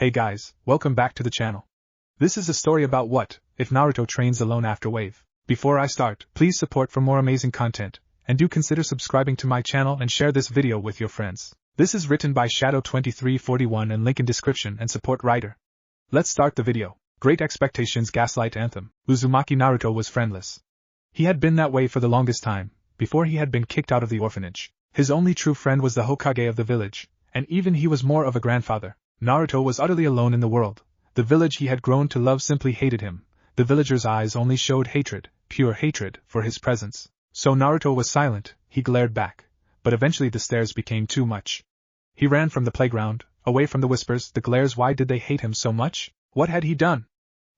Hey guys, welcome back to the channel. This is a story about what if Naruto trains alone after wave. Before I start, please support for more amazing content, and do consider subscribing to my channel and share this video with your friends. This is written by Shadow2341 and link in description and support writer. Let's start the video. Great Expectations Gaslight Anthem. Uzumaki Naruto was friendless. He had been that way for the longest time, before he had been kicked out of the orphanage. His only true friend was the Hokage of the village, and even he was more of a grandfather. Naruto was utterly alone in the world. The village he had grown to love simply hated him. The villagers' eyes only showed hatred, pure hatred, for his presence. So Naruto was silent, he glared back. But eventually the stares became too much. He ran from the playground, away from the whispers, the glares. Why did they hate him so much? What had he done?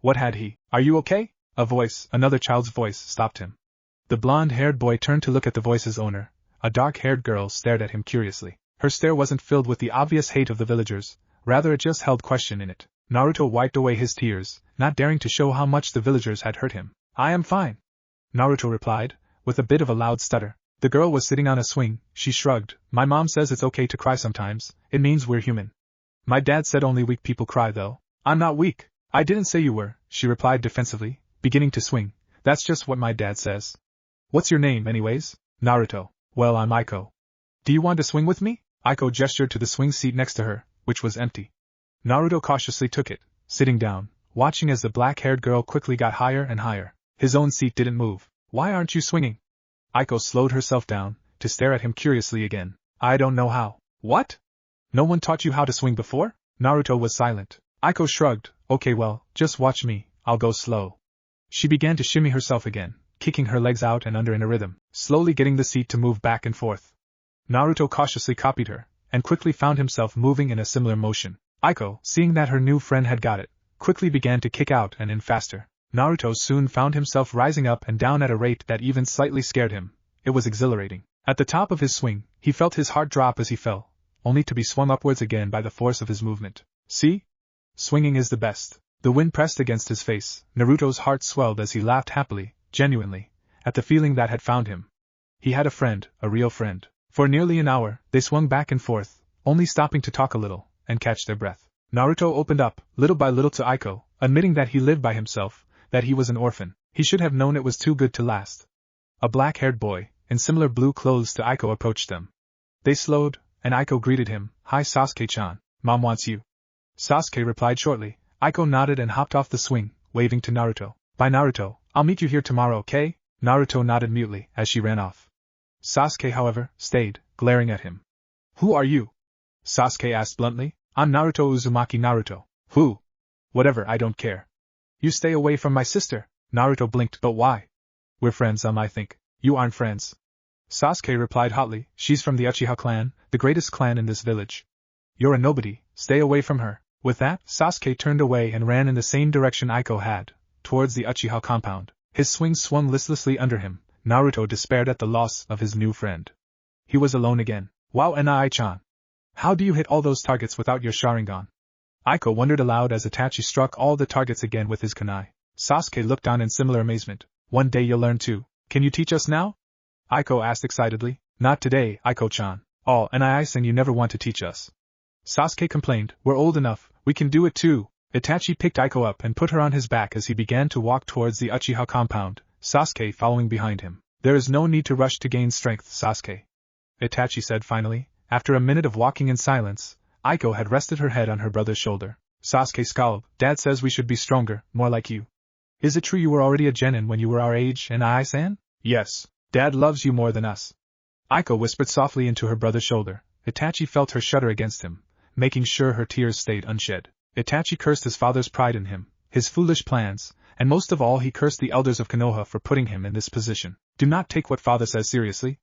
What had he? Are you okay? A voice, another child's voice, stopped him. The blonde-haired boy turned to look at the voice's owner. A dark-haired girl stared at him curiously. Her stare wasn't filled with the obvious hate of the villagers. Rather, it just held question in it. Naruto wiped away his tears, not daring to show how much the villagers had hurt him. I am fine, Naruto replied, with a bit of a loud stutter. The girl was sitting on a swing. She shrugged. My mom says it's okay to cry sometimes. It means we're human. My dad said only weak people cry though. I'm not weak. I didn't say you were, she replied defensively, beginning to swing. That's just what my dad says. What's your name anyways? Naruto. Well, I'm Aiko. Do you want to swing with me? Aiko gestured to the swing seat next to her, which was empty. Naruto cautiously took it, sitting down, watching as the black-haired girl quickly got higher and higher. His own seat didn't move. Why aren't you swinging? Aiko slowed herself down, to stare at him curiously again. I don't know how. What? No one taught you how to swing before? Naruto was silent. Aiko shrugged. Okay, well, just watch me, I'll go slow. She began to shimmy herself again, kicking her legs out and under in a rhythm, slowly getting the seat to move back and forth. Naruto cautiously copied her, and quickly found himself moving in a similar motion. Aiko, seeing that her new friend had got it, quickly began to kick out and in faster. Naruto soon found himself rising up and down at a rate that even slightly scared him. It was exhilarating. At the top of his swing, he felt his heart drop as he fell, only to be swung upwards again by the force of his movement. See? Swinging is the best. The wind pressed against his face. Naruto's heart swelled as he laughed happily, genuinely, at the feeling that had found him. He had a friend, a real friend. For nearly an hour, they swung back and forth, only stopping to talk a little, and catch their breath. Naruto opened up, little by little to Aiko, admitting that he lived by himself, that he was an orphan. He should have known it was too good to last. A black-haired boy, in similar blue clothes to Aiko, approached them. They slowed, and Aiko greeted him. Hi Sasuke-chan, Mom wants you. Sasuke replied shortly. Aiko nodded and hopped off the swing, waving to Naruto. Bye Naruto, I'll meet you here tomorrow, okay? Naruto nodded mutely as she ran off. Sasuke, however, stayed, glaring at him. Who are you? Sasuke asked bluntly. I'm Naruto Uzumaki Naruto. Who? Whatever, I don't care. You stay away from my sister. Naruto blinked. But why? We're friends, I think. You aren't friends. Sasuke replied hotly. She's from the Uchiha clan, the greatest clan in this village. You're a nobody, stay away from her. With that, Sasuke turned away and ran in the same direction Aiko had, towards the Uchiha compound. His swing swung listlessly under him. Naruto despaired at the loss of his new friend. He was alone again. Wow, Nai-chan. How do you hit all those targets without your Sharingan? Aiko wondered aloud as Itachi struck all the targets again with his kunai. Sasuke looked on in similar amazement. One day you'll learn too. Can you teach us now? Aiko asked excitedly. Not today, Aiko-chan. Oh, and you never want to teach us. Sasuke complained. We're old enough, we can do it too. Itachi picked Aiko up and put her on his back as he began to walk towards the Uchiha compound, Sasuke following behind him. There is no need to rush to gain strength, Sasuke, Itachi said finally. After a minute of walking in silence, Aiko had rested her head on her brother's shoulder. Sasuke scowled. Dad says we should be stronger, more like you. Is it true you were already a genin when you were our age, and I-san? Yes. Dad loves you more than us. Aiko whispered softly into her brother's shoulder. Itachi felt her shudder against him, making sure her tears stayed unshed. Itachi cursed his father's pride in him, his foolish plans, and most of all he cursed the elders of Konoha for putting him in this position. Do not take what father says seriously.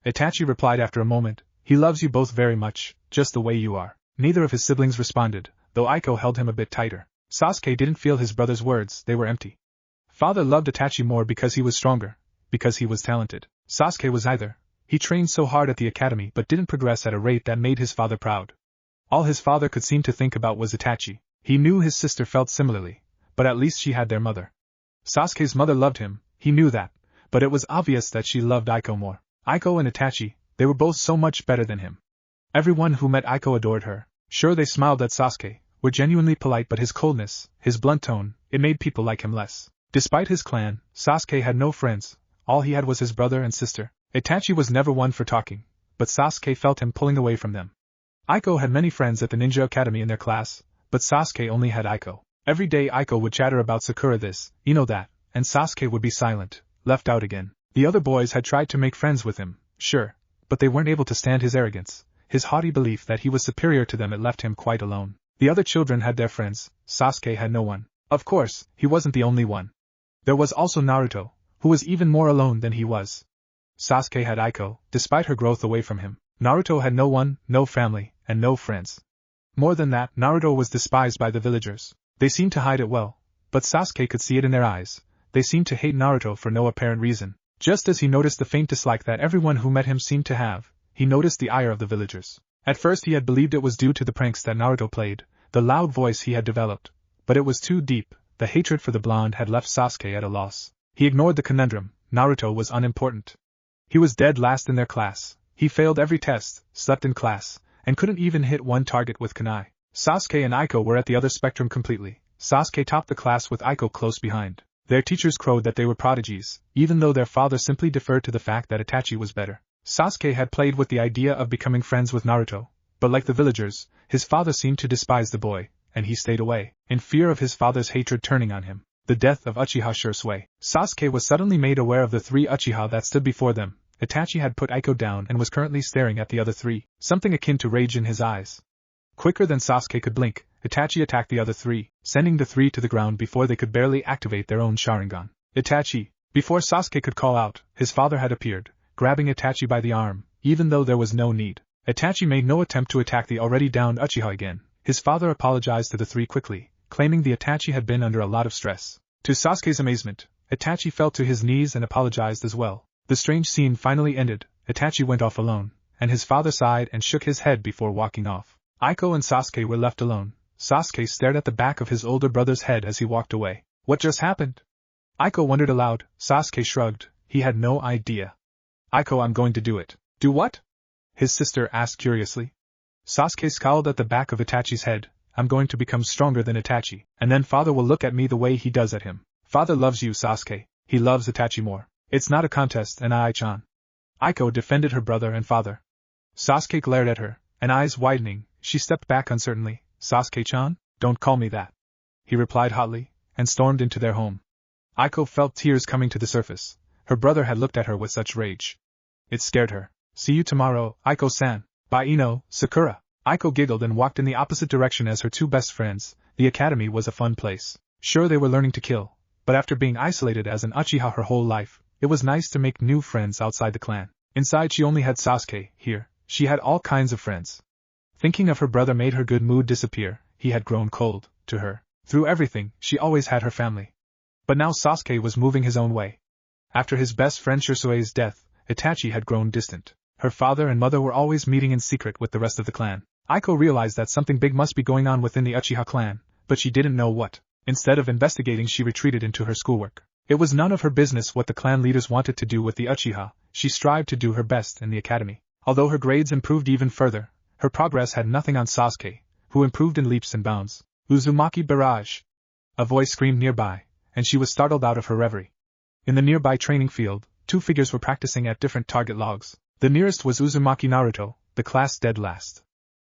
Itachi replied after a moment. He loves you both very much, just the way you are. Neither of his siblings responded, though Aiko held him a bit tighter. Sasuke didn't feel his brother's words, they were empty. Father loved Itachi more because he was stronger, because he was talented. Sasuke was either. He trained so hard at the academy but didn't progress at a rate that made his father proud. All his father could seem to think about was Itachi. He knew his sister felt similarly, but at least she had their mother. Sasuke's mother loved him, he knew that, but it was obvious that she loved Aiko more. Aiko and Itachi, they were both so much better than him. Everyone who met Aiko adored her. Sure, they smiled at Sasuke, were genuinely polite, but his coldness, his blunt tone, it made people like him less. Despite his clan, Sasuke had no friends. All he had was his brother and sister. Itachi was never one for talking, but Sasuke felt him pulling away from them. Aiko had many friends at the ninja academy in their class, but Sasuke only had Aiko. Every day Aiko would chatter about Sakura this, that, and Sasuke would be silent, left out again. The other boys had tried to make friends with him, sure, but they weren't able to stand his arrogance, his haughty belief that he was superior to them. It left him quite alone. The other children had their friends, Sasuke had no one. Of course, he wasn't the only one. There was also Naruto, who was even more alone than he was. Sasuke had Aiko, despite her growth away from him. Naruto had no one, no family, and no friends. More than that, Naruto was despised by the villagers. They seemed to hide it well, but Sasuke could see it in their eyes. They seemed to hate Naruto for no apparent reason. Just as he noticed the faint dislike that everyone who met him seemed to have, he noticed the ire of the villagers. At first he had believed it was due to the pranks that Naruto played, the loud voice he had developed, but it was too deep. The hatred for the blonde had left Sasuke at a loss. He ignored the conundrum. Naruto was unimportant. He was dead last in their class. He failed every test, slept in class, and couldn't even hit one target with kunai. Sasuke and Aiko were at the other spectrum completely. Sasuke topped the class with Aiko close behind. Their teachers crowed that they were prodigies, even though their father simply deferred to the fact that Itachi was better. Sasuke had played with the idea of becoming friends with Naruto, but like the villagers, his father seemed to despise the boy, and he stayed away, in fear of his father's hatred turning on him. The death of Uchiha sure sway. Sasuke was suddenly made aware of the three Uchiha that stood before them. Itachi had put Aiko down and was currently staring at the other three, something akin to rage in his eyes. Quicker than Sasuke could blink, Itachi attacked the other three, sending the three to the ground before they could barely activate their own Sharingan. Itachi! Before Sasuke could call out, his father had appeared, grabbing Itachi by the arm, even though there was no need. Itachi made no attempt to attack the already downed Uchiha again. His father apologized to the three quickly, claiming the Itachi had been under a lot of stress. To Sasuke's amazement, Itachi fell to his knees and apologized as well. The strange scene finally ended. Itachi went off alone, and his father sighed and shook his head before walking off. Aiko and Sasuke were left alone. Sasuke stared at the back of his older brother's head as he walked away. What just happened? Aiko wondered aloud. Sasuke shrugged. He had no idea. Aiko, I'm going to do it. Do what? His sister asked curiously. Sasuke scowled at the back of Itachi's head. I'm going to become stronger than Itachi, and then father will look at me the way he does at him. Father loves you, Sasuke. He loves Itachi more. It's not a contest, and Ai-chan. Aiko defended her brother and father. Sasuke glared at her, and eyes widening, she stepped back uncertainly. Sasuke-chan? Don't call me that. He replied hotly, and stormed into their home. Aiko felt tears coming to the surface. Her brother had looked at her with such rage. It scared her. See you tomorrow, Aiko-san. Bye, Sakura. Aiko giggled and walked in the opposite direction as her two best friends. The academy was a fun place. Sure, they were learning to kill, but after being isolated as an Uchiha her whole life, it was nice to make new friends outside the clan. Inside she only had Sasuke. Here, she had all kinds of friends. Thinking of her brother made her good mood disappear. He had grown cold to her. Through everything, she always had her family. But now Sasuke was moving his own way. After his best friend Shirsue's death, Itachi had grown distant. Her father and mother were always meeting in secret with the rest of the clan. Aiko realized that something big must be going on within the Uchiha clan, but she didn't know what. Instead of investigating, she retreated into her schoolwork. It was none of her business what the clan leaders wanted to do with the Uchiha. She strived to do her best in the academy. Although her grades improved even further, her progress had nothing on Sasuke, who improved in leaps and bounds. Uzumaki barrage! A voice screamed nearby, and she was startled out of her reverie. In the nearby training field, two figures were practicing at different target logs. The nearest was Uzumaki Naruto, the class dead last.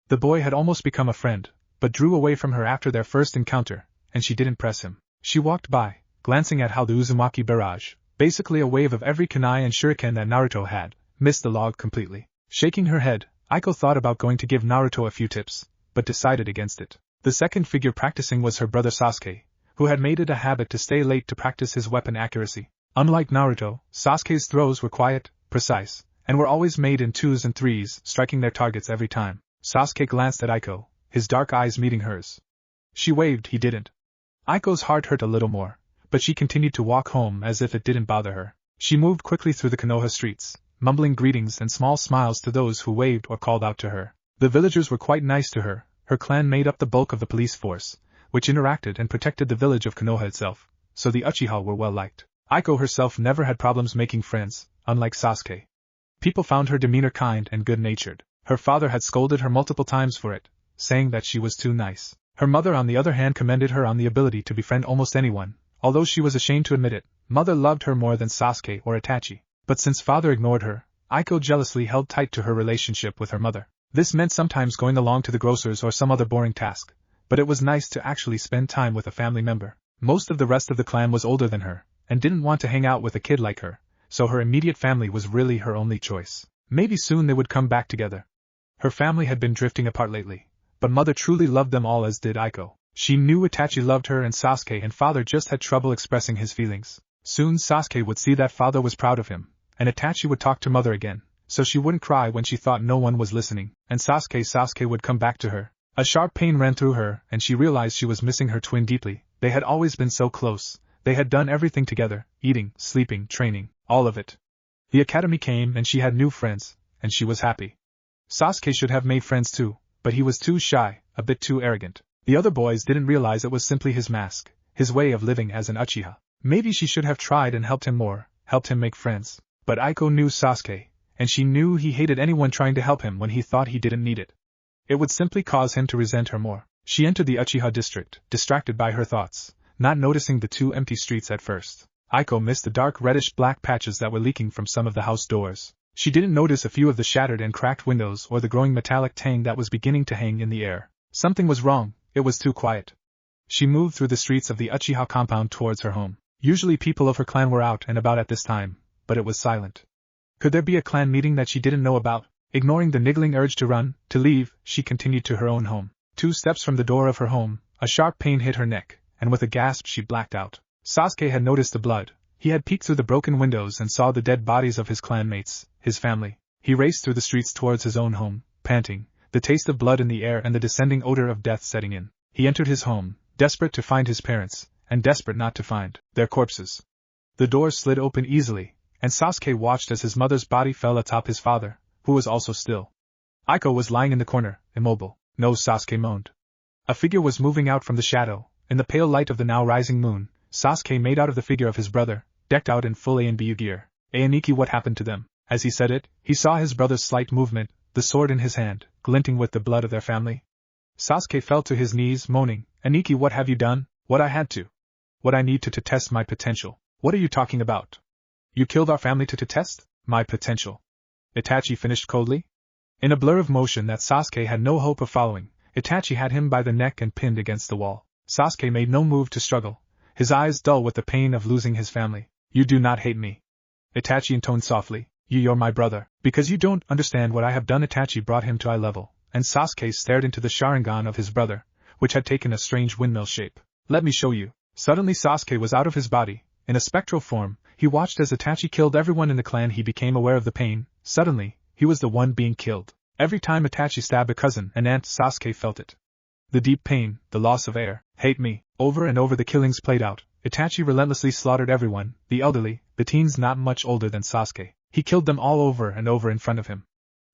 The boy had almost become a friend, but drew away from her after their first encounter, and she didn't press him. She walked by, glancing at how the Uzumaki barrage, basically a wave of every kunai and shuriken that Naruto had, missed the log completely. Shaking her head, Aiko thought about going to give Naruto a few tips, but decided against it. The second figure practicing was her brother Sasuke, who had made it a habit to stay late to practice his weapon accuracy. Unlike Naruto, Sasuke's throws were quiet, precise, and were always made in 2s and 3s, striking their targets every time. Sasuke glanced at Aiko, his dark eyes meeting hers. She waved, he didn't. Aiko's heart hurt a little more, but she continued to walk home as if it didn't bother her. She moved quickly through the Konoha streets, mumbling greetings and small smiles to those who waved or called out to her. The villagers were quite nice to her. Her clan made up the bulk of the police force, which interacted and protected the village of Konoha itself, so the Uchiha were well liked. Aiko herself never had problems making friends, unlike Sasuke. People found her demeanor kind and good-natured. Her father had scolded her multiple times for it, saying that she was too nice. Her mother on the other hand commended her on the ability to befriend almost anyone, although she was ashamed to admit it. Mother loved her more than Sasuke or Itachi. But since father ignored her, Aiko jealously held tight to her relationship with her mother. This meant sometimes going along to the grocer's or some other boring task, but it was nice to actually spend time with a family member. Most of the rest of the clan was older than her, and didn't want to hang out with a kid like her, so her immediate family was really her only choice. Maybe soon they would come back together. Her family had been drifting apart lately, but mother truly loved them all, as did Aiko. She knew Itachi loved her and Sasuke, and father just had trouble expressing his feelings. Soon Sasuke would see that father was proud of him, and Itachi would talk to mother again, so she wouldn't cry when she thought no one was listening, and Sasuke would come back to her. A sharp pain ran through her, and she realized she was missing her twin deeply. They had always been so close. They had done everything together, eating, sleeping, training, all of it. The academy came and she had new friends, and she was happy. Sasuke should have made friends too, but he was too shy, a bit too arrogant. The other boys didn't realize it was simply his mask, his way of living as an Uchiha. Maybe she should have tried and helped him more, helped him make friends. But Aiko knew Sasuke, and she knew he hated anyone trying to help him when he thought he didn't need it. It would simply cause him to resent her more. She entered the Uchiha district, distracted by her thoughts, not noticing the two empty streets at first. Aiko missed the dark reddish-black patches that were leaking from some of the house doors. She didn't notice a few of the shattered and cracked windows or the growing metallic tang that was beginning to hang in the air. Something was wrong, it was too quiet. She moved through the streets of the Uchiha compound towards her home. Usually people of her clan were out and about at this time, but it was silent. Could there be a clan meeting that she didn't know about? Ignoring the niggling urge to run, to leave, she continued to her own home. 2 steps from the door of her home, a sharp pain hit her neck, and with a gasp she blacked out. Sasuke had noticed the blood. He had peeked through the broken windows and saw the dead bodies of his clanmates, his family. He raced through the streets towards his own home, panting, the taste of blood in the air and the descending odor of death setting in. He entered his home, desperate to find his parents, and desperate not to find their corpses. The door slid open easily, and Sasuke watched as his mother's body fell atop his father, who was also still. Aiko was lying in the corner, immobile. No, Sasuke moaned. A figure was moving out from the shadow. In the pale light of the now rising moon, Sasuke made out of the figure of his brother, decked out in full ANBU gear. Aniki, what happened to them? As he said it, he saw his brother's slight movement, the sword in his hand, glinting with the blood of their family. Sasuke fell to his knees, moaning, Aniki, what have you done? What I had to. What I need to test my potential. What are you talking about? You killed our family to test my potential. Itachi finished coldly. In a blur of motion that Sasuke had no hope of following, Itachi had him by the neck and pinned against the wall. Sasuke made no move to struggle, his eyes dull with the pain of losing his family. You do not hate me. Itachi intoned softly. You're my brother. Because you don't understand what I have done. Itachi brought him to eye level, and Sasuke stared into the Sharingan of his brother, which had taken a strange windmill shape. Let me show you. Suddenly Sasuke was out of his body. In a spectral form, he watched as Itachi killed everyone in the clan. He became aware of the pain. Suddenly, he was the one being killed. Every time Itachi stabbed a cousin and aunt, Sasuke felt it. The deep pain, the loss of air. Hate me. Over and over the killings played out. Itachi relentlessly slaughtered everyone, the elderly, the teens not much older than Sasuke. He killed them all over and over in front of him.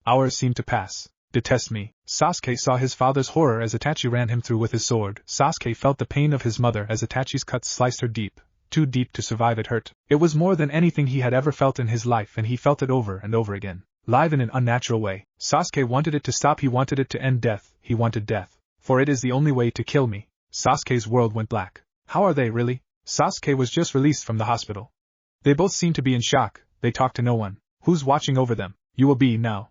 Hours seemed to pass. Detest me. Sasuke saw his father's horror as Itachi ran him through with his sword. Sasuke felt the pain of his mother as Itachi's cuts sliced her deep. Too deep to survive it hurt. It was more than anything he had ever felt in his life, and he felt it over and over again. Live in an unnatural way. Sasuke wanted it to stop. He wanted it to end death. He wanted death. For it is the only way to kill me. Sasuke's world went black. How are they really? Sasuke was just released from the hospital. They both seemed to be in shock. They talked to no one. Who's watching over them? You will be now.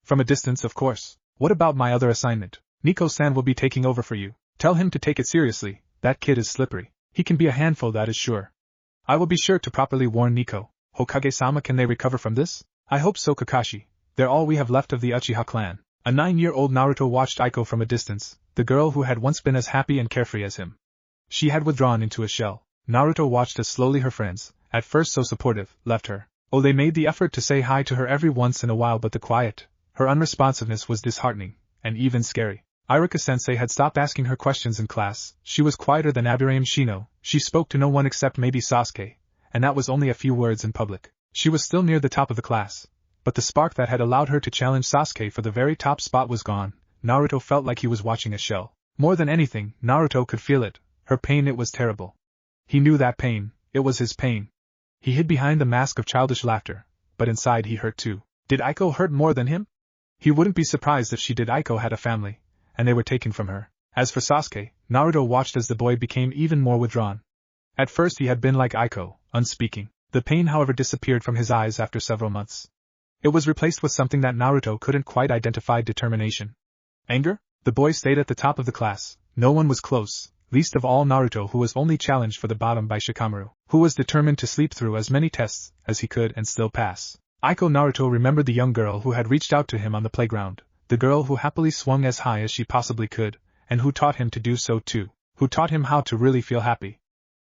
From a distance, of course. What about my other assignment? Nico-san will be taking over for you. Tell him to take it seriously. That kid is slippery. He can be a handful, that is sure. I will be sure to properly warn Nico. Hokage-sama, can they recover from this? I hope so, Kakashi. They're all we have left of the Uchiha clan. A 9-year-old Naruto watched Aiko from a distance, the girl who had once been as happy and carefree as him. She had withdrawn into a shell. Naruto watched as slowly her friends, at first so supportive, left her. Oh, they made the effort to say hi to her every once in a while, but the quiet, her unresponsiveness was disheartening, and even scary. Iruka-sensei had stopped asking her questions in class. She was quieter than Aburame Shino. She spoke to no one except maybe Sasuke, and that was only a few words in public. She was still near the top of the class, but the spark that had allowed her to challenge Sasuke for the very top spot was gone. Naruto felt like he was watching a shell. More than anything, Naruto could feel it. Her pain, it was terrible. He knew that pain. It was his pain. He hid behind the mask of childish laughter, but inside he hurt too. Did Aiko hurt more than him? He wouldn't be surprised if she did. Aiko had a family, and they were taken from her. As for Sasuke, Naruto watched as the boy became even more withdrawn. At first he had been like Aiko, unspeaking. The pain however disappeared from his eyes after several months. It was replaced with something that Naruto couldn't quite identify: determination. Anger? The boy stayed at the top of the class. No one was close, least of all Naruto, who was only challenged for the bottom by Shikamaru, who was determined to sleep through as many tests as he could and still pass. Aiko Naruto remembered the young girl who had reached out to him on the playground, the girl who happily swung as high as she possibly could, and who taught him to do so too, who taught him how to really feel happy.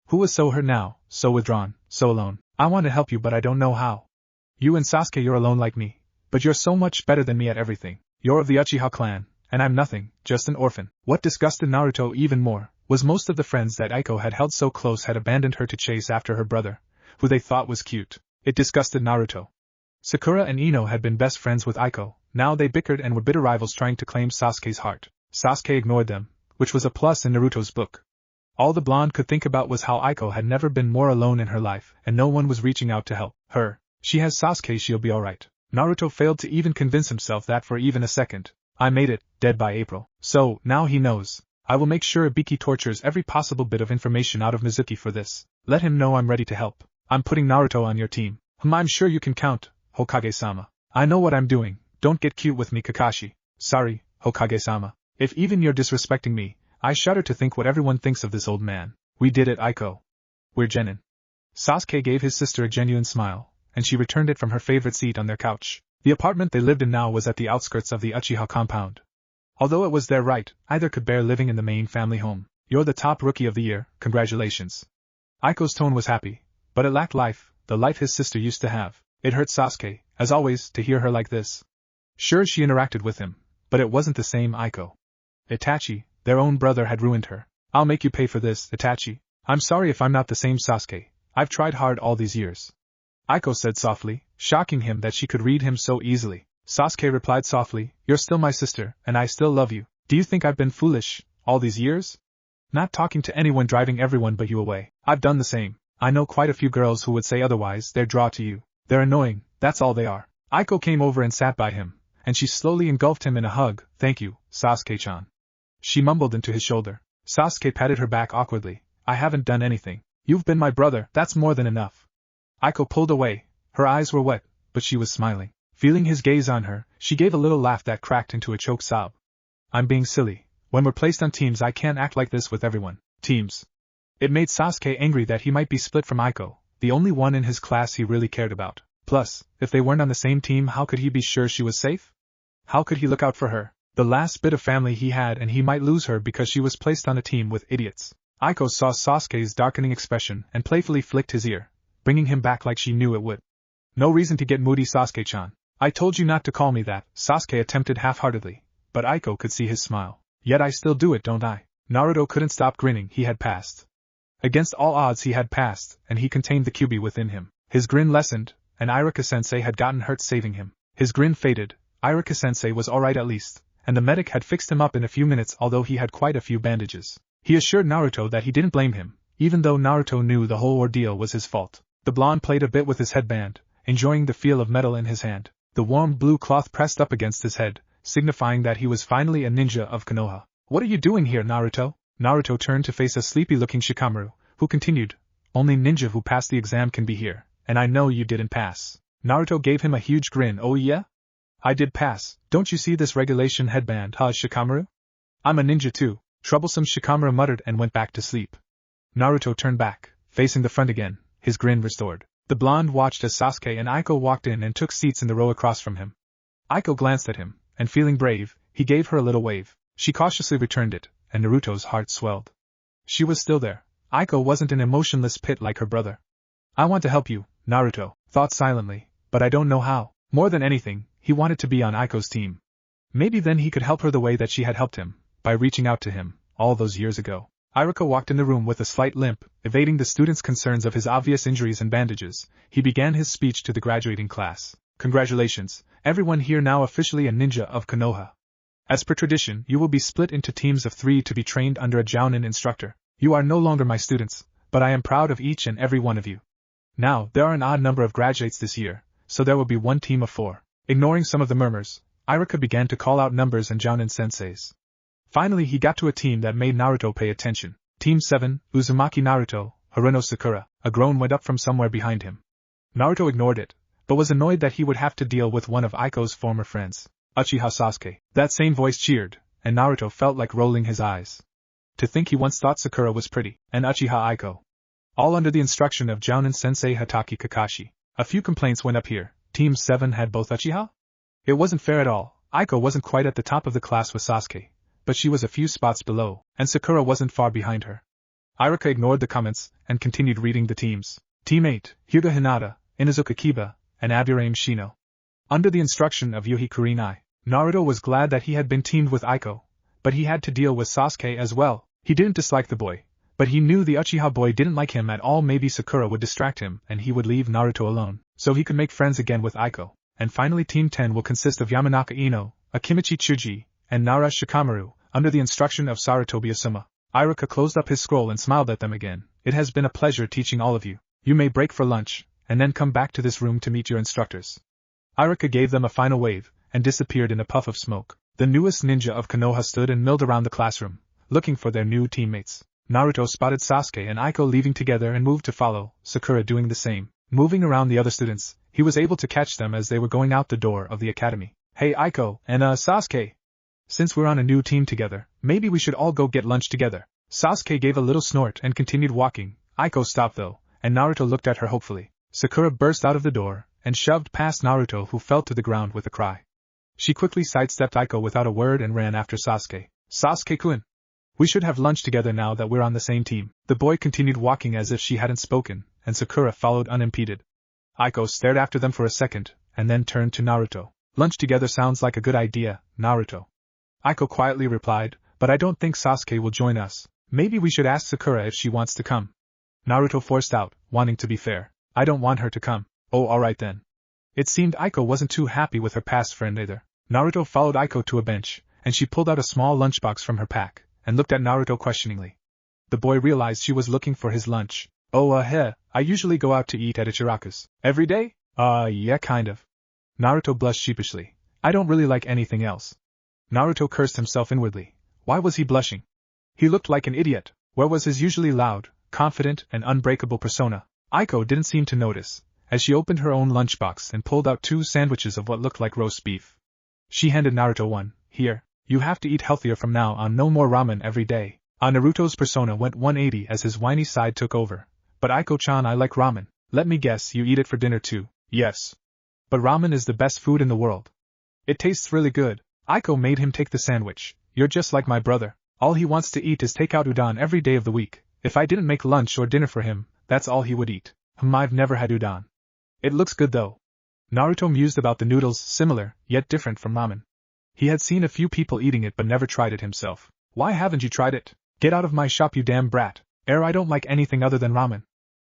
Who was so hurt now, so withdrawn, so alone. I want to help you but I don't know how. You and Sasuke, you're alone like me, but you're so much better than me at everything. You're of the Uchiha clan, and I'm nothing, just an orphan. What disgusted Naruto even more was most of the friends that Aiko had held so close had abandoned her to chase after her brother, who they thought was cute. It disgusted Naruto. Sakura and Ino had been best friends with Aiko, now they bickered and were bitter rivals trying to claim Sasuke's heart. Sasuke ignored them, which was a plus in Naruto's book. All the blonde could think about was how Aiko had never been more alone in her life, and no one was reaching out to help her. She has Sasuke, she'll be alright. Naruto failed to even convince himself that for even a second. I made it, dead by April. So, now he knows. I will make sure Ibiki tortures every possible bit of information out of Mizuki for this. Let him know I'm ready to help. I'm putting Naruto on your team. I'm sure you can count, Hokage-sama. I know what I'm doing. Don't get cute with me, Kakashi. Sorry, Hokage-sama. If even you're disrespecting me, I shudder to think what everyone thinks of this old man. We did it, Aiko. We're genin. Sasuke gave his sister a genuine smile, and she returned it from her favorite seat on their couch. The apartment they lived in now was at the outskirts of the Uchiha compound. Although it was their right, either could bear living in the main family home. You're the top rookie of the year, congratulations. Aiko's tone was happy, but it lacked life, the life his sister used to have. It hurt Sasuke, as always, to hear her like this. Sure, she interacted with him, but it wasn't the same Aiko. Itachi, their own brother, had ruined her. I'll make you pay for this, Itachi. I'm sorry if I'm not the same Sasuke. I've tried hard all these years. Aiko said softly, shocking him that she could read him so easily. Sasuke replied softly, you're still my sister, and I still love you. Do you think I've been foolish all these years? Not talking to anyone, driving everyone but you away. I've done the same. I know quite a few girls who would say otherwise. They're drawn to you. They're annoying, that's all they are. Aiko came over and sat by him, and she slowly engulfed him in a hug. Thank you, Sasuke-chan. She mumbled into his shoulder. Sasuke patted her back awkwardly. I haven't done anything. You've been my brother, that's more than enough. Aiko pulled away. Her eyes were wet, but she was smiling. Feeling his gaze on her, she gave a little laugh that cracked into a choked sob. I'm being silly. When we're placed on teams, I can't act like this with everyone. Teams. It made Sasuke angry that he might be split from Aiko, the only one in his class he really cared about. Plus, if they weren't on the same team, how could he be sure she was safe? How could he look out for her? The last bit of family he had, and he might lose her because she was placed on a team with idiots. Aiko saw Sasuke's darkening expression and playfully flicked his ear, bringing him back like she knew it would. No reason to get moody, Sasuke-chan. I told you not to call me that, Sasuke attempted half-heartedly, but Aiko could see his smile. Yet I still do it, don't I? Naruto couldn't stop grinning. He had passed. Against all odds he had passed, and he contained the Kyuubi within him. His grin lessened, and Iruka-sensei had gotten hurt saving him. His grin faded. Iruka-sensei was alright at least, and the medic had fixed him up in a few minutes, although he had quite a few bandages. He assured Naruto that he didn't blame him, even though Naruto knew the whole ordeal was his fault. The blonde played a bit with his headband, enjoying the feel of metal in his hand. The warm blue cloth pressed up against his head, signifying that he was finally a ninja of Konoha. What are you doing here, Naruto? Naruto turned to face a sleepy-looking Shikamaru, who continued, only ninja who passed the exam can be here, and I know you didn't pass. Naruto gave him a huge grin. Oh yeah? I did pass. Don't you see this regulation headband, huh, Shikamaru? I'm a ninja too. Troublesome Shikamaru muttered and went back to sleep. Naruto turned back, facing the front again, his grin restored. The blonde watched as Sasuke and Aiko walked in and took seats in the row across from him. Aiko glanced at him, and feeling brave, he gave her a little wave. She cautiously returned it, and Naruto's heart swelled. She was still there. Aiko wasn't an emotionless pit like her brother. I want to help you, Naruto thought silently, but I don't know how. More than anything, he wanted to be on Aiko's team. Maybe then he could help her the way that she had helped him, by reaching out to him, all those years ago. Iruka walked in the room with a slight limp, evading the students' concerns of his obvious injuries and bandages. He began his speech to the graduating class. Congratulations, everyone here now officially a ninja of Konoha. As per tradition, you will be split into teams of 3 to be trained under a jounin instructor. You are no longer my students, but I am proud of each and every one of you. Now, there are an odd number of graduates this year, so there will be one team of 4. Ignoring some of the murmurs, Iruka began to call out numbers and jounin senseis. Finally he got to a team that made Naruto pay attention. Team 7, Uzumaki Naruto, Haruno Sakura. A groan went up from somewhere behind him. Naruto ignored it, but was annoyed that he would have to deal with one of Aiko's former friends, Uchiha Sasuke. That same voice cheered, and Naruto felt like rolling his eyes. To think he once thought Sakura was pretty, and Uchiha Aiko. All under the instruction of Jounin Sensei Hatake Kakashi. A few complaints went up here. Team 7 had both Uchiha? It wasn't fair at all. Aiko wasn't quite at the top of the class with Sasuke, but she was a few spots below, and Sakura wasn't far behind her. Iruka ignored the comments, and continued reading the teams. Team 8, Hyuga Hinata, Inuzuka Kiba, and Aburame Shino. Under the instruction of Yuhi Kurinai, Naruto was glad that he had been teamed with Aiko, but he had to deal with Sasuke as well. He didn't dislike the boy, but he knew the Uchiha boy didn't like him at all. Maybe Sakura would distract him and he would leave Naruto alone, so he could make friends again with Aiko. And finally Team 10 will consist of Yamanaka Ino, Akimichi Chuji, and Nara Shikamaru, under the instruction of Sarutobi Asuma. Iruka closed up his scroll and smiled at them again. It has been a pleasure teaching all of you. You may break for lunch, and then come back to this room to meet your instructors. Iruka gave them a final wave, and disappeared in a puff of smoke. The newest ninja of Konoha stood and milled around the classroom, looking for their new teammates. Naruto spotted Sasuke and Aiko leaving together and moved to follow, Sakura doing the same. Moving around the other students, he was able to catch them as they were going out the door of the academy. Hey Aiko, and Sasuke! Since we're on a new team together, maybe we should all go get lunch together. Sasuke gave a little snort and continued walking. Aiko stopped though, and Naruto looked at her hopefully. Sakura burst out of the door, and shoved past Naruto, who fell to the ground with a cry. She quickly sidestepped Aiko without a word and ran after Sasuke. Sasuke-kun! We should have lunch together now that we're on the same team. The boy continued walking as if she hadn't spoken, and Sakura followed unimpeded. Aiko stared after them for a second, and then turned to Naruto. Lunch together sounds like a good idea, Naruto. Aiko quietly replied, but I don't think Sasuke will join us. Maybe we should ask Sakura if she wants to come. Naruto forced out, wanting to be fair. I don't want her to come. Oh, alright then. It seemed Aiko wasn't too happy with her past friend either. Naruto followed Aiko to a bench, and she pulled out a small lunchbox from her pack, and looked at Naruto questioningly. The boy realized she was looking for his lunch. Oh, I usually go out to eat at Ichiraku's. Every day? Yeah, kind of. Naruto blushed sheepishly. I don't really like anything else. Naruto cursed himself inwardly. Why was he blushing? He looked like an idiot. Where was his usually loud, confident, and unbreakable persona? Aiko didn't seem to notice, as she opened her own lunchbox and pulled out 2 sandwiches of what looked like roast beef. She handed Naruto one. Here, you have to eat healthier from now on, no more ramen every day. Naruto's persona went 180 as his whiny side took over. But Aiko-chan, I like ramen. Let me guess, you eat it for dinner too. Yes. But ramen is the best food in the world. It tastes really good. Aiko made him take the sandwich. You're just like my brother. All he wants to eat is takeout udon every day of the week. If I didn't make lunch or dinner for him, that's all he would eat. I've never had udon. It looks good though. Naruto mused about the noodles, similar, yet different from ramen. He had seen a few people eating it but never tried it himself. Why haven't you tried it? Get out of my shop, you damn brat. I don't like anything other than ramen.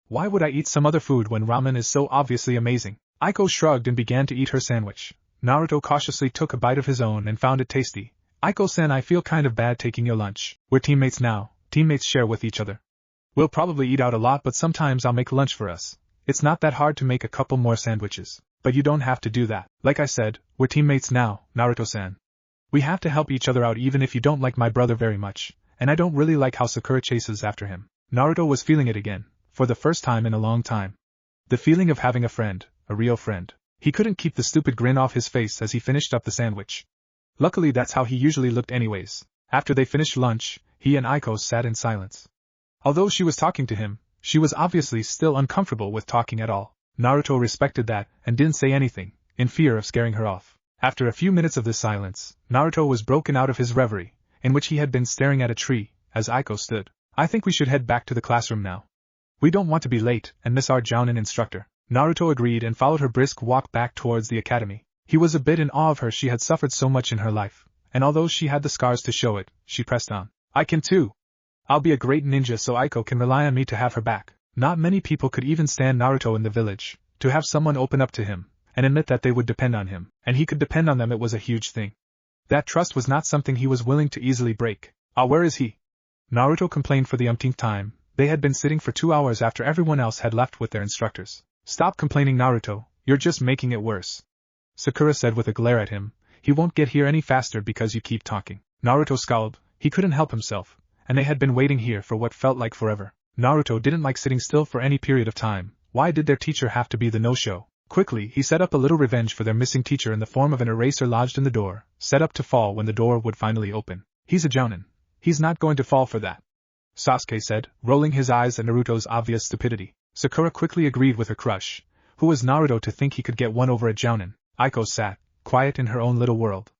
Why would I eat some other food when ramen is so obviously amazing? Aiko shrugged and began to eat her sandwich. Naruto cautiously took a bite of his own and found it tasty. Aiko-san, I feel kind of bad taking your lunch. We're teammates now. Teammates share with each other. We'll probably eat out a lot, but sometimes I'll make lunch for us. It's not that hard to make a couple more sandwiches. But you don't have to do that. Like I said, we're teammates now, Naruto-san. We have to help each other out even if you don't like my brother very much, and I don't really like how Sakura chases after him. Naruto was feeling it again, for the first time in a long time. The feeling of having a friend, a real friend. He couldn't keep the stupid grin off his face as he finished up the sandwich. Luckily that's how he usually looked anyways. After they finished lunch, he and Aiko sat in silence. Although she was talking to him, she was obviously still uncomfortable with talking at all. Naruto respected that and didn't say anything, in fear of scaring her off. After a few minutes of this silence, Naruto was broken out of his reverie, in which he had been staring at a tree, as Aiko stood. I think we should head back to the classroom now. We don't want to be late and miss our jounin instructor. Naruto agreed and followed her brisk walk back towards the academy. He was a bit in awe of her. She had suffered so much in her life, and although she had the scars to show it, she pressed on. I can too. I'll be a great ninja so Aiko can rely on me to have her back. Not many people could even stand Naruto in the village. To have someone open up to him, and admit that they would depend on him, and he could depend on them, it was a huge thing. That trust was not something he was willing to easily break. Where is he? Naruto complained for the umpteenth time. They had been sitting for 2 hours after everyone else had left with their instructors. Stop complaining, Naruto, you're just making it worse. Sakura said with a glare at him. He won't get here any faster because you keep talking. Naruto scowled. He couldn't help himself, and they had been waiting here for what felt like forever. Naruto didn't like sitting still for any period of time. Why did their teacher have to be the no-show? Quickly, he set up a little revenge for their missing teacher in the form of an eraser lodged in the door, set up to fall when the door would finally open. He's a jounin. He's not going to fall for that, Sasuke said, rolling his eyes at Naruto's obvious stupidity. Sakura quickly agreed with her crush. Who was Naruto to think he could get one over a jounin? Aiko sat, quiet in her own little world.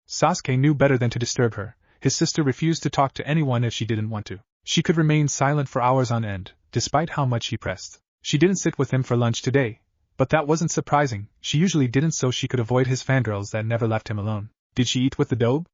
Sasuke knew better than to disturb her. His sister refused to talk to anyone if she didn't want to. She could remain silent for hours on end, despite how much he pressed. She didn't sit with him for lunch today, but that wasn't surprising. She usually didn't so she could avoid his fangirls that never left him alone. Did she eat with the dobe?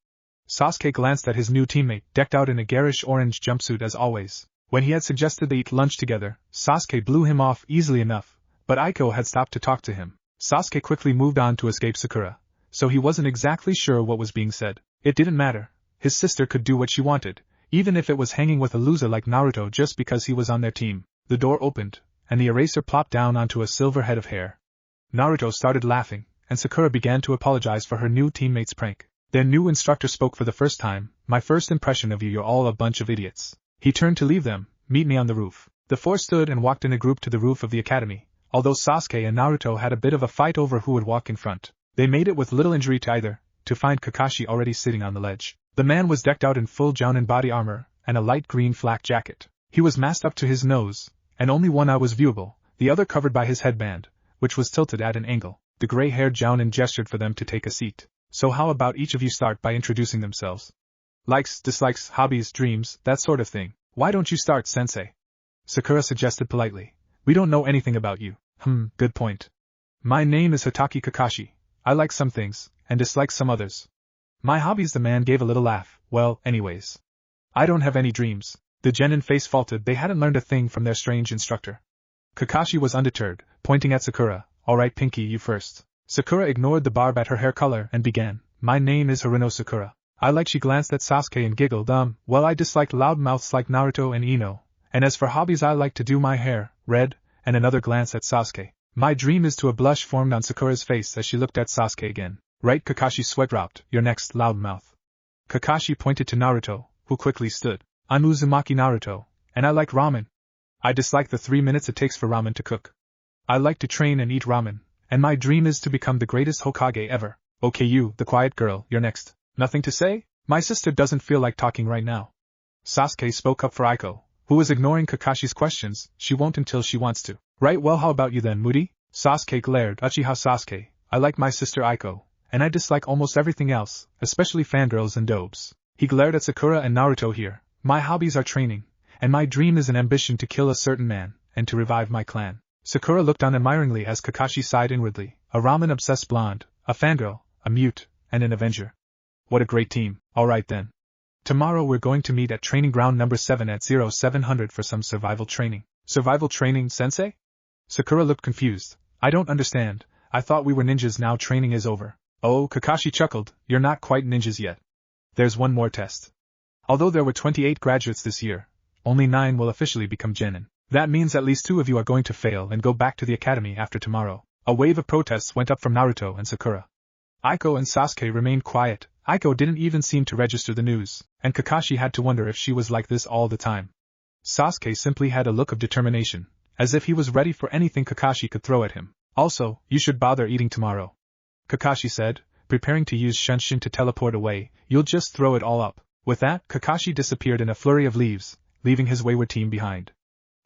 Sasuke glanced at his new teammate, decked out in a garish orange jumpsuit as always. When he had suggested they eat lunch together, Sasuke blew him off easily enough, but Aiko had stopped to talk to him. Sasuke quickly moved on to escape Sakura, so he wasn't exactly sure what was being said. It didn't matter. His sister could do what she wanted, even if it was hanging with a loser like Naruto just because he was on their team. The door opened, and the eraser plopped down onto a silver head of hair. Naruto started laughing, and Sakura began to apologize for her new teammate's prank. Their new instructor spoke for the first time. My first impression of you're all a bunch of idiots. He turned to leave them. Meet me on the roof. The four stood and walked in a group to the roof of the academy. Although Sasuke and Naruto had a bit of a fight over who would walk in front, they made it with little injury to either, to find Kakashi already sitting on the ledge. The man was decked out in full jounin body armor, and a light green flak jacket. He was masked up to his nose, and only one eye was viewable, the other covered by his headband, which was tilted at an angle. The gray-haired jounin gestured for them to take a seat. So how about each of you start by introducing themselves? Likes, dislikes, hobbies, dreams, that sort of thing. Why don't you start, sensei? Sakura suggested politely. We don't know anything about you. Good point. My name is Hatake Kakashi. I like some things, and dislike some others. My hobbies. The man gave a little laugh. Well, anyways, I don't have any dreams. The genin face faltered. They hadn't learned a thing from their strange instructor. Kakashi was undeterred, pointing at Sakura. Alright Pinky, you first. Sakura ignored the barb at her hair color and began. My name is Haruno Sakura. She glanced at Sasuke and giggled. Well, I dislike loud mouths like Naruto and Ino. And as for hobbies, I like to do my hair red, and another glance at Sasuke. My dream is to. A blush formed on Sakura's face as she looked at Sasuke again. Right, Kakashi sweat dropped. You're next, loudmouth. Kakashi pointed to Naruto, who quickly stood. I'm Uzumaki Naruto, and I like ramen. I dislike the 3 minutes it takes for ramen to cook. I like to train and eat ramen, and my dream is to become the greatest Hokage ever. Okay, you, the quiet girl, you're next. Nothing to say? My sister doesn't feel like talking right now. Sasuke spoke up for Aiko, who was ignoring Kakashi's questions. She won't until she wants to. Right, well, how about you then, Moody? Sasuke glared. Uchiha Sasuke. I like my sister Aiko, and I dislike almost everything else, especially fangirls and dobes. He glared at Sakura and Naruto here. My hobbies are training, and my dream is an ambition to kill a certain man, and to revive my clan. Sakura looked on admiringly as Kakashi sighed inwardly. A ramen-obsessed blonde, a fangirl, a mute, and an avenger. What a great team. Alright then. Tomorrow we're going to meet at training ground number 7 at 0700 for some survival training. Survival training, sensei? Sakura looked confused. I don't understand. I thought we were ninjas. Now training is over. Oh, Kakashi chuckled. You're not quite ninjas yet. There's one more test. Although there were 28 graduates this year, only 9 will officially become genin. That means at least 2 of you are going to fail and go back to the academy after tomorrow. A wave of protests went up from Naruto and Sakura. Aiko and Sasuke remained quiet. Aiko didn't even seem to register the news, and Kakashi had to wonder if she was like this all the time. Sasuke simply had a look of determination, as if he was ready for anything Kakashi could throw at him. Also, you should bother eating tomorrow, Kakashi said, preparing to use Shunshin to teleport away. You'll just throw it all up. With that, Kakashi disappeared in a flurry of leaves, leaving his wayward team behind.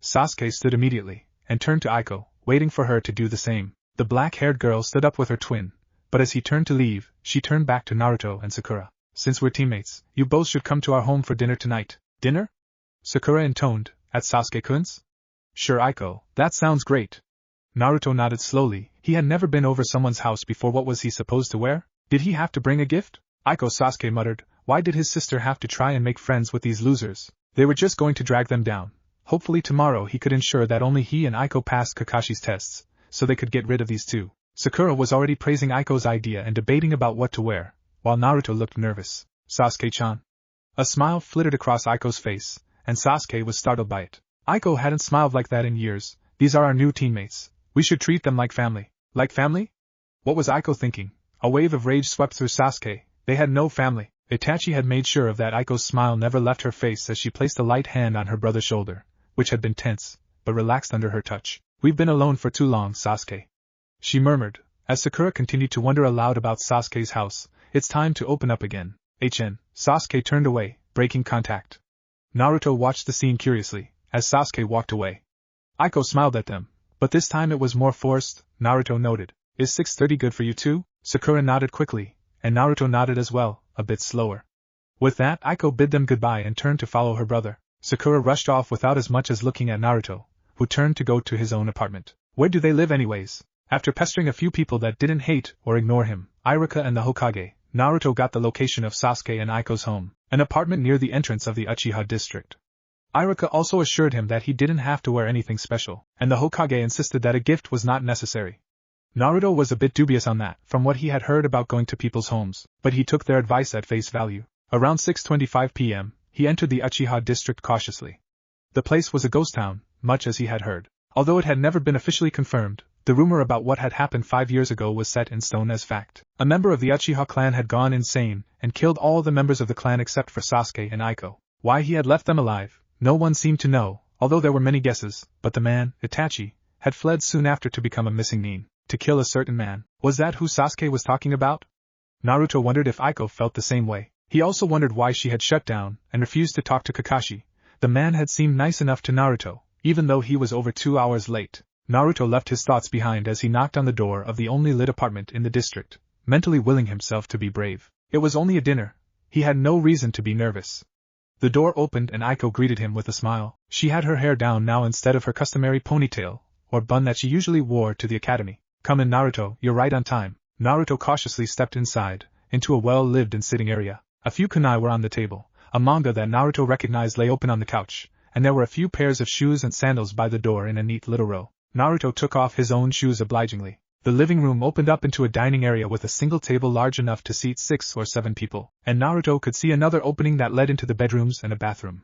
Sasuke stood immediately, and turned to Aiko, waiting for her to do the same. The black-haired girl stood up with her twin, but as he turned to leave, she turned back to Naruto and Sakura. Since we're teammates, you both should come to our home for dinner tonight. Dinner? Sakura intoned, at Sasuke-kun's? Sure, Aiko, that sounds great. Naruto nodded slowly. He had never been over someone's house before. What was he supposed to wear? Did he have to bring a gift? Aiko. Sasuke muttered. Why did his sister have to try and make friends with these losers? They were just going to drag them down. Hopefully tomorrow he could ensure that only he and Aiko passed Kakashi's tests, so they could get rid of these two. Sakura was already praising Aiko's idea and debating about what to wear, while Naruto looked nervous. Sasuke-chan. A smile flitted across Aiko's face, and Sasuke was startled by it. Aiko hadn't smiled like that in years. These are our new teammates. We should treat them like family. Like family? What was Aiko thinking? A wave of rage swept through Sasuke. They had no family. Itachi had made sure of that. Aiko's smile never left her face as she placed a light hand on her brother's shoulder, which had been tense, but relaxed under her touch. "We've been alone for too long, Sasuke," she murmured, as Sakura continued to wonder aloud about Sasuke's house. "It's time to open up again." Sasuke turned away, breaking contact. Naruto watched the scene curiously, as Sasuke walked away. Aiko smiled at them, but this time it was more forced. Naruto noted. "Is 6:30 good for you too?" Sakura nodded quickly, and Naruto nodded as well, a bit slower. With that, Aiko bid them goodbye and turned to follow her brother. Sakura rushed off without as much as looking at Naruto, who turned to go to his own apartment. Where do they live anyways? After pestering a few people that didn't hate or ignore him, Iruka and the Hokage, Naruto got the location of Sasuke and Aiko's home, an apartment near the entrance of the Uchiha district. Iruka also assured him that he didn't have to wear anything special, and the Hokage insisted that a gift was not necessary. Naruto was a bit dubious on that, from what he had heard about going to people's homes, but he took their advice at face value. Around 6:25 p.m., he entered the Uchiha district cautiously. The place was a ghost town, much as he had heard. Although it had never been officially confirmed, the rumor about what had happened 5 years ago was set in stone as fact. A member of the Uchiha clan had gone insane and killed all the members of the clan except for Sasuke and Aiko. Why he had left them alive, no one seemed to know, although there were many guesses, but the man, Itachi, had fled soon after to become a missing nin, to kill a certain man. Was that who Sasuke was talking about? Naruto wondered if Aiko felt the same way. He also wondered why she had shut down and refused to talk to Kakashi. The man had seemed nice enough to Naruto, even though he was over 2 hours late. Naruto left his thoughts behind as he knocked on the door of the only lit apartment in the district, mentally willing himself to be brave. It was only a dinner. He had no reason to be nervous. The door opened and Aiko greeted him with a smile. She had her hair down now instead of her customary ponytail, or bun that she usually wore to the academy. "Come in, Naruto, you're right on time." Naruto cautiously stepped inside, into a well-lived-in sitting area. A few kunai were on the table, a manga that Naruto recognized lay open on the couch, and there were a few pairs of shoes and sandals by the door in a neat little row. Naruto took off his own shoes obligingly. The living room opened up into a dining area with a single table large enough to seat 6 or 7 people, and Naruto could see another opening that led into the bedrooms and a bathroom.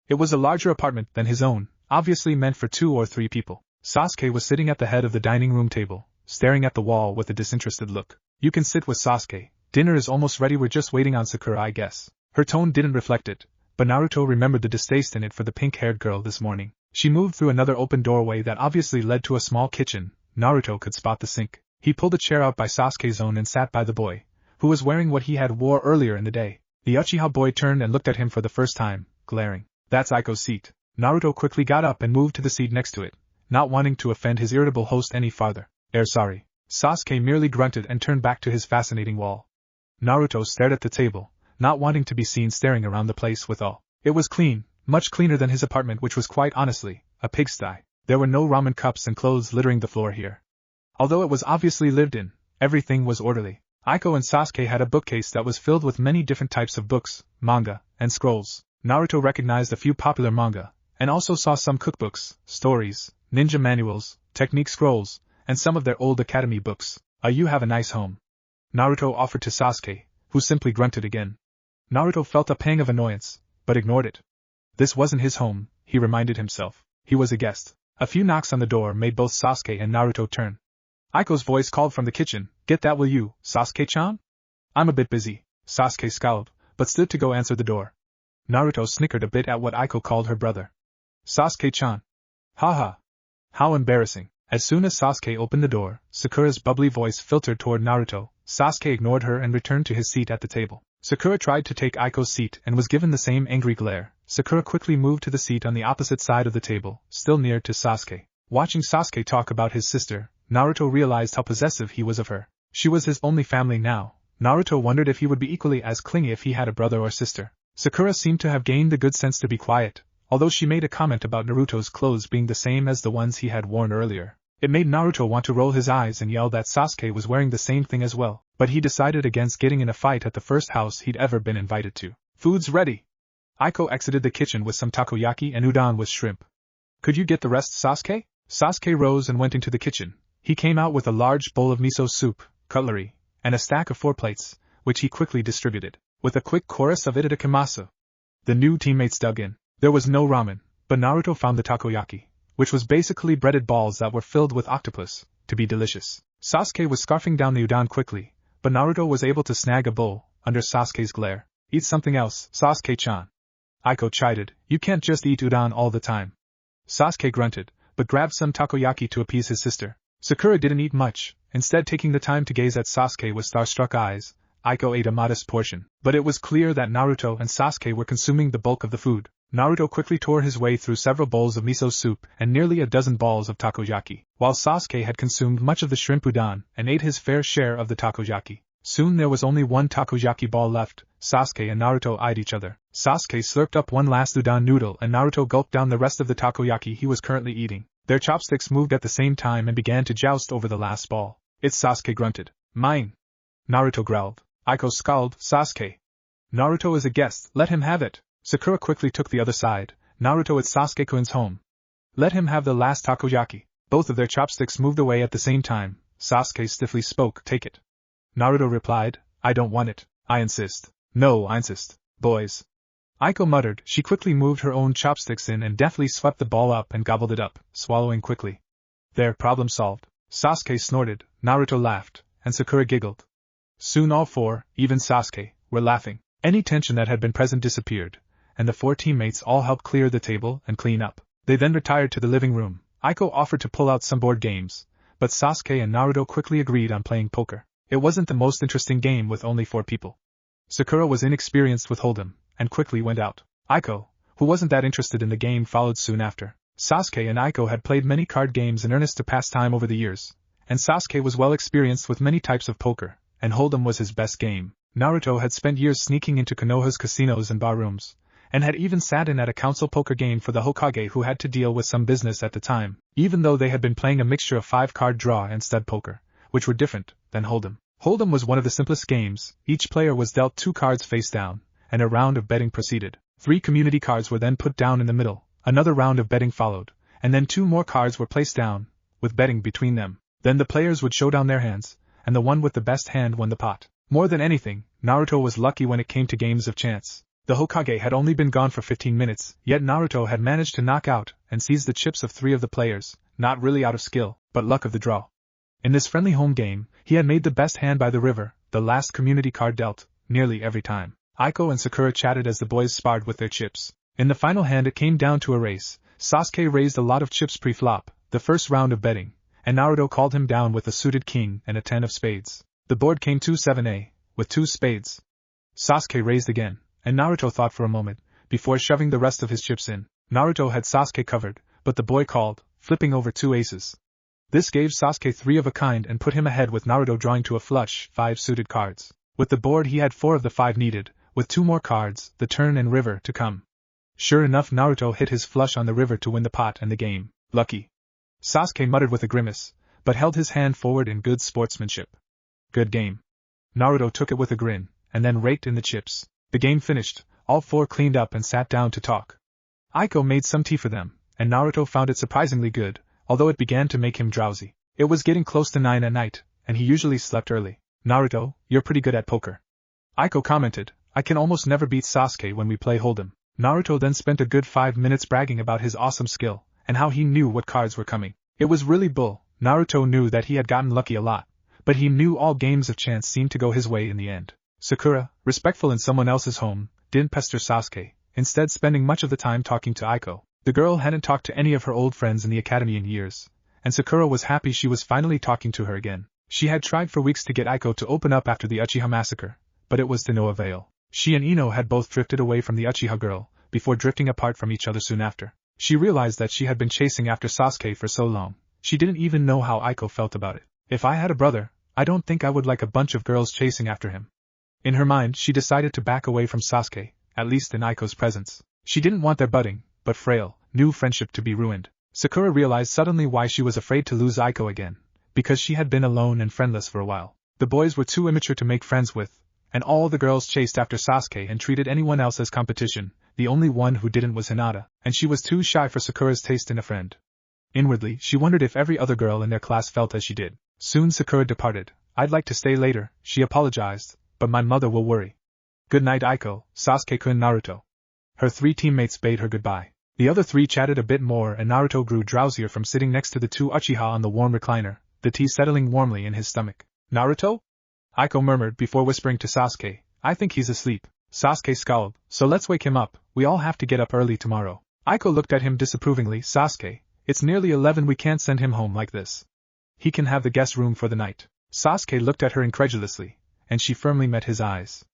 It was a larger apartment than his own, obviously meant for 2 or 3 people. Sasuke was sitting at the head of the dining room table, staring at the wall with a disinterested look. "You can sit with Sasuke. Dinner is almost ready, we're just waiting on Sakura, I guess." Her tone didn't reflect it, but Naruto remembered the distaste in it for the pink-haired girl this morning. She moved through another open doorway that obviously led to a small kitchen. Naruto could spot the sink. He pulled a chair out by Sasuke's own and sat by the boy, who was wearing what he had wore earlier in the day. The Uchiha boy turned and looked at him for the first time, glaring. "That's Aiko's seat." Naruto quickly got up and moved to the seat next to it, not wanting to offend his irritable host any farther. Sorry." Sasuke merely grunted and turned back to his fascinating wall. Naruto stared at the table, not wanting to be seen staring around the place with all. It was clean, much cleaner than his apartment, which was quite honestly a pigsty. There were no ramen cups and clothes littering the floor here. Although it was obviously lived in, everything was orderly. Aiko and Sasuke had a bookcase that was filled with many different types of books, manga, and scrolls. Naruto recognized a few popular manga, and also saw some cookbooks, stories, ninja manuals, technique scrolls, and some of their old academy books. You have a nice home," Naruto offered to Sasuke, who simply grunted again. Naruto felt a pang of annoyance, but ignored it. This wasn't his home, he reminded himself. He was a guest. A few knocks on the door made both Sasuke and Naruto turn. Aiko's voice called from the kitchen, "Get that, will you, Sasuke-chan?" "I'm a bit busy," Sasuke scowled, but stood to go answer the door. Naruto snickered a bit at what Aiko called her brother. "Sasuke-chan." "Haha. How embarrassing." As soon as Sasuke opened the door, Sakura's bubbly voice filtered toward Naruto. Sasuke ignored her and returned to his seat at the table. Sakura tried to take Aiko's seat and was given the same angry glare. Sakura quickly moved to the seat on the opposite side of the table, still near to Sasuke. Watching Sasuke talk about his sister, Naruto realized how possessive he was of her. She was his only family now. Naruto wondered if he would be equally as clingy if he had a brother or sister. Sakura seemed to have gained the good sense to be quiet, although she made a comment about Naruto's clothes being the same as the ones he had worn earlier. It made Naruto want to roll his eyes and yell that Sasuke was wearing the same thing as well, but he decided against getting in a fight at the first house he'd ever been invited to. "Food's ready." Aiko exited the kitchen with some takoyaki and udon with shrimp. "Could you get the rest, Sasuke?" Sasuke rose and went into the kitchen. He came out with a large bowl of miso soup, cutlery, and a stack of 4 plates, which he quickly distributed. With a quick chorus of itadakimasu, the new teammates dug in. There was no ramen, but Naruto found the takoyaki, which was basically breaded balls that were filled with octopus, to be delicious. Sasuke was scarfing down the udon quickly, but Naruto was able to snag a bowl, under Sasuke's glare. Eat something else, Sasuke-chan. Aiko chided, you can't just eat udon all the time. Sasuke grunted, but grabbed some takoyaki to appease his sister. Sakura didn't eat much, instead taking the time to gaze at Sasuke with starstruck eyes. Aiko ate a modest portion, but it was clear that Naruto and Sasuke were consuming the bulk of the food. Naruto quickly tore his way through several bowls of miso soup and nearly a dozen balls of takoyaki, while Sasuke had consumed much of the shrimp udon and ate his fair share of the takoyaki. Soon there was only one takoyaki ball left. Sasuke and Naruto eyed each other. Sasuke slurped up one last udon noodle and Naruto gulped down the rest of the takoyaki he was currently eating. Their chopsticks moved at the same time and began to joust over the last ball. It's Sasuke grunted. Mine. Naruto growled. Aiko scowled. Sasuke. Naruto is a guest, let him have it. Sakura quickly took the other side. Naruto, it's Sasuke-kun's home. Let him have the last takoyaki. Both of their chopsticks moved away at the same time. Sasuke stiffly spoke, take it. Naruto replied, I don't want it. I insist. No, I insist. Boys. Aiko muttered. She quickly moved her own chopsticks in and deftly swept the ball up and gobbled it up, swallowing quickly. There, problem solved. Sasuke snorted, Naruto laughed, and Sakura giggled. Soon all four, even Sasuke, were laughing. Any tension that had been present disappeared, and the four teammates all helped clear the table and clean up. They then retired to the living room. Aiko offered to pull out some board games, but Sasuke and Naruto quickly agreed on playing poker. It wasn't the most interesting game with only 4 people. Sakura was inexperienced with Hold'em, and quickly went out. Aiko, who wasn't that interested in the game, followed soon after. Sasuke and Aiko had played many card games in earnest to pass time over the years, and Sasuke was well experienced with many types of poker, and Hold'em was his best game. Naruto had spent years sneaking into Konoha's casinos and barrooms, and had even sat in at a council poker game for the Hokage who had to deal with some business at the time, even though they had been playing a mixture of 5-card draw and stud poker, which were different than Hold'em. Hold'em was one of the simplest games. Each player was dealt 2 cards face down, and a round of betting proceeded. 3 community cards were then put down in the middle, another round of betting followed, and then 2 more cards were placed down, with betting between them. Then the players would show down their hands, and the one with the best hand won the pot. More than anything, Naruto was lucky when it came to games of chance. The Hokage had only been gone for 15 minutes, yet Naruto had managed to knock out and seize the chips of 3 of the players, not really out of skill, but luck of the draw. In this friendly home game, he had made the best hand by the river, the last community card dealt, nearly every time. Aiko and Sakura chatted as the boys sparred with their chips. In the final hand it came down to a race. Sasuke raised a lot of chips pre-flop, the first round of betting, and Naruto called him down with a suited king and a 10 of spades. The board came 2-7-A, with 2 spades. Sasuke raised again, and Naruto thought for a moment, before shoving the rest of his chips in. Naruto had Sasuke covered, but the boy called, flipping over 2 aces. This gave Sasuke 3 of a kind and put him ahead with Naruto drawing to a flush 5 suited cards. With the board he had 4 of the 5 needed, with 2 more cards, the turn and river, to come. Sure enough, Naruto hit his flush on the river to win the pot and the game. Lucky. Sasuke muttered with a grimace, but held his hand forward in good sportsmanship. Good game. Naruto took it with a grin, and then raked in the chips. The game finished, all 4 cleaned up and sat down to talk. Aiko made some tea for them, and Naruto found it surprisingly good, although it began to make him drowsy. It was getting close to 9 at night, and he usually slept early. Naruto, you're pretty good at poker. Aiko commented, I can almost never beat Sasuke when we play Hold'em. Naruto then spent a good 5 minutes bragging about his awesome skill, and how he knew what cards were coming. It was really bull. Naruto knew that he had gotten lucky a lot, but he knew all games of chance seemed to go his way in the end. Sakura, respectful in someone else's home, didn't pester Sasuke, instead spending much of the time talking to Aiko. The girl hadn't talked to any of her old friends in the academy in years, and Sakura was happy she was finally talking to her again. She had tried for weeks to get Aiko to open up after the Uchiha massacre, but it was to no avail. She and Ino had both drifted away from the Uchiha girl, before drifting apart from each other soon after. She realized that she had been chasing after Sasuke for so long, she didn't even know how Aiko felt about it. If I had a brother, I don't think I would like a bunch of girls chasing after him. In her mind she decided to back away from Sasuke, at least in Aiko's presence. She didn't want their budding, but frail, new friendship to be ruined. Sakura realized suddenly why she was afraid to lose Aiko again, because she had been alone and friendless for a while. The boys were too immature to make friends with, and all the girls chased after Sasuke and treated anyone else as competition. The only one who didn't was Hinata, and she was too shy for Sakura's taste in a friend. Inwardly, she wondered if every other girl in their class felt as she did. Soon Sakura departed. I'd like to stay later, she apologized, but my mother will worry. Good night Aiko, Sasuke-kun, Naruto. Her 3 teammates bade her goodbye. The other 3 chatted a bit more and Naruto grew drowsier from sitting next to the 2 Uchiha on the warm recliner, the tea settling warmly in his stomach. Naruto? Aiko murmured before whispering to Sasuke, I think he's asleep. Sasuke scowled. So let's wake him up, we all have to get up early tomorrow. Aiko looked at him disapprovingly. Sasuke, it's nearly 11, we can't send him home like this. He can have the guest room for the night. Sasuke looked at her incredulously, and she firmly met his eyes.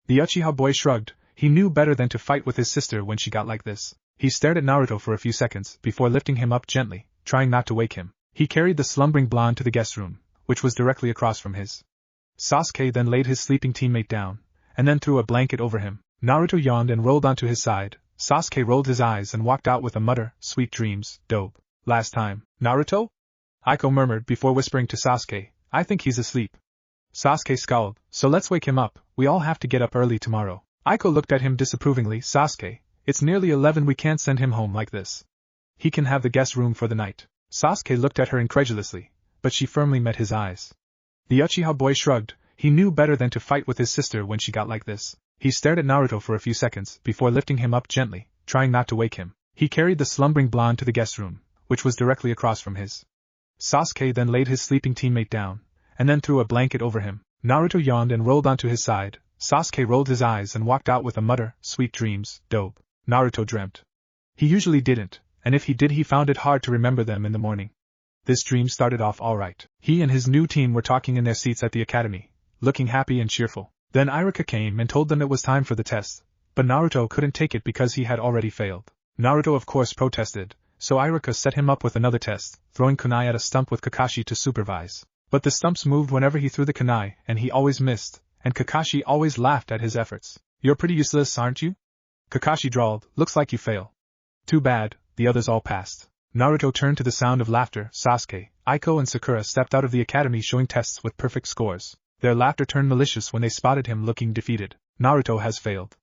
The Uchiha boy shrugged. He knew better than to fight with his sister when she got like this. He stared at Naruto for a few seconds before lifting him up gently, trying not to wake him. He carried the slumbering blonde to the guest room, which was directly across from his. Sasuke then laid his sleeping teammate down, and then threw a blanket over him. Naruto yawned and rolled onto his side. Sasuke rolled his eyes and walked out with a mutter, sweet dreams, dope. Last time. Naruto? Aiko murmured before whispering to Sasuke, I think he's asleep. Sasuke scowled. So let's wake him up, we all have to get up early tomorrow. Aiko looked at him disapprovingly. Sasuke, it's nearly 11, we can't send him home like this. He can have the guest room for the night. Sasuke looked at her incredulously, but she firmly met his eyes. The Uchiha boy shrugged. He knew better than to fight with his sister when she got like this. He stared at Naruto for a few seconds before lifting him up gently, trying not to wake him. He carried the slumbering blonde to the guest room, which was directly across from his. Sasuke then laid his sleeping teammate down, and then threw a blanket over him. Naruto yawned and rolled onto his side. Sasuke rolled his eyes and walked out with a mutter, sweet dreams, dope. Naruto dreamt. He usually didn't, and if he did he found it hard to remember them in the morning. This dream started off alright. He and his new team were talking in their seats at the academy, looking happy and cheerful. Then Iruka came and told them it was time for the test, but Naruto couldn't take it because he had already failed. Naruto of course protested, so Iruka set him up with another test, throwing kunai at a stump with Kakashi to supervise. But the stumps moved whenever he threw the kunai, and he always missed, and Kakashi always laughed at his efforts. You're pretty useless, aren't you? Kakashi drawled, looks like you fail. Too bad, the others all passed. Naruto turned to the sound of laughter. Sasuke, Aiko and Sakura stepped out of the academy showing tests with perfect scores. Their laughter turned malicious when they spotted him looking defeated. Naruto has failed.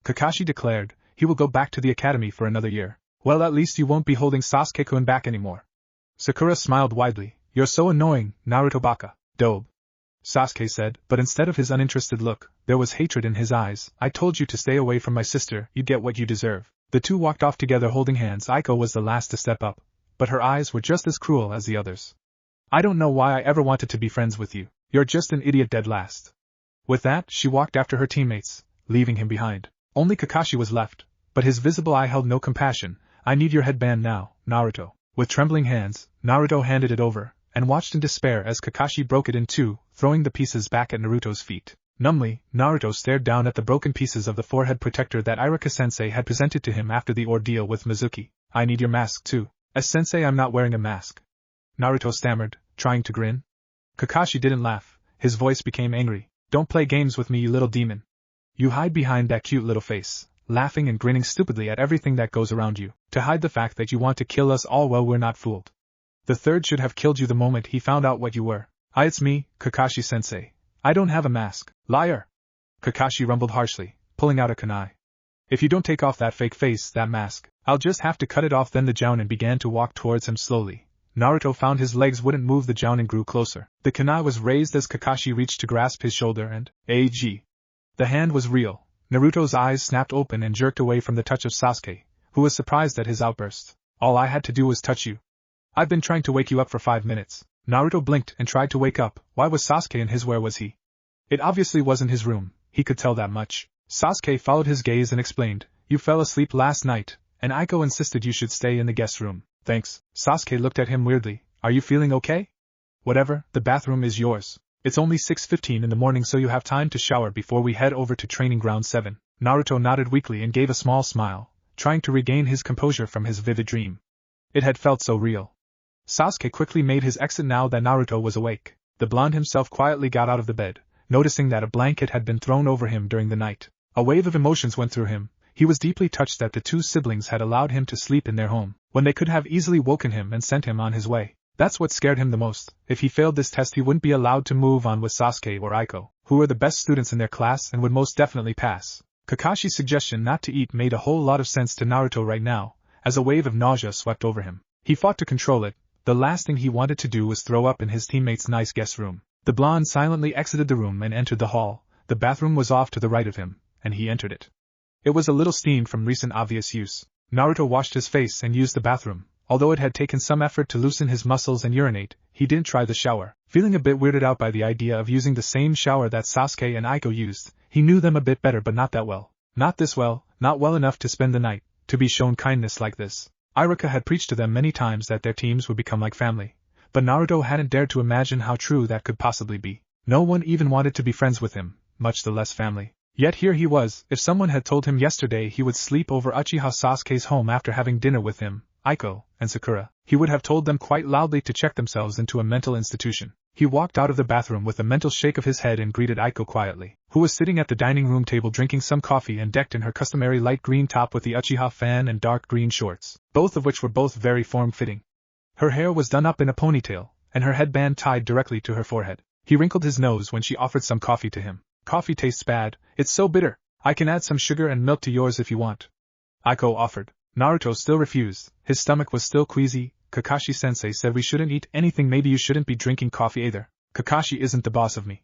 Kakashi declared, he will go back to the academy for another year. Well, at least you won't be holding Sasuke-kun back anymore. Sakura smiled widely. You're so annoying, Naruto baka. Dobe. Sasuke said, but instead of his uninterested look, there was hatred in his eyes. I told you to stay away from my sister, you get what you deserve. The two walked off together holding hands. Aiko was the last to step up, but her eyes were just as cruel as the others. I don't know why I ever wanted to be friends with you. You're just an idiot dead last. With that, she walked after her teammates, leaving him behind. Only Kakashi was left, but his visible eye held no compassion. I need your headband now, Naruto. With trembling hands, Naruto handed it over, and watched in despair as Kakashi broke it in two, throwing the pieces back at Naruto's feet. Numbly, Naruto stared down at the broken pieces of the forehead protector that Iruka-sensei had presented to him after the ordeal with Mizuki. I need your mask too. As sensei, I'm not wearing a mask. Naruto stammered, trying to grin. Kakashi didn't laugh. His voice became angry. Don't play games with me, you little demon. You hide behind that cute little face, laughing and grinning stupidly at everything that goes around you, to hide the fact that you want to kill us all. Well, we're not fooled. The third should have killed you the moment he found out what you were. It's me, Kakashi-sensei. I don't have a mask. Liar! Kakashi rumbled harshly, pulling out a kunai. If you don't take off that fake face, that mask, I'll just have to cut it off. Then the Jounin began to walk towards him slowly. Naruto found his legs wouldn't move. The Jounin grew closer. The kunai was raised as Kakashi reached to grasp his shoulder and, AG. The hand was real. Naruto's eyes snapped open and jerked away from the touch of Sasuke, who was surprised at his outburst. All I had to do was touch you. I've been trying to wake you up for 5 minutes. Naruto blinked and tried to wake up. Why was Sasuke in his? Where was he? It obviously wasn't his room, he could tell that much. Sasuke followed his gaze and explained, you fell asleep last night, and Aiko insisted you should stay in the guest room. Thanks. Sasuke looked at him weirdly. Are you feeling okay? Whatever, the bathroom is yours. It's only 6:15 in the morning, so you have time to shower before we head over to training ground 7. Naruto nodded weakly and gave a small smile, trying to regain his composure from his vivid dream. It had felt so real. Sasuke quickly made his exit now that Naruto was awake. The blonde himself quietly got out of the bed, noticing that a blanket had been thrown over him during the night. A wave of emotions went through him. He was deeply touched that the two siblings had allowed him to sleep in their home, when they could have easily woken him and sent him on his way. That's what scared him the most. If he failed this test, he wouldn't be allowed to move on with Sasuke or Aiko, who were the best students in their class and would most definitely pass. Kakashi's suggestion not to eat made a whole lot of sense to Naruto right now, as a wave of nausea swept over him. He fought to control it. The last thing he wanted to do was throw up in his teammate's nice guest room. The blonde silently exited the room and entered the hall. The bathroom was off to the right of him, and he entered it. It was a little steamed from recent obvious use. Naruto washed his face and used the bathroom, Although it had taken some effort to loosen his muscles and urinate, he didn't try the shower. Feeling a bit weirded out by the idea of using the same shower that Sasuke and Aiko used, he knew them a bit better but not that well. Not this well, not well enough to spend the night, to be shown kindness like this. Iruka had preached to them many times that their teams would become like family, but Naruto hadn't dared to imagine how true that could possibly be. No one even wanted to be friends with him, much the less family. Yet here he was. If someone had told him yesterday he would sleep over Uchiha Sasuke's home after having dinner with him, Aiko, and Sakura, he would have told them quite loudly to check themselves into a mental institution. He walked out of the bathroom with a mental shake of his head and greeted Aiko quietly, who was sitting at the dining room table drinking some coffee and decked in her customary light green top with the Uchiha fan and dark green shorts, both of which were both very form-fitting. Her hair was done up in a ponytail, and her headband tied directly to her forehead. He wrinkled his nose when she offered some coffee to him. Coffee tastes bad, it's so bitter. I can add some sugar and milk to yours if you want, Aiko offered. Naruto still refused. His stomach was still queasy. Kakashi sensei said we shouldn't eat anything. Maybe you shouldn't be drinking coffee either. Kakashi isn't the boss of me,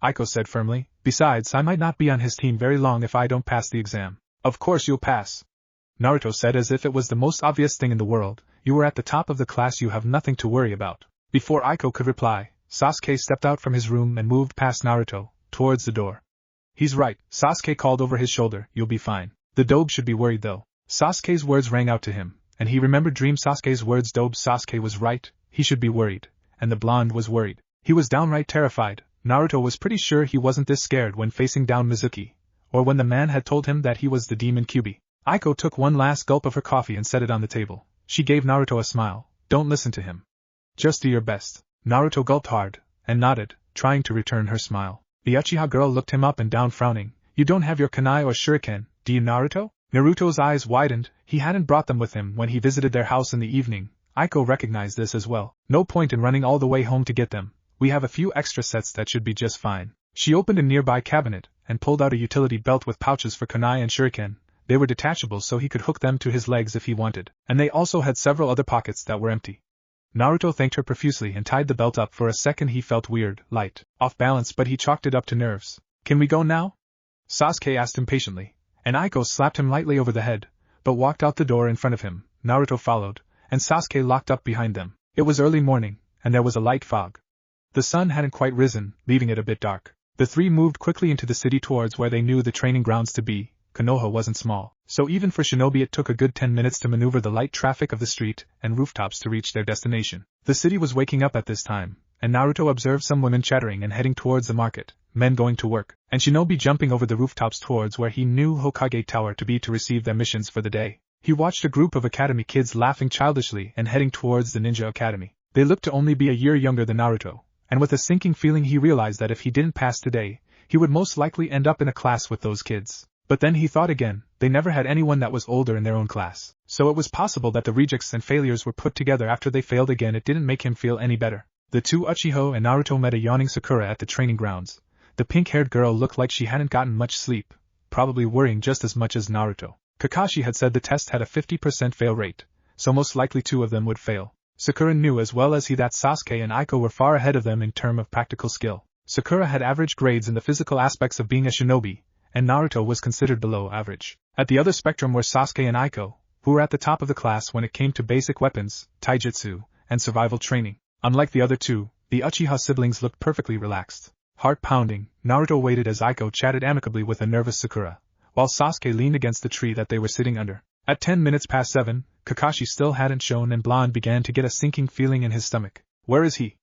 Aiko said firmly. Besides, I might not be on his team very long if I don't pass the exam. Of course you'll pass, Naruto said as if it was the most obvious thing in the world. You were at the top of the class, you have nothing to worry about. Before Aiko could reply, Sasuke stepped out from his room and moved past Naruto, towards the door. He's right, Sasuke called over his shoulder, you'll be fine. The dobe should be worried though. Sasuke's words rang out to him, and he remembered Dream Sasuke's words. Dobe Sasuke was right, he should be worried, and the blonde was worried. He was downright terrified. Naruto was pretty sure he wasn't this scared when facing down Mizuki, or when the man had told him that he was the demon Kyuubi. Aiko took one last gulp of her coffee and set it on the table. She gave Naruto a smile. Don't listen to him. Just do your best. Naruto gulped hard, and nodded, trying to return her smile. The Uchiha girl looked him up and down frowning. You don't have your kunai or shuriken, do you, Naruto? Naruto's eyes widened. He hadn't brought them with him when he visited their house in the evening. Aiko recognized this as well. No point in running all the way home to get them. We have a few extra sets that should be just fine. She opened a nearby cabinet, and pulled out a utility belt with pouches for kunai and shuriken. They were detachable so he could hook them to his legs if he wanted, and they also had several other pockets that were empty. Naruto thanked her profusely and tied the belt up. For a second he felt weird, light, off balance, but he chalked it up to nerves. Can we go now? Sasuke asked impatiently, and Aiko slapped him lightly over the head, but walked out the door in front of him. Naruto followed, and Sasuke locked up behind them. It was early morning, and there was a light fog. The sun hadn't quite risen, leaving it a bit dark. The three moved quickly into the city towards where they knew the training grounds to be. Konoha wasn't small, so even for shinobi it took a good 10 minutes to maneuver the light traffic of the street and rooftops to reach their destination. The city was waking up at this time, and Naruto observed some women chattering and heading towards the market, men going to work, and shinobi jumping over the rooftops towards where he knew Hokage Tower to be to receive their missions for the day. He watched a group of academy kids laughing childishly and heading towards the ninja academy. They looked to only be a year younger than Naruto, and with a sinking feeling he realized that if he didn't pass today, he would most likely end up in a class with those kids. But then he thought again, they never had anyone that was older in their own class, so it was possible that the rejects and failures were put together after they failed again. It didn't make him feel any better. The two Uchiha and Naruto met a yawning Sakura at the training grounds. The pink-haired girl looked like she hadn't gotten much sleep, probably worrying just as much as Naruto. Kakashi had said the test had a 50% fail rate, so most likely two of them would fail. Sakura knew as well as he that Sasuke and Aiko were far ahead of them in terms of practical skill. Sakura had average grades in the physical aspects of being a shinobi, and Naruto was considered below average. At the other spectrum were Sasuke and Aiko, who were at the top of the class when it came to basic weapons, taijutsu, and survival training. Unlike the other two, the Uchiha siblings looked perfectly relaxed. Heart pounding, Naruto waited as Aiko chatted amicably with a nervous Sakura, while Sasuke leaned against the tree that they were sitting under. At 10 minutes past 7, Kakashi still hadn't shown and Blonde began to get a sinking feeling in his stomach. Where is he?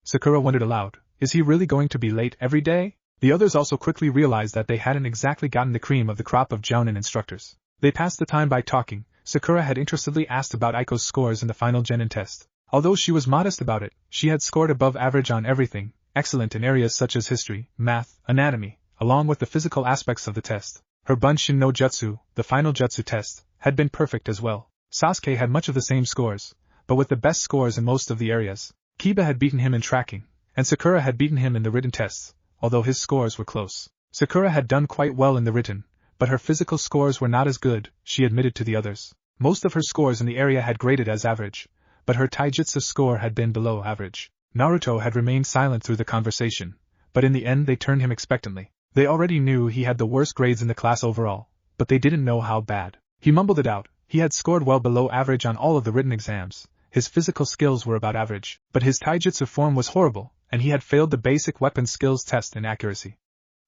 Sakura wondered aloud. Is he really going to be late every day? The others also quickly realized that they hadn't exactly gotten the cream of the crop of Jounin instructors. They passed the time by talking. Sakura had interestedly asked about Aiko's scores in the final Genin test. Although she was modest about it, she had scored above average on everything, excellent in areas such as history, math, anatomy, along with the physical aspects of the test. Her Bunshin no Jutsu, the final Jutsu test, had been perfect as well. Sasuke had much of the same scores, but with the best scores in most of the areas. Kiba had beaten him in tracking, and Sakura had beaten him in the written tests, although his scores were close. Sakura had done quite well in the written, but her physical scores were not as good, she admitted to the others. Most of her scores in the area had graded as average, but her taijutsu score had been below average. Naruto had remained silent through the conversation, but in the end they turned him expectantly. They already knew he had the worst grades in the class overall, but they didn't know how bad. He mumbled it out. He had scored well below average on all of the written exams, his physical skills were about average, but his taijutsu form was horrible, and he had failed the basic weapon skills test in accuracy.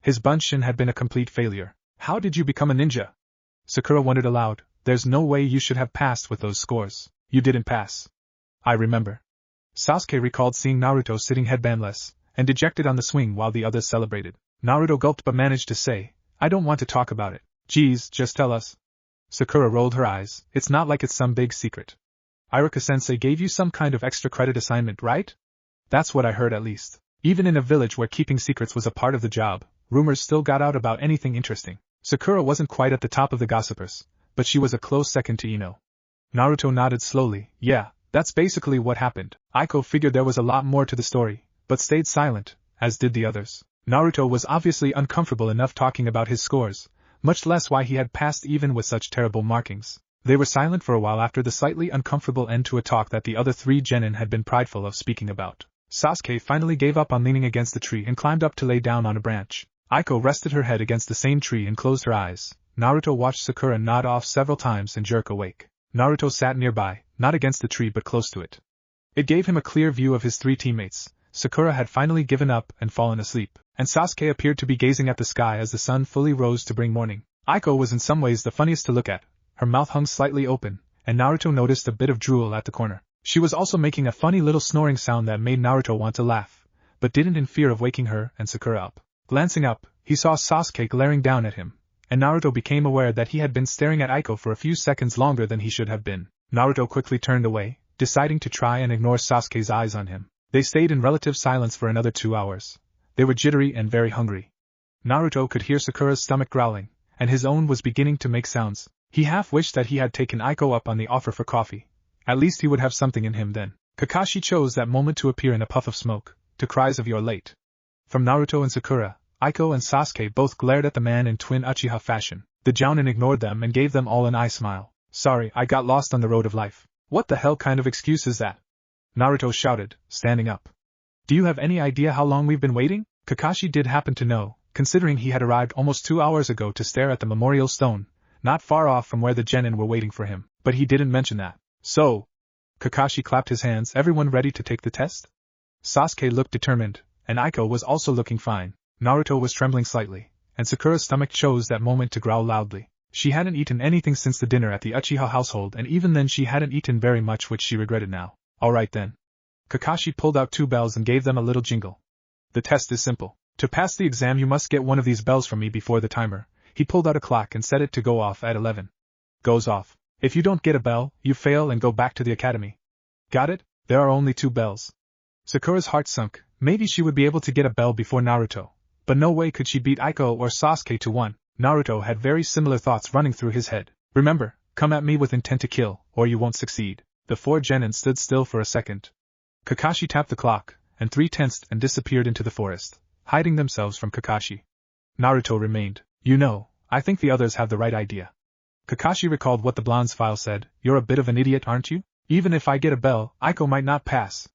His bunshin had been a complete failure. How did you become a ninja? Sakura wondered aloud. There's no way you should have passed with those scores. You didn't pass. I remember. Sasuke recalled seeing Naruto sitting headbandless and dejected on the swing while the others celebrated. Naruto gulped but managed to say, I don't want to talk about it. Geez, just tell us. Sakura rolled her eyes. It's not like it's some big secret. Iruka-sensei gave you some kind of extra credit assignment, right? That's what I heard at least. Even in a village where keeping secrets was a part of the job, rumors still got out about anything interesting. Sakura wasn't quite at the top of the gossipers, but she was a close second to Ino. Naruto nodded slowly. Yeah, that's basically what happened. Aiko figured there was a lot more to the story, but stayed silent, as did the others. Naruto was obviously uncomfortable enough talking about his scores, much less why he had passed even with such terrible markings. They were silent for a while after the slightly uncomfortable end to a talk that the other three genin had been prideful of speaking about. Sasuke finally gave up on leaning against the tree and climbed up to lay down on a branch. Aiko rested her head against the same tree and closed her eyes. Naruto watched Sakura nod off several times and jerk awake. Naruto sat nearby, not against the tree but close to it. It gave him a clear view of his three teammates. Sakura had finally given up and fallen asleep, and Sasuke appeared to be gazing at the sky as the sun fully rose to bring morning. Aiko was in some ways the funniest to look at. Her mouth hung slightly open, and Naruto noticed a bit of drool at the corner. She was also making a funny little snoring sound that made Naruto want to laugh, but didn't in fear of waking her and Sakura up. Glancing up, he saw Sasuke glaring down at him, and Naruto became aware that he had been staring at Aiko for a few seconds longer than he should have been. Naruto quickly turned away, deciding to try and ignore Sasuke's eyes on him. They stayed in relative silence for another 2 hours. They were jittery and very hungry. Naruto could hear Sakura's stomach growling, and his own was beginning to make sounds. He half wished that he had taken Aiko up on the offer for coffee. At least he would have something in him then. Kakashi chose that moment to appear in a puff of smoke, to cries of "You're late." From Naruto and Sakura, Aiko and Sasuke both glared at the man in twin Uchiha fashion. The Jounin ignored them and gave them all an eye smile. Sorry, I got lost on the road of life. What the hell kind of excuse is that? Naruto shouted, standing up. Do you have any idea how long we've been waiting? Kakashi did happen to know, considering he had arrived almost 2 hours ago to stare at the memorial stone, not far off from where the genin were waiting for him, but he didn't mention that. So, Kakashi clapped his hands. Everyone ready to take the test? Sasuke looked determined, and Aiko was also looking fine. Naruto was trembling slightly, and Sakura's stomach chose that moment to growl loudly. She hadn't eaten anything since the dinner at the Uchiha household, and even then she hadn't eaten very much, which she regretted now. Alright then. Kakashi pulled out 2 bells and gave them a little jingle. The test is simple. To pass the exam you must get one of these bells from me before the timer. He pulled out a clock and set it to go off at 11. Goes off. If you don't get a bell, you fail and go back to the academy. Got it? There are only 2 bells. Sakura's heart sunk. Maybe she would be able to get a bell before Naruto, but no way could she beat Aiko or Sasuke to one. Naruto had very similar thoughts running through his head. Remember, come at me with intent to kill, or you won't succeed. The 4 genin stood still for a second. Kakashi tapped the clock, and 3 tensed and disappeared into the forest, hiding themselves from Kakashi. Naruto remained. You know, I think the others have the right idea. Kakashi recalled what the blonde's file said. You're a bit of an idiot, aren't you? Even if I get a bell, Aiko might not pass.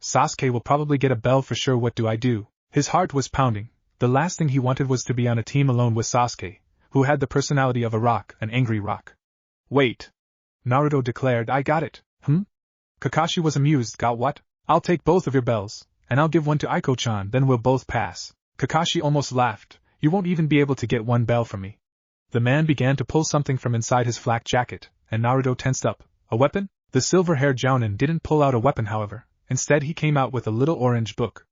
Sasuke will probably get a bell for sure. What do I do? His heart was pounding. The last thing he wanted was to be on a team alone with Sasuke, who had the personality of a rock, an angry rock. Wait. Naruto declared. I got it. Kakashi was amused. Got what? I'll take both of your bells, and I'll give one to Aiko-chan, then we'll both pass. Kakashi almost laughed. You won't even be able to get 1 bell from me. The man began to pull something from inside his flak jacket, and Naruto tensed up. A weapon? The silver-haired Jounin didn't pull out a weapon, however. Instead he came out with a little orange book.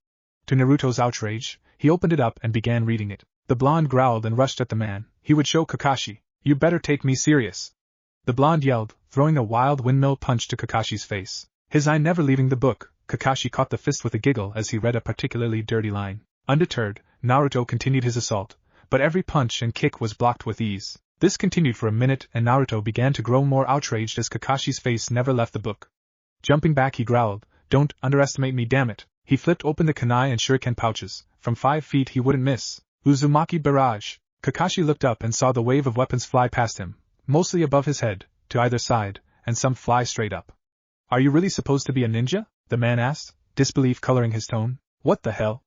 To Naruto's outrage, he opened it up and began reading it. The blonde growled and rushed at the man. He would show Kakashi. You better take me serious. The blonde yelled, throwing a wild windmill punch to Kakashi's face. His eye never leaving the book, Kakashi caught the fist with a giggle as he read a particularly dirty line. Undeterred, Naruto continued his assault, but every punch and kick was blocked with ease. This continued for a minute and Naruto began to grow more outraged as Kakashi's face never left the book. Jumping back he growled, Don't underestimate me, damn it. He flipped open the kunai and shuriken pouches. From 5 feet he wouldn't miss. Uzumaki barrage. Kakashi looked up and saw the wave of weapons fly past him, mostly above his head, to either side, and some fly straight up. Are you really supposed to be a ninja? The man asked, disbelief coloring his tone. What the hell?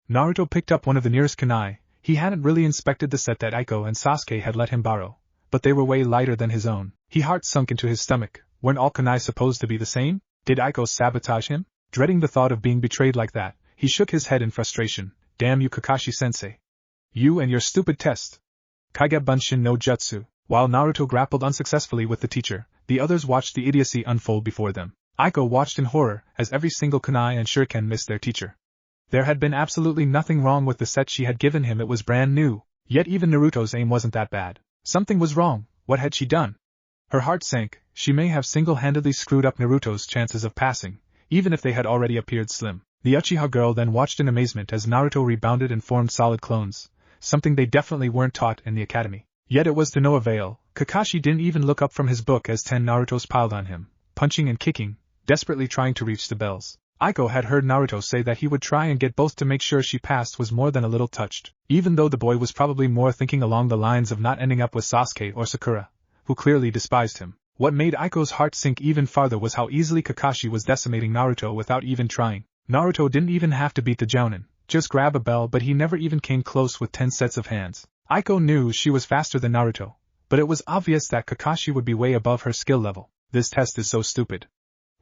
Naruto picked up one of the nearest kunai. He hadn't really inspected the set that Aiko and Sasuke had let him borrow, but they were way lighter than his own. His heart sunk into his stomach. Weren't all kunai supposed to be the same? Did Aiko sabotage him? Dreading the thought of being betrayed like that, he shook his head in frustration. Damn you, Kakashi-sensei. You and your stupid test. Kage Bunshin no Jutsu. While Naruto grappled unsuccessfully with the teacher, the others watched the idiocy unfold before them. Aiko watched in horror as every single kunai and shuriken missed their teacher. There had been absolutely nothing wrong with the set she had given him, it was brand new, yet even Naruto's aim wasn't that bad. Something was wrong. What had she done? Her heart sank. She may have single-handedly screwed up Naruto's chances of passing, even if they had already appeared slim. The Uchiha girl then watched in amazement as Naruto rebounded and formed solid clones, something they definitely weren't taught in the academy. Yet it was to no avail. Kakashi didn't even look up from his book as 10 Narutos piled on him, punching and kicking, desperately trying to reach the bells. Aiko had heard Naruto say that he would try and get both to make sure she passed, was more than a little touched, even though the boy was probably more thinking along the lines of not ending up with Sasuke or Sakura, who clearly despised him. What made Aiko's heart sink even farther was how easily Kakashi was decimating Naruto without even trying. Naruto didn't even have to beat the jounin, just grab a bell, but he never even came close with 10 sets of hands. Aiko knew she was faster than Naruto, but it was obvious that Kakashi would be way above her skill level. This test is so stupid.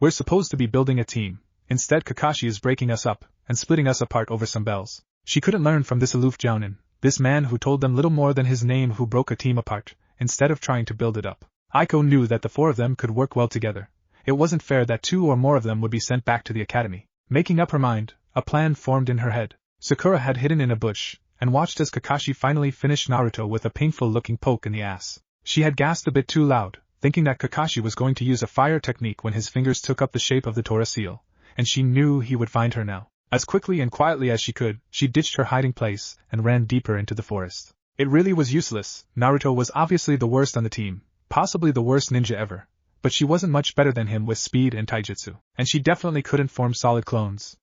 We're supposed to be building a team. Instead, Kakashi is breaking us up and splitting us apart over some bells. She couldn't learn from this aloof jounin, this man who told them little more than his name, who broke a team apart, instead of trying to build it up. Aiko knew that the 4 of them could work well together. It wasn't fair that 2 or more of them would be sent back to the academy. Making up her mind, a plan formed in her head. Sakura had hidden in a bush and watched as Kakashi finally finished Naruto with a painful-looking poke in the ass. She had gasped a bit too loud, thinking that Kakashi was going to use a fire technique when his fingers took up the shape of the Tora seal, and she knew he would find her now. As quickly and quietly as she could, she ditched her hiding place and ran deeper into the forest. It really was useless. Naruto was obviously the worst on the team, possibly the worst ninja ever, but she wasn't much better than him with speed and taijutsu, and she definitely couldn't form solid clones.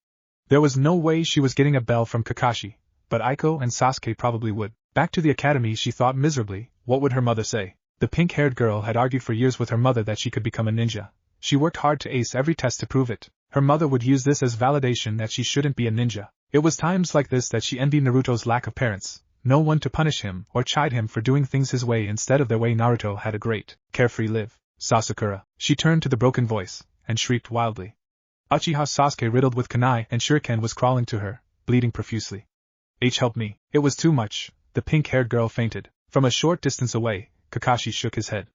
There was no way she was getting a bell from Kakashi, but Aiko and Sasuke probably would. Back to the academy, she thought miserably. What would her mother say? The pink-haired girl had argued for years with her mother that she could become a ninja. She worked hard to ace every test to prove it. Her mother would use this as validation that she shouldn't be a ninja. It was times like this that she envied Naruto's lack of parents. No one to punish him or chide him for doing things his way instead of their way. Naruto had a great, carefree life. Sakura. She turned to the broken voice and shrieked wildly. Uchiha Sasuke, riddled with kunai and shuriken, was crawling to her, bleeding profusely. Help me. It was too much. The pink-haired girl fainted. From a short distance away, Kakashi shook his head.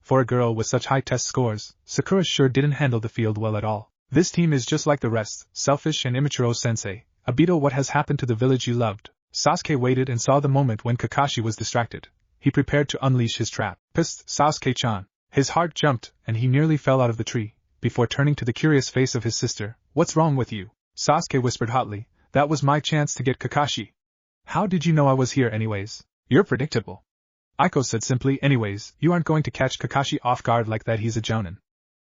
For a girl with such high test scores, Sakura sure didn't handle the field well at all. This team is just like the rest, selfish and immature. Sensei, Abito, what has happened to the village you loved? Sasuke waited and saw the moment when Kakashi was distracted. He prepared to unleash his trap. Psst, Sasuke-chan. His heart jumped, and he nearly fell out of the tree, before turning to the curious face of his sister. What's wrong with you? Sasuke whispered hotly. That was my chance to get Kakashi. How did you know I was here anyways? You're predictable. Aiko said simply. Anyways, you aren't going to catch Kakashi off guard like that. He's a jounin.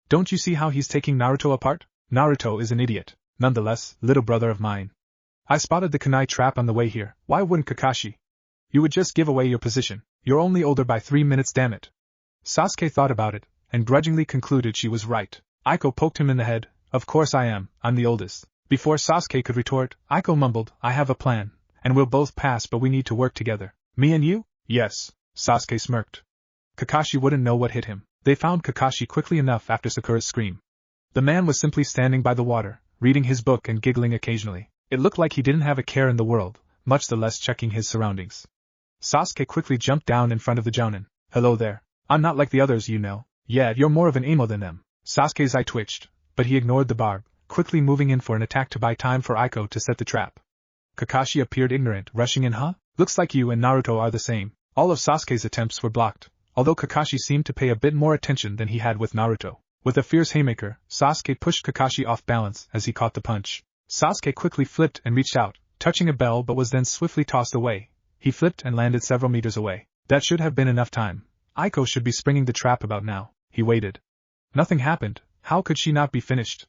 Don't you see how he's taking Naruto apart? Naruto is an idiot. Nonetheless, little brother of mine. I spotted the kunai trap on the way here. Why wouldn't Kakashi? You would just give away your position. You're only older by 3 minutes, damn it. Sasuke thought about it, and grudgingly concluded she was right. Aiko poked him in the head. Of course I am, I'm the oldest. Before Sasuke could retort, Aiko mumbled, I have a plan, and we'll both pass, but we need to work together. Me and you? Yes, Sasuke smirked. Kakashi wouldn't know what hit him. They found Kakashi quickly enough after Sakura's scream. The man was simply standing by the water, reading his book and giggling occasionally. It looked like he didn't have a care in the world, much the less checking his surroundings. Sasuke quickly jumped down in front of the jounin. Hello there. I'm not like the others, you know. Yeah, you're more of an emo than them. Sasuke's eye twitched, but he ignored the barb, quickly moving in for an attack to buy time for Aiko to set the trap. Kakashi appeared ignorant, rushing in. Looks like you and Naruto are the same. All of Sasuke's attempts were blocked, although Kakashi seemed to pay a bit more attention than he had with Naruto. With a fierce haymaker, Sasuke pushed Kakashi off balance as he caught the punch. Sasuke quickly flipped and reached out, touching a bell, but was then swiftly tossed away. He flipped and landed several meters away. That should have been enough time. Aiko should be springing the trap about now. He waited. Nothing happened. How could she not be finished?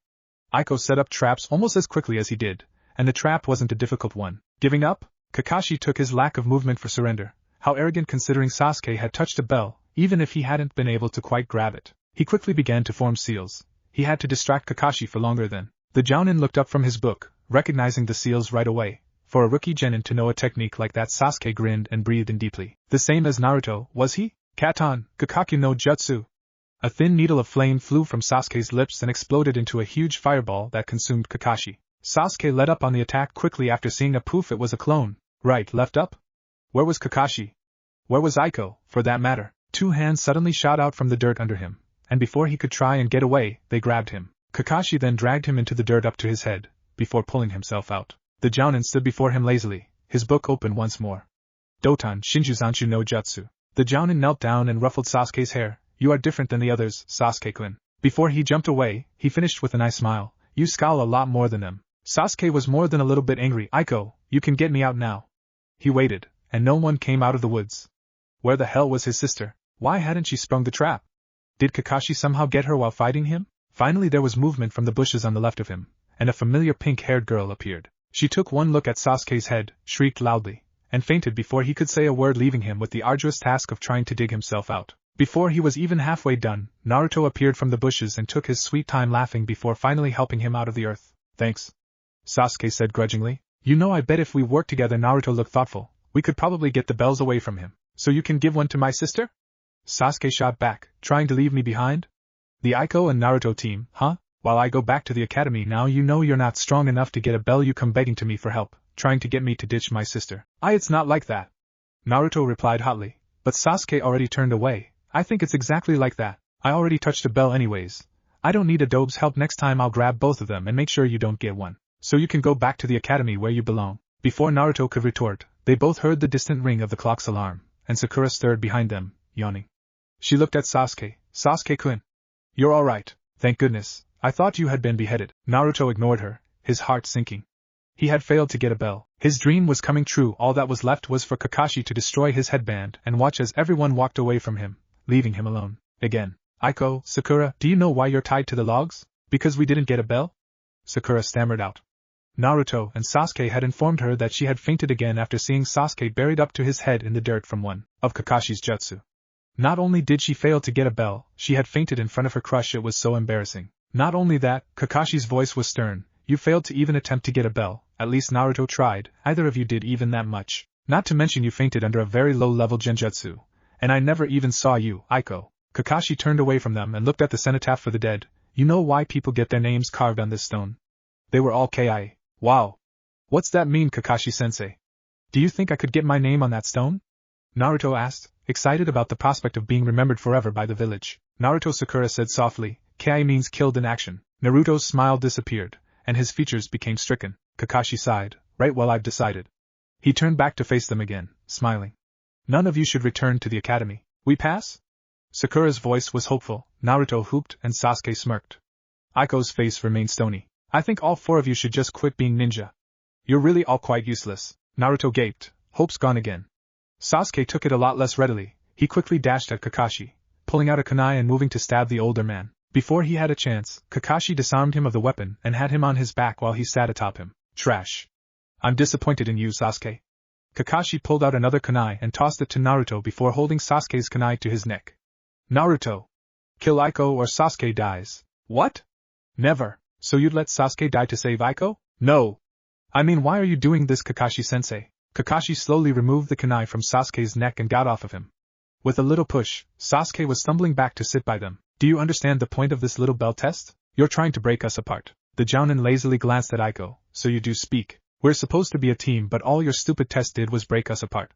Aiko set up traps almost as quickly as he did, and the trap wasn't a difficult one. Giving up? Kakashi took his lack of movement for surrender. How arrogant, considering Sasuke had touched a bell, even if he hadn't been able to quite grab it. He quickly began to form seals. He had to distract Kakashi for longer than. The jounin looked up from his book, recognizing the seals right away. For a rookie genin to know a technique like that, Sasuke grinned and breathed in deeply. The same as Naruto, was he? Katan, Gakaku no Jutsu. A thin needle of flame flew from Sasuke's lips and exploded into a huge fireball that consumed Kakashi. Sasuke let up on the attack quickly after seeing a poof. It was a clone. Right, left up? Where was Kakashi? Where was Aiko, for that matter? Two hands suddenly shot out from the dirt under him, and before he could try and get away, they grabbed him. Kakashi then dragged him into the dirt up to his head, before pulling himself out. The Jounin stood before him lazily, his book open once more. Doton Shinjuzanchu no Jutsu. The Jounin knelt down and ruffled Sasuke's hair. You are different than the others, Sasuke-kun. Before he jumped away, he finished with a nice smile. You scowl a lot more than them. Sasuke was more than a little bit angry. Aiko, you can get me out now. He waited, and no one came out of the woods. Where the hell was his sister? Why hadn't she sprung the trap? Did Kakashi somehow get her while fighting him? Finally there was movement from the bushes on the left of him, and a familiar pink-haired girl appeared. She took one look at Sasuke's head, shrieked loudly, and fainted before he could say a word, leaving him with the arduous task of trying to dig himself out. Before he was even halfway done, Naruto appeared from the bushes and took his sweet time laughing before finally helping him out of the earth. Thanks, Sasuke said grudgingly. You know, I bet if we work together, Naruto looked thoughtful, we could probably get the bells away from him. So you can give one to my sister? Sasuke shot back, trying to leave me behind? The Aiko and Naruto team, huh? While I go back to the academy now, you know you're not strong enough to get a bell, you come begging to me for help, trying to get me to ditch my sister. It's not like that, Naruto replied hotly, but Sasuke already turned away. I think it's exactly like that. I already touched a bell anyways. I don't need Adobe's help. Next time I'll grab both of them and make sure you don't get one. So you can go back to the academy where you belong. Before Naruto could retort, they both heard the distant ring of the clock's alarm, and Sakura stirred behind them, yawning. She looked at Sasuke. Sasuke-kun. You're alright, thank goodness. I thought you had been beheaded. Naruto ignored her, his heart sinking. He had failed to get a bell. His dream was coming true. All that was left was for Kakashi to destroy his headband and watch as everyone walked away from him, leaving him alone. Again. Aiko, Sakura, do you know why you're tied to the logs? Because we didn't get a bell? Sakura stammered out. Naruto and Sasuke had informed her that she had fainted again after seeing Sasuke buried up to his head in the dirt from one of Kakashi's jutsu. Not only did she fail to get a bell, she had fainted in front of her crush. It was so embarrassing. Not only that, Kakashi's voice was stern. You failed to even attempt to get a bell. At least Naruto tried. Either of you did even that much. Not to mention you fainted under a very low-level genjutsu. And I never even saw you, Aiko. Kakashi turned away from them and looked at the cenotaph for the dead. You know why people get their names carved on this stone? They were all KIA. Wow. What's that mean, Kakashi-sensei? Do you think I could get my name on that stone? Naruto asked, excited about the prospect of being remembered forever by the village. Naruto, Sakura said softly, KIA means killed in action. Naruto's smile disappeared, and his features became stricken. Kakashi sighed. Right, well, I've decided. He turned back to face them again, smiling. None of you should return to the academy. We pass? Sakura's voice was hopeful. Naruto whooped and Sasuke smirked. Aiko's face remained stony. I think all four of you should just quit being ninja. You're really all quite useless. Naruto gaped. Hope's gone again. Sasuke took it a lot less readily. He quickly dashed at Kakashi, pulling out a kunai and moving to stab the older man. Before he had a chance, Kakashi disarmed him of the weapon and had him on his back while he sat atop him. Trash. I'm disappointed in you, Sasuke. Kakashi pulled out another kunai and tossed it to Naruto before holding Sasuke's kunai to his neck. Naruto. Kill Aiko or Sasuke dies. What? Never. So you'd let Sasuke die to save Aiko? No. I mean, why are you doing this, Kakashi-sensei? Kakashi slowly removed the kunai from Sasuke's neck and got off of him. With a little push, Sasuke was stumbling back to sit by them. Do you understand the point of this little bell test? You're trying to break us apart. The Jounin lazily glanced at Aiko. So you do speak. We're supposed to be a team, but all your stupid test did was break us apart.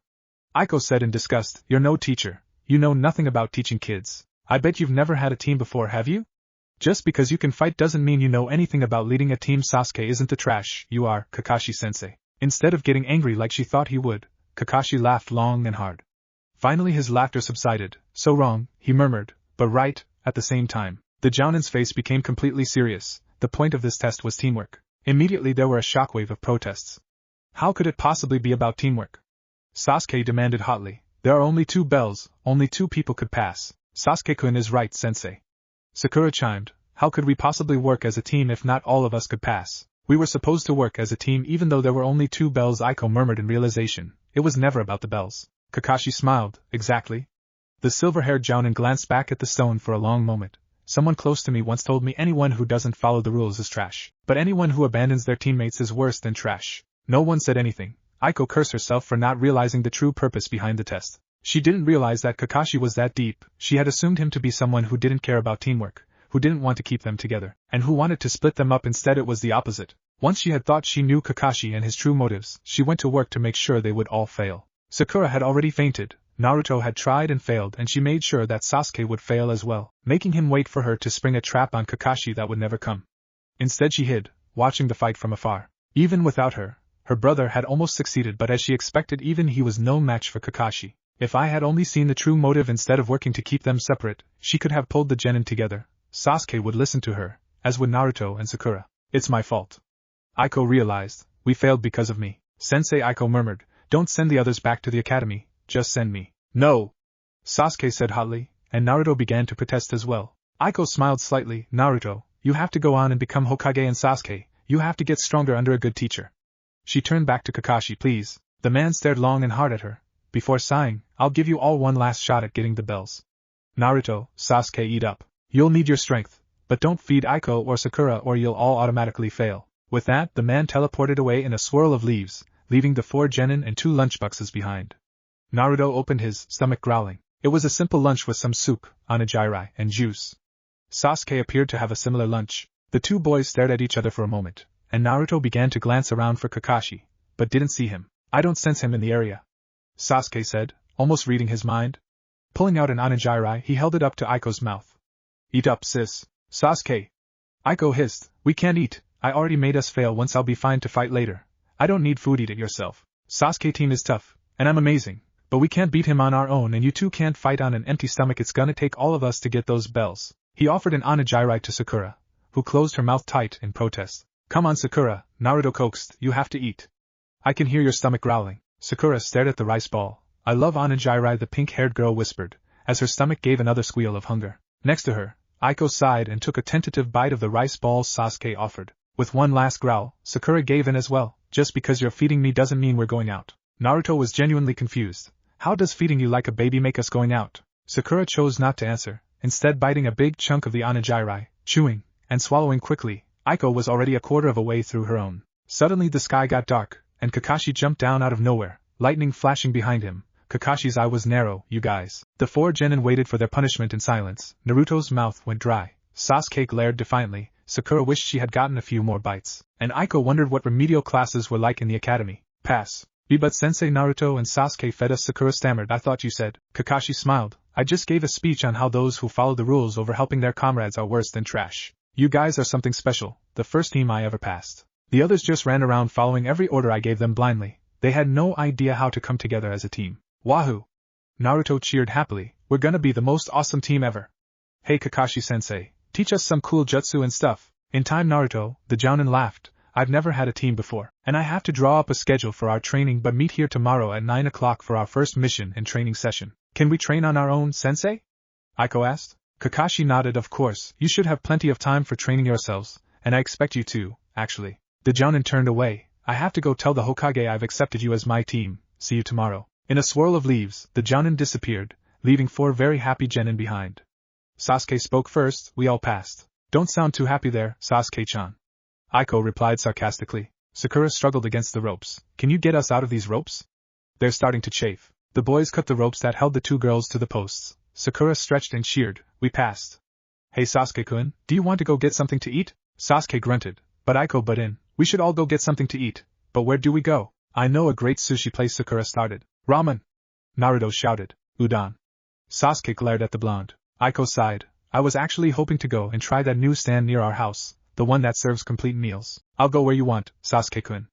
Aiko said in disgust, you're no teacher. You know nothing about teaching kids. I bet you've never had a team before, have you? Just because you can fight doesn't mean you know anything about leading a team. Sasuke isn't the trash you are, Kakashi-sensei. Instead of getting angry like she thought he would, Kakashi laughed long and hard. Finally his laughter subsided. So wrong, he murmured, but right, at the same time. The Jounin's face became completely serious. The point of this test was teamwork. Immediately there were a shockwave of protests. How could it possibly be about teamwork? Sasuke demanded hotly. There are only 2 bells, only 2 people could pass. Sasuke-kun is right, sensei. Sakura chimed. How could we possibly work as a team if not all of us could pass? We were supposed to work as a team even though there were only 2 bells, Aiko murmured in realization. It was never about the bells. Kakashi smiled. Exactly. The silver-haired Jounin glanced back at the stone for a long moment. Someone close to me once told me anyone who doesn't follow the rules is trash. But anyone who abandons their teammates is worse than trash. No one said anything. Aiko cursed herself for not realizing the true purpose behind the test. She didn't realize that Kakashi was that deep. She had assumed him to be someone who didn't care about teamwork, who didn't want to keep them together, and who wanted to split them up. Instead it was the opposite. Once she had thought she knew Kakashi and his true motives, she went to work to make sure they would all fail. Sakura had already fainted, Naruto had tried and failed, and she made sure that Sasuke would fail as well, making him wait for her to spring a trap on Kakashi that would never come. Instead she hid, watching the fight from afar. Even without her, her brother had almost succeeded, but as she expected, even he was no match for Kakashi. If I had only seen the true motive instead of working to keep them separate, she could have pulled the genin together. Sasuke would listen to her, as would Naruto and Sakura. It's my fault. Aiko realized, we failed because of me. Sensei, Aiko murmured, don't send the others back to the academy, just send me. No! Sasuke said hotly, and Naruto began to protest as well. Aiko smiled slightly. Naruto, you have to go on and become Hokage, and Sasuke, you have to get stronger under a good teacher. She turned back to Kakashi. Please. The man stared long and hard at her. Before sighing, I'll give you all one last shot at getting the bells. Naruto, Sasuke, eat up. You'll need your strength, but don't feed Aiko or Sakura or you'll all automatically fail. With that, the man teleported away in a swirl of leaves, leaving the 4 genin and 2 lunchboxes behind. Naruto opened his stomach, growling. It was a simple lunch with some soup, onigiri, and juice. Sasuke appeared to have a similar lunch. The 2 boys stared at each other for a moment, and Naruto began to glance around for Kakashi, but didn't see him. I don't sense him in the area, Sasuke said, almost reading his mind. Pulling out an onigiri, he held it up to Aiko's mouth. Eat up, sis. Sasuke. Aiko hissed, we can't eat. I already made us fail once, I'll be fine to fight later. I don't need food, eat it yourself. Sasuke team is tough, and I'm amazing, but we can't beat him on our own, and you two can't fight on an empty stomach. It's gonna take all of us to get those bells. He offered an onigiri to Sakura, who closed her mouth tight in protest. Come on, Sakura, Naruto coaxed, you have to eat. I can hear your stomach growling. Sakura stared at the rice ball. I love onigiri, the pink-haired girl whispered, as her stomach gave another squeal of hunger. Next to her, Aiko sighed and took a tentative bite of the rice balls Sasuke offered. With one last growl, Sakura gave in as well. Just because you're feeding me doesn't mean we're going out. Naruto was genuinely confused. How does feeding you like a baby make us going out? Sakura chose not to answer, instead biting a big chunk of the onigiri, chewing, and swallowing quickly. Aiko was already a quarter of a way through her own. Suddenly the sky got dark, and Kakashi jumped down out of nowhere, lightning flashing behind him. Kakashi's eye was narrow. You guys. The 4 genin waited for their punishment in silence. Naruto's mouth went dry. Sasuke glared defiantly. Sakura wished she had gotten a few more bites. And Aiko wondered what remedial classes were like in the academy. Pass. But Sensei, Naruto and Sasuke fed us. Sakura stammered. I thought you said. Kakashi smiled. I just gave a speech on how those who follow the rules over helping their comrades are worse than trash. You guys are something special, the first team I ever passed. The others just ran around following every order I gave them blindly. They had no idea how to come together as a team. Wahoo! Naruto cheered happily. We're gonna be the most awesome team ever. Hey Kakashi-sensei, teach us some cool jutsu and stuff. In time, Naruto, the jounin laughed. I've never had a team before, and I have to draw up a schedule for our training, but meet here tomorrow at 9 o'clock for our first mission and training session. Can we train on our own, sensei? Aiko asked. Kakashi nodded. Of course, you should have plenty of time for training yourselves, and I expect you to, actually. The jounin turned away. I have to go tell the Hokage I've accepted you as my team. See you tomorrow. In a swirl of leaves, the jounin disappeared, leaving 4 very happy genin behind. Sasuke spoke first. We all passed. Don't sound too happy there, Sasuke-chan. Aiko replied sarcastically. Sakura struggled against the ropes. Can you get us out of these ropes? They're starting to chafe. The boys cut the ropes that held the 2 girls to the posts. Sakura stretched and cheered. We passed. Hey Sasuke-kun, do you want to go get something to eat? Sasuke grunted. But Aiko butt in. We should all go get something to eat. But where do we go? I know a great sushi place. Sakura started. Ramen! Naruto shouted. Udon. Sasuke glared at the blonde. Aiko sighed. I was actually hoping to go and try that new stand near our house, the one that serves complete meals. I'll go where you want, Sasuke-kun.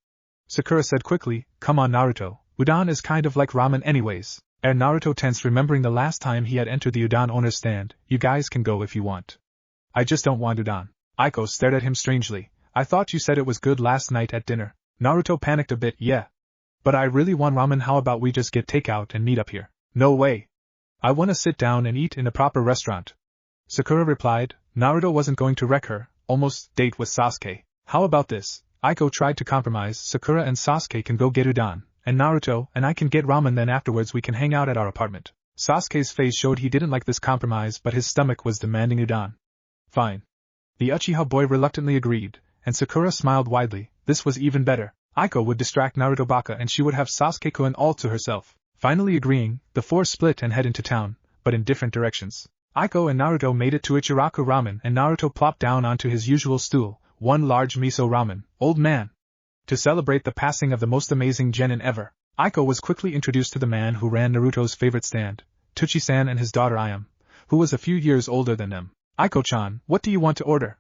Sakura said quickly. Come on Naruto, udon is kind of like ramen anyways. Naruto tensed, remembering the last time he had entered the udon owner's stand. You guys can go if you want. I just don't want udon. Aiko stared at him strangely. I thought you said it was good last night at dinner. Naruto panicked a bit. Yeah. But I really want ramen. How about we just get takeout and meet up here? No way. I want to sit down and eat in a proper restaurant. Sakura replied. Naruto wasn't going to wreck her almost date with Sasuke. How about this? Aiko tried to compromise. Sakura and Sasuke can go get udon, and Naruto and I can get ramen, then afterwards we can hang out at our apartment. Sasuke's face showed he didn't like this compromise, but his stomach was demanding udon. Fine. The Uchiha boy reluctantly agreed, and Sakura smiled widely. This was even better. Aiko would distract Naruto Baka and she would have Sasuke-kun all to herself. Finally agreeing, the four split and head into town, but in different directions. Aiko and Naruto made it to Ichiraku Ramen and Naruto plopped down onto his usual stool, one large miso ramen. Old man. To celebrate the passing of the most amazing genin ever, Aiko was quickly introduced to the man who ran Naruto's favorite stand, Tsuchi-san, and his daughter Ayame, who was a few years older than them. Aiko-chan, what do you want to order?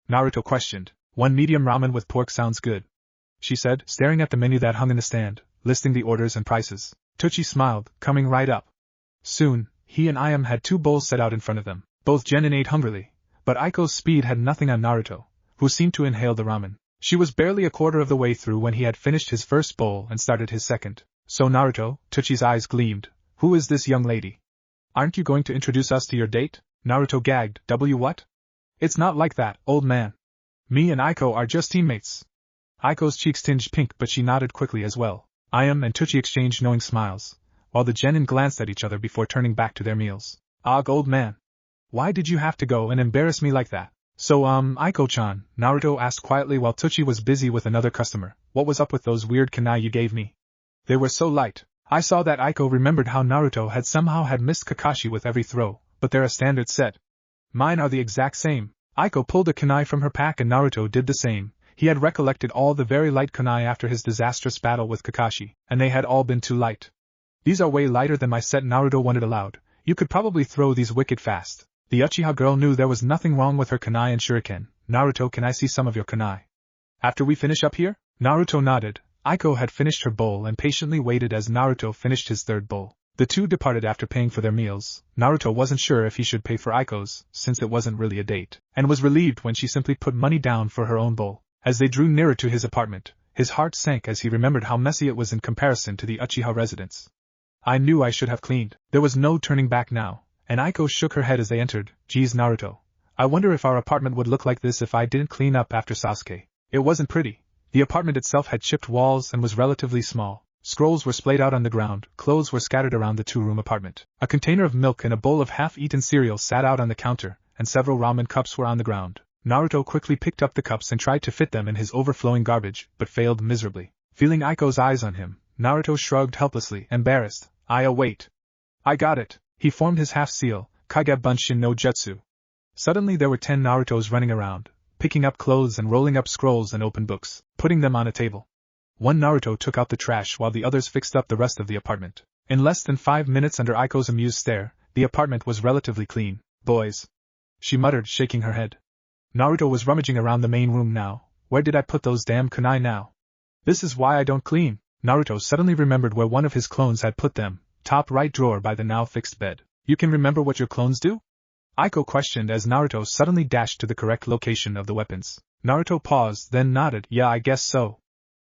Naruto questioned. One medium ramen with pork sounds good, she said, staring at the menu that hung in the stand, listing the orders and prices. Tsuchi smiled, coming right up. Soon, he and Ayame had 2 bowls set out in front of them. Both genin ate hungrily, but Aiko's speed had nothing on Naruto, who seemed to inhale the ramen. She was barely a quarter of the way through when he had finished his first bowl and started his second. So Naruto, Tsuchi's eyes gleamed. Who is this young lady? Aren't you going to introduce us to your date? Naruto gagged. What? It's not like that, old man. Me and Aiko are just teammates. Aiko's cheeks tinged pink, but she nodded quickly as well. Ayame and Tsuchi exchanged knowing smiles, while the genin glanced at each other before turning back to their meals. Ugh, old man. Why did you have to go and embarrass me like that? So, Aiko-chan, Naruto asked quietly while Tsuchi was busy with another customer, what was up with those weird kunai you gave me? They were so light. I saw that Aiko remembered how Naruto had somehow missed Kakashi with every throw, but they're a standard set. Mine are the exact same. Aiko pulled a kunai from her pack and Naruto did the same. He had recollected all the very light kunai after his disastrous battle with Kakashi, and they had all been too light. These are way lighter than my set, Naruto wondered aloud. You could probably throw these wicked fast. The Uchiha girl knew there was nothing wrong with her kunai and shuriken. Naruto, can I see some of your kunai? After we finish up here? Naruto nodded. Aiko had finished her bowl and patiently waited as Naruto finished his third bowl. The two departed after paying for their meals. Naruto wasn't sure if he should pay for Aiko's, since it wasn't really a date, and was relieved when she simply put money down for her own bowl. As they drew nearer to his apartment, his heart sank as he remembered how messy it was in comparison to the Uchiha residence. I knew I should have cleaned. There was no turning back now, and Aiko shook her head as they entered. Geez, Naruto. I wonder if our apartment would look like this if I didn't clean up after Sasuke. It wasn't pretty. The apartment itself had chipped walls and was relatively small. Scrolls were splayed out on the ground, clothes were scattered around the 2-room apartment. A container of milk and a bowl of half-eaten cereal sat out on the counter, and several ramen cups were on the ground. Naruto quickly picked up the cups and tried to fit them in his overflowing garbage, but failed miserably. Feeling Aiko's eyes on him, Naruto shrugged helplessly, embarrassed. Wait. I got it. He formed his half-seal, Kage Bunshin no Jutsu. Suddenly there were 10 Narutos running around, picking up clothes and rolling up scrolls and open books, putting them on a table. One Naruto took out the trash while the others fixed up the rest of the apartment. In less than 5 minutes under Aiko's amused stare, the apartment was relatively clean. Boys. She muttered, shaking her head. Naruto was rummaging around the main room now. Where did I put those damn kunai now? This is why I don't clean. Naruto suddenly remembered where one of his clones had put them, top right drawer by the now fixed bed. You can remember what your clones do? Aiko questioned as Naruto suddenly dashed to the correct location of the weapons. Naruto paused, then nodded. Yeah, I guess so.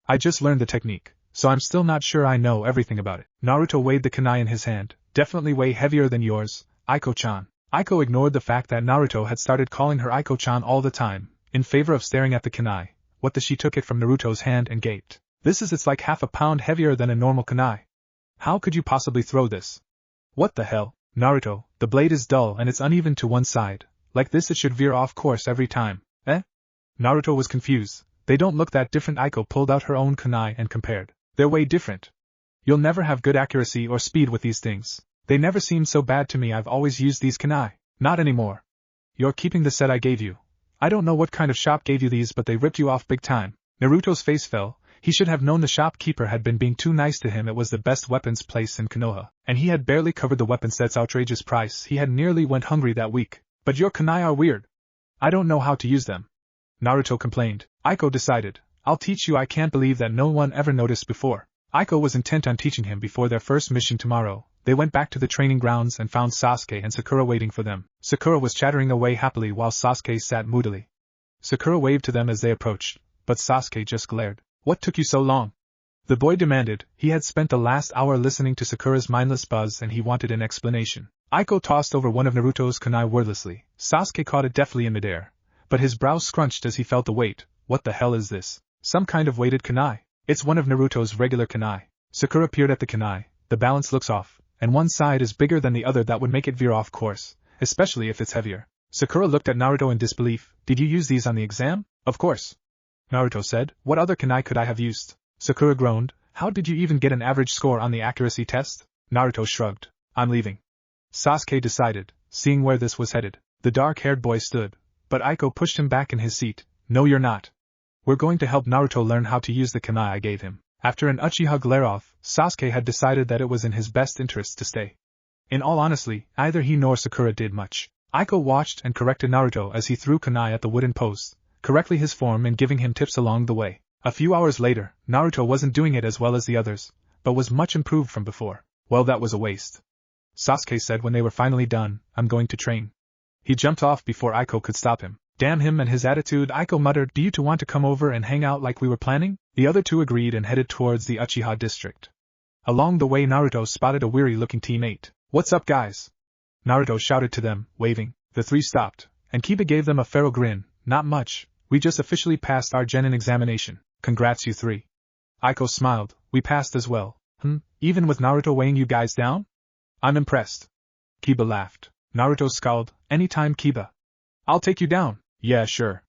I just learned the technique, so I'm still not sure I know everything about it. Naruto weighed the kunai in his hand. Definitely way heavier than yours, Aiko-chan. Aiko ignored the fact that Naruto had started calling her Aiko-chan all the time, in favor of staring at the kunai. What the she took it from Naruto's hand and gaped. It's like half a pound heavier than a normal kunai. How could you possibly throw this? What the hell? Naruto, the blade is dull and it's uneven to one side. Like this it should veer off course every time. Naruto was confused. They don't look that different. Aiko pulled out her own kunai and compared. They're way different. You'll never have good accuracy or speed with these things. They never seemed so bad to me. I've always used these kunai. Not anymore. You're keeping the set I gave you. I don't know what kind of shop gave you these, but they ripped you off big time. Naruto's face fell. He should have known the shopkeeper had been being too nice to him. It was the best weapons place in Konoha, and he had barely covered the weapon set's outrageous price. He had nearly went hungry that week. But your kunai are weird. I don't know how to use them. Naruto complained. Aiko decided. I'll teach you. I can't believe that no one ever noticed before. Aiko was intent on teaching him before their first mission tomorrow. They went back to the training grounds and found Sasuke and Sakura waiting for them. Sakura was chattering away happily while Sasuke sat moodily. Sakura waved to them as they approached, but Sasuke just glared. What took you so long? The boy demanded. He had spent the last hour listening to Sakura's mindless buzz and he wanted an explanation. Aiko tossed over one of Naruto's kunai wordlessly. Sasuke caught it deftly in midair, but his brows scrunched as he felt the weight. What the hell is this? Some kind of weighted kunai? It's one of Naruto's regular kunai. Sakura peered at the kunai. The balance looks off, and one side is bigger than the other. That would make it veer off course, especially if it's heavier. Sakura looked at Naruto in disbelief. Did you use these on the exam? Of course, Naruto said. What other kunai could I have used? Sakura groaned. How did you even get an average score on the accuracy test? Naruto shrugged. I'm leaving. Sasuke decided, seeing where this was headed. The dark-haired boy stood, but Aiko pushed him back in his seat. No, you're not. We're going to help Naruto learn how to use the kunai I gave him. After an Uchiha glare-off, Sasuke had decided that it was in his best interest to stay. In all honesty, neither he nor Sakura did much. Aiko watched and corrected Naruto as he threw kunai at the wooden post, correctly his form and giving him tips along the way. A few hours later, Naruto wasn't doing it as well as the others, but was much improved from before. Well, that was a waste. Sasuke said when they were finally done, I'm going to train. He jumped off before Aiko could stop him. Damn him and his attitude, Aiko muttered. Do you two want to come over and hang out like we were planning? The other two agreed and headed towards the Uchiha district. Along the way, Naruto spotted a weary-looking teammate. What's up, guys? Naruto shouted to them, waving. The three stopped, and Kiba gave them a feral grin. Not much, we just officially passed our genin examination. Congrats, you three. Aiko smiled. We passed as well. Even with Naruto weighing you guys down? I'm impressed. Kiba laughed. Naruto scowled. Anytime, Kiba. I'll take you down. Yeah, sure.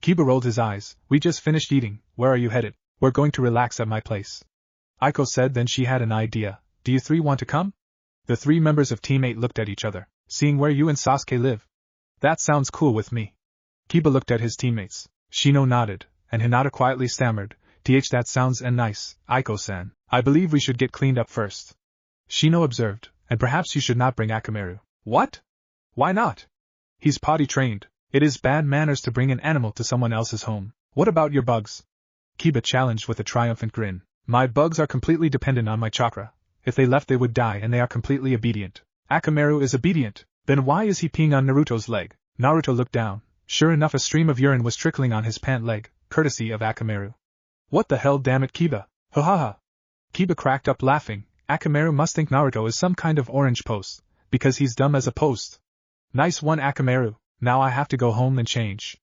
Kiba rolled his eyes. We just finished eating. Where are you headed? We're going to relax at my place. Aiko said, then she had an idea. Do you three want to come? The three members of Team 8 looked at each other. Seeing where you and Sasuke live? That sounds cool with me. Kiba looked at his teammates. Shino nodded, and Hinata quietly stammered. That sounds nice, Aiko-san. I believe we should get cleaned up first. Shino observed, and perhaps you should not bring Akamaru. What? Why not? He's potty trained. It is bad manners to bring an animal to someone else's home. What about your bugs? Kiba challenged with a triumphant grin. My bugs are completely dependent on my chakra. If they left they would die, and they are completely obedient. Akamaru is obedient. Then why is he peeing on Naruto's leg? Naruto looked down. Sure enough, a stream of urine was trickling on his pant leg, courtesy of Akamaru. What the hell, damn it, Kiba? Ha ha ha. Kiba cracked up laughing. Akamaru must think Naruto is some kind of orange post, because he's dumb as a post. Nice one, Akamaru. Now I have to go home and change.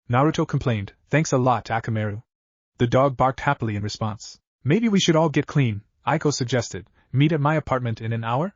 Naruto complained. Thanks a lot, Akamaru. The dog barked happily in response. Maybe we should all get clean, Aiko suggested. Meet at my apartment in an hour?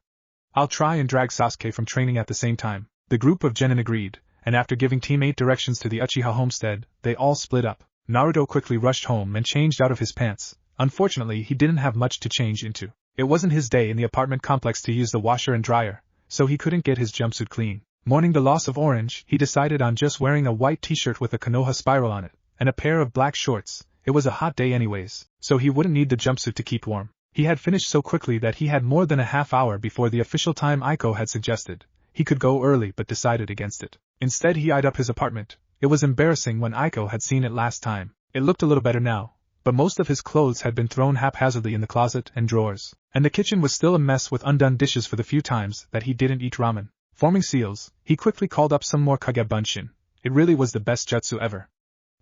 I'll try and drag Sasuke from training at the same time. The group of genin agreed, and after giving Team 8 directions to the Uchiha homestead, they all split up. Naruto quickly rushed home and changed out of his pants. Unfortunately, he didn't have much to change into. It wasn't his day in the apartment complex to use the washer and dryer, so he couldn't get his jumpsuit clean. Mourning the loss of Orange, he decided on just wearing a white t-shirt with a Konoha spiral on it, and a pair of black shorts. It was a hot day anyways, so he wouldn't need the jumpsuit to keep warm. He had finished so quickly that he had more than a half hour before the official time Aiko had suggested. He could go early but decided against it. Instead he eyed up his apartment. It was embarrassing when Aiko had seen it last time. It looked a little better now, but most of his clothes had been thrown haphazardly in the closet and drawers, and the kitchen was still a mess with undone dishes for the few times that he didn't eat ramen. Forming seals, he quickly called up some more Kage Bunshin. It really was the best jutsu ever.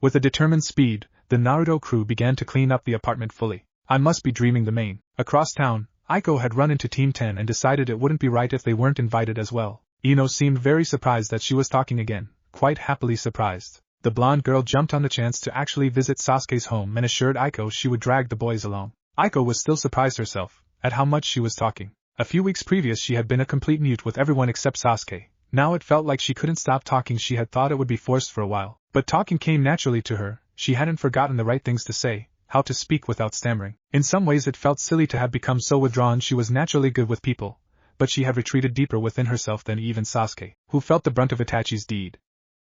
With a determined speed, the Naruto crew began to clean up the apartment fully. I must be dreaming the main. Across town, Aiko had run into Team 10 and decided it wouldn't be right if they weren't invited as well. Ino seemed very surprised that she was talking again, quite happily surprised. The blonde girl jumped on the chance to actually visit Sasuke's home and assured Aiko she would drag the boys along. Aiko was still surprised herself at how much she was talking. A few weeks previous she had been a complete mute with everyone except Sasuke. Now it felt like she couldn't stop talking. She had thought it would be forced for a while, but talking came naturally to her. She hadn't forgotten the right things to say, how to speak without stammering. In some ways it felt silly to have become so withdrawn. She was naturally good with people, but she had retreated deeper within herself than even Sasuke, who felt the brunt of Itachi's deed.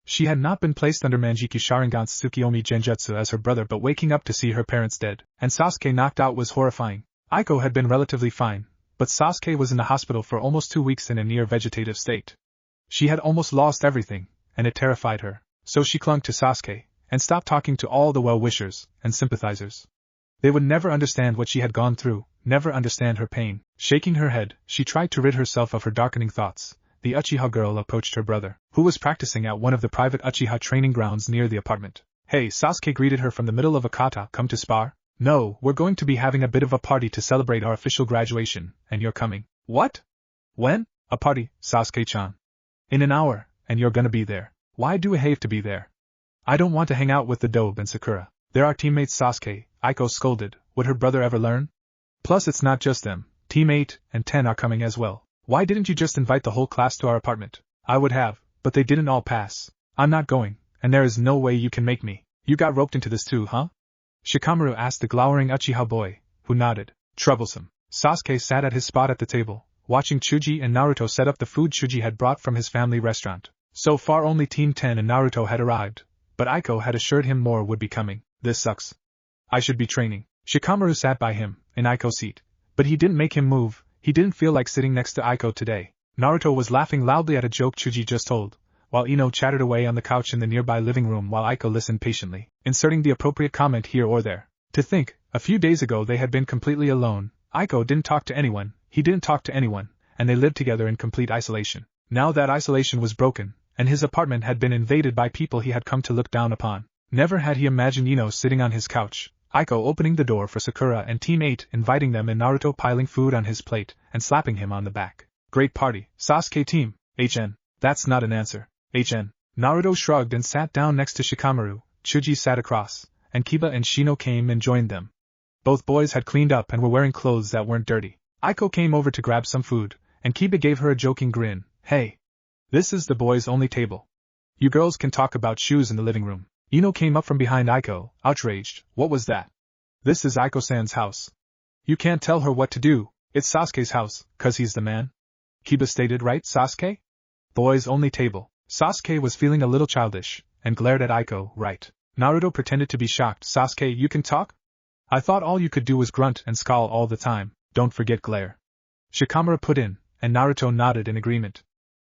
She had not been placed under Manjiki Sharingan's Tsukiyomi Genjutsu as her brother, but waking up to see her parents dead, and Sasuke knocked out was horrifying. Aiko had been relatively fine, but Sasuke was in the hospital for almost 2 weeks in a near vegetative state. She had almost lost everything, and it terrified her, so she clung to Sasuke, and stopped talking to all the well-wishers and sympathizers. They would never understand what she had gone through, never understand her pain. Shaking her head, she tried to rid herself of her darkening thoughts. The Uchiha girl approached her brother, who was practicing at one of the private Uchiha training grounds near the apartment. Hey, Sasuke greeted her from the middle of a kata. Come to spar? No, we're going to be having a bit of a party to celebrate our official graduation, and you're coming. What? When? A party, Sasuke-chan. In an hour, and you're gonna be there. Why do I have to be there? I don't want to hang out with the Dobe and Sakura. They're our teammates, Sasuke, Aiko scolded. Would her brother ever learn? Plus it's not just them. Team 8 and 10 are coming as well. Why didn't you just invite the whole class to our apartment? I would have, but they didn't all pass. I'm not going, and there is no way you can make me. You got roped into this too, huh? Shikamaru asked the glowering Uchiha boy, who nodded. Troublesome. Sasuke sat at his spot at the table, watching Chuji and Naruto set up the food Chuji had brought from his family restaurant. So far only Team 10 and Naruto had arrived, but Aiko had assured him more would be coming. This sucks. I should be training. Shikamaru sat by him, in Aiko's seat, but he didn't make him move. He didn't feel like sitting next to Aiko today. Naruto was laughing loudly at a joke Chuji just told, while Ino chattered away on the couch in the nearby living room while Aiko listened patiently, inserting the appropriate comment here or there. To think, a few days ago they had been completely alone. Aiko didn't talk to anyone, he didn't talk to anyone, and they lived together in complete isolation. Now that isolation was broken, and his apartment had been invaded by people he had come to look down upon. Never had he imagined Ino sitting on his couch, Aiko opening the door for Sakura and Team 8 inviting them, and Naruto piling food on his plate and slapping him on the back. Great party, Sasuke team, HN. That's not an answer, HN. Naruto shrugged and sat down next to Shikamaru. Chuji sat across, and Kiba and Shino came and joined them. Both boys had cleaned up and were wearing clothes that weren't dirty. Aiko came over to grab some food, and Kiba gave her a joking grin. Hey. This is the boys' only table. You girls can talk about shoes in the living room. Ino came up from behind Aiko, outraged. What was that? This is Aiko-san's house. You can't tell her what to do. It's Sasuke's house, 'cause he's the man. Kiba stated, right, Sasuke? Boys' only table. Sasuke was feeling a little childish, and glared at Aiko, right. Naruto pretended to be shocked. Sasuke, you can talk? I thought all you could do was grunt and scowl all the time. Don't forget glare. Shikamaru put in, and Naruto nodded in agreement.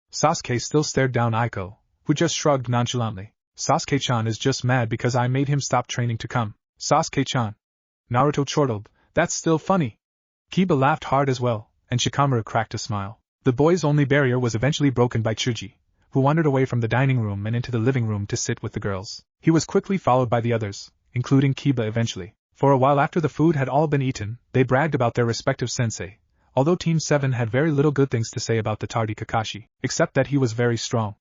Sasuke still stared down Aiko, who just shrugged nonchalantly. Sasuke-chan is just mad because I made him stop training to come. Sasuke-chan. Naruto chortled, that's still funny. Kiba laughed hard as well, and Shikamaru cracked a smile. The boys' only barrier was eventually broken by Chuji, who wandered away from the dining room and into the living room to sit with the girls. He was quickly followed by the others, including Kiba eventually. For a while after the food had all been eaten, they bragged about their respective sensei, although Team 7 had very little good things to say about the tardy Kakashi, except that he was very strong.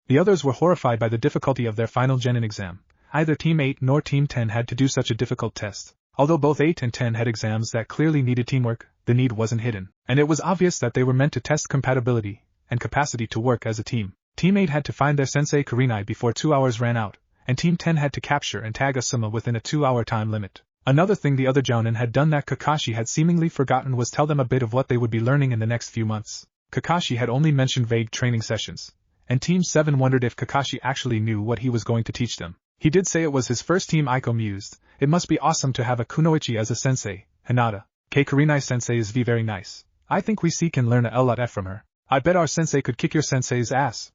The others were horrified by the difficulty of their final genin exam. Either Team 8 nor Team 10 had to do such a difficult test. Although both 8 and 10 had exams that clearly needed teamwork, the need wasn't hidden, and it was obvious that they were meant to test compatibility and capacity to work as a team. Team 8 had to find their sensei Kurenai before 2 hours ran out, and Team 10 had to capture and tag Asuma within a 2-hour time limit. Another thing the other jounin had done that Kakashi had seemingly forgotten was tell them a bit of what they would be learning in the next few months. Kakashi had only mentioned vague training sessions, and Team 7 wondered if Kakashi actually knew what he was going to teach them. He did say it was his first team. Aiko mused, it must be awesome to have a kunoichi as a sensei. Hinata, Kurenai sensei is very nice. I think we can learn a lot from her. I bet our sensei could kick your sensei's ass.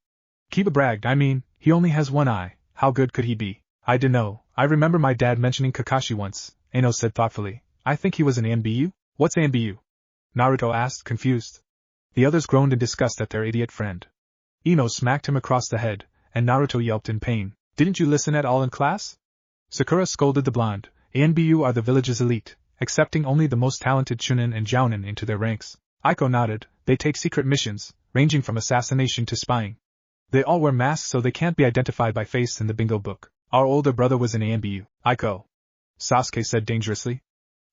Kiba bragged, I mean, he only has one eye, how good could he be? I dunno, I remember my dad mentioning Kakashi once, Ino said thoughtfully. I think he was an ANBU? What's ANBU? Naruto asked, confused. The others groaned in disgust at their idiot friend. Ino smacked him across the head, and Naruto yelped in pain. Didn't you listen at all in class? Sakura scolded the blonde. ANBU are the village's elite, accepting only the most talented chunin and jounin into their ranks. Aiko nodded. They take secret missions, ranging from assassination to spying. They all wear masks so they can't be identified by face in the bingo book. Our older brother was in ANBU. Aiko. Sasuke said dangerously.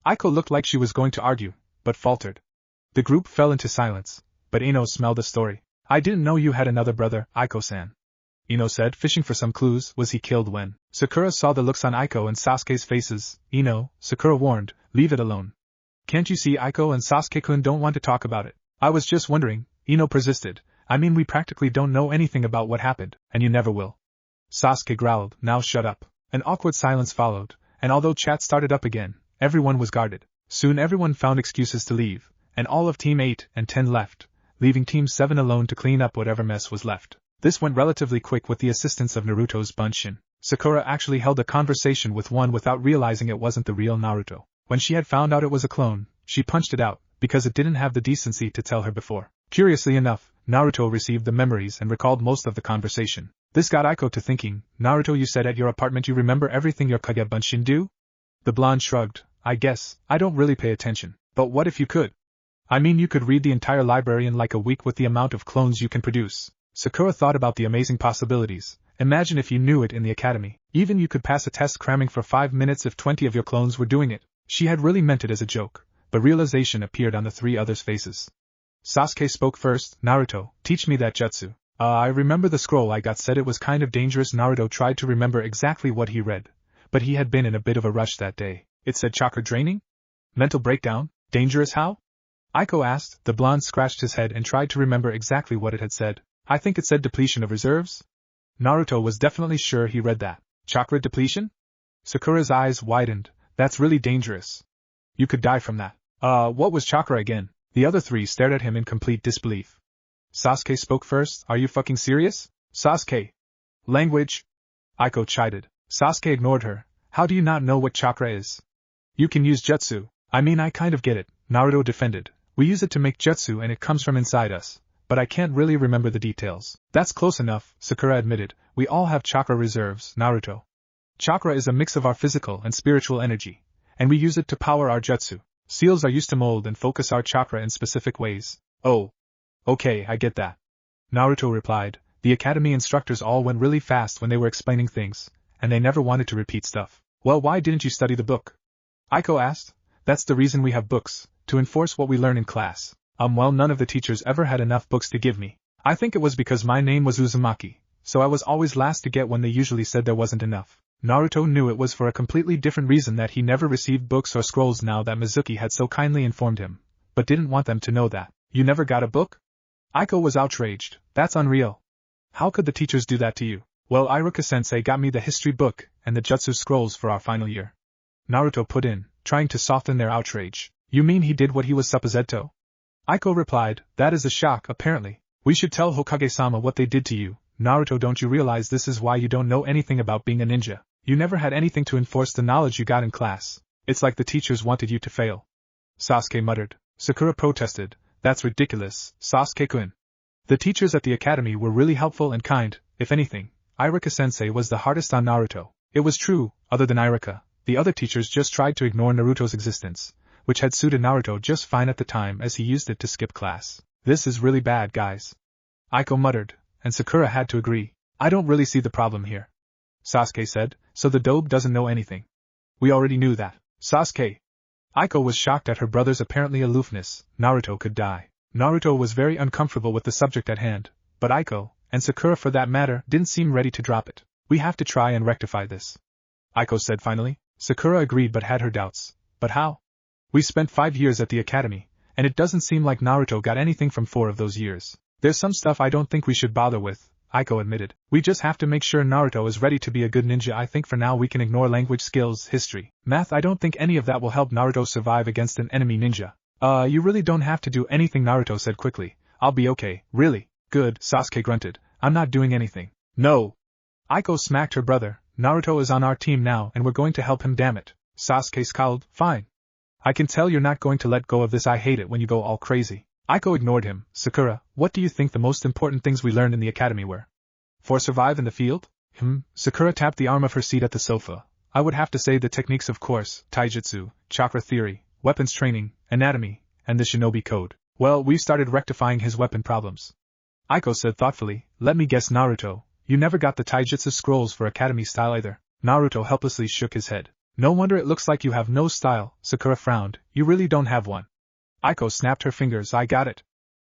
Aiko looked like she was going to argue, but faltered. The group fell into silence, but Ino smelled a story. I didn't know you had another brother, Aiko-san. Ino said, fishing for some clues. Was he killed when? Sakura saw the looks on Aiko and Sasuke's faces. Ino, Sakura warned, leave it alone. Can't you see Aiko and Sasuke-kun don't want to talk about it? I was just wondering, Ino persisted. I mean, we practically don't know anything about what happened, and you never will. Sasuke growled, now shut up. An awkward silence followed, and although chat started up again, everyone was guarded. Soon everyone found excuses to leave, and all of Team 8 and 10 left, leaving Team 7 alone to clean up whatever mess was left. This went relatively quick with the assistance of Naruto's Bunshin. Sakura actually held a conversation with one without realizing it wasn't the real Naruto. When she had found out it was a clone, she punched it out, because it didn't have the decency to tell her before. Curiously enough, Naruto received the memories and recalled most of the conversation. This got Aiko to thinking. Naruto, you said at your apartment you remember everything your Kage Bunshin do? The blonde shrugged. I guess, I don't really pay attention. But what if you could? I mean, you could read the entire library in like a week with the amount of clones you can produce. Sakura thought about the amazing possibilities. Imagine if you knew it in the academy. Even you could pass a test cramming for 5 minutes if 20 of your clones were doing it. She had really meant it as a joke, but realization appeared on the 3 others' faces. Sasuke spoke first. Naruto, teach me that jutsu. I remember the scroll I got said it was kind of dangerous. Naruto tried to remember exactly what he read, but he had been in a bit of a rush that day. It said chakra draining? Mental breakdown? Dangerous how? Aiko asked. The blonde scratched his head and tried to remember exactly what it had said. I think it said depletion of reserves? Naruto was definitely sure he read that. Chakra depletion? Sakura's eyes widened. That's really dangerous. You could die from that. What was chakra again? The other three stared at him in complete disbelief. Sasuke spoke first. Are you fucking serious? Sasuke. Language. Aiko chided. Sasuke ignored her. How do you not know what chakra is? You can use jutsu. I mean, I kind of get it, Naruto defended. We use it to make jutsu and it comes from inside us. But I can't really remember the details. That's close enough, Sakura admitted. We all have chakra reserves, Naruto. Chakra is a mix of our physical and spiritual energy, and we use it to power our jutsu. Seals are used to mold and focus our chakra in specific ways. Oh. Okay, I get that. Naruto replied. The academy instructors all went really fast when they were explaining things, and they never wanted to repeat stuff. Well, why didn't you study the book? Aiko asked. That's the reason we have books, to enforce what we learn in class. Well, none of the teachers ever had enough books to give me. I think it was because my name was Uzumaki, so I was always last to get when they usually said there wasn't enough. Naruto knew it was for a completely different reason that he never received books or scrolls now that Mizuki had so kindly informed him, but didn't want them to know that. You never got a book? Aiko was outraged. That's unreal. How could the teachers do that to you? Well, Iruka-sensei got me the history book and the jutsu scrolls for our final year. Naruto put in, trying to soften their outrage. You mean he did what he was supposed to? Aiko replied, that is a shock, apparently. We should tell Hokage-sama what they did to you. Naruto, don't you realize this is why you don't know anything about being a ninja? You never had anything to enforce the knowledge you got in class. It's like the teachers wanted you to fail. Sasuke muttered. Sakura protested. That's ridiculous, Sasuke-kun. The teachers at the academy were really helpful and kind. If anything, Iruka-sensei was the hardest on Naruto. It was true, other than Iruka, the other teachers just tried to ignore Naruto's existence, which had suited Naruto just fine at the time as he used it to skip class. This is really bad, guys. Aiko muttered, and Sakura had to agree. I don't really see the problem here. Sasuke said, so the dobe doesn't know anything. We already knew that. Sasuke. Aiko was shocked at her brother's apparently aloofness. Naruto could die. Naruto was very uncomfortable with the subject at hand, but Aiko, and Sakura for that matter, didn't seem ready to drop it. We have to try and rectify this. Aiko said finally. Sakura agreed but had her doubts. But how? We spent 5 years at the academy, and it doesn't seem like Naruto got anything from 4 of those years. There's some stuff I don't think we should bother with, Aiko admitted. We just have to make sure Naruto is ready to be a good ninja. I think for now we can ignore language skills, history, math. I don't think any of that will help Naruto survive against an enemy ninja. You really don't have to do anything, Naruto said quickly. I'll be okay, really. Good, Sasuke grunted. I'm not doing anything. No. Aiko smacked her brother. Naruto is on our team now and we're going to help him, damn it. Sasuke scowled. Fine. I can tell you're not going to let go of this. I hate it when you go all crazy. Aiko ignored him. Sakura, what do you think the most important things we learned in the academy were? For survive in the field? Sakura tapped the arm of her seat at the sofa. I would have to say the techniques, of course, Taijutsu, chakra theory, weapons training, anatomy, and the shinobi code. Well, we started rectifying his weapon problems. Aiko said thoughtfully, let me guess, Naruto, you never got the Taijutsu scrolls for academy style either. Naruto helplessly shook his head. No wonder it looks like you have no style, Sakura frowned. You really don't have one. Aiko snapped her fingers. I got it.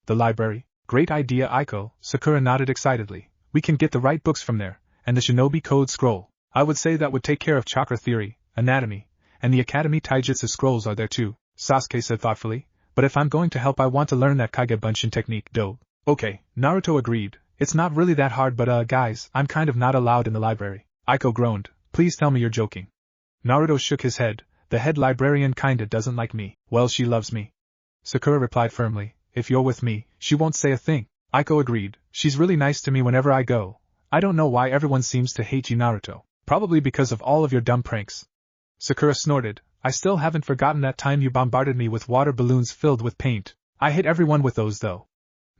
The library? Great idea, Aiko, Sakura nodded excitedly. We can get the right books from there, and the shinobi code scroll. I would say that would take care of chakra theory, anatomy, and the academy Taijutsu scrolls are there too, Sasuke said thoughtfully. But if I'm going to help, I want to learn that Kage Bunshin technique, dope. Okay, Naruto agreed. It's not really that hard, but guys, I'm kind of not allowed in the library. Aiko groaned. Please tell me you're joking. Naruto shook his head. The head librarian kinda doesn't like me. Well, she loves me. Sakura replied firmly. If you're with me, she won't say a thing. Aiko agreed. She's really nice to me whenever I go. I don't know why everyone seems to hate you, Naruto. Probably because of all of your dumb pranks. Sakura snorted. I still haven't forgotten that time you bombarded me with water balloons filled with paint. I hit everyone with those though.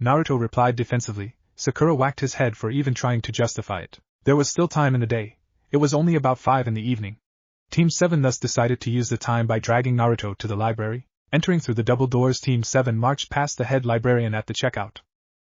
Naruto replied defensively. Sakura whacked his head for even trying to justify it. There was still time in the day. It was only about 5 in the evening. Team 7 thus decided to use the time by dragging Naruto to the library. Entering through the double doors, Team 7 marched past the head librarian at the checkout.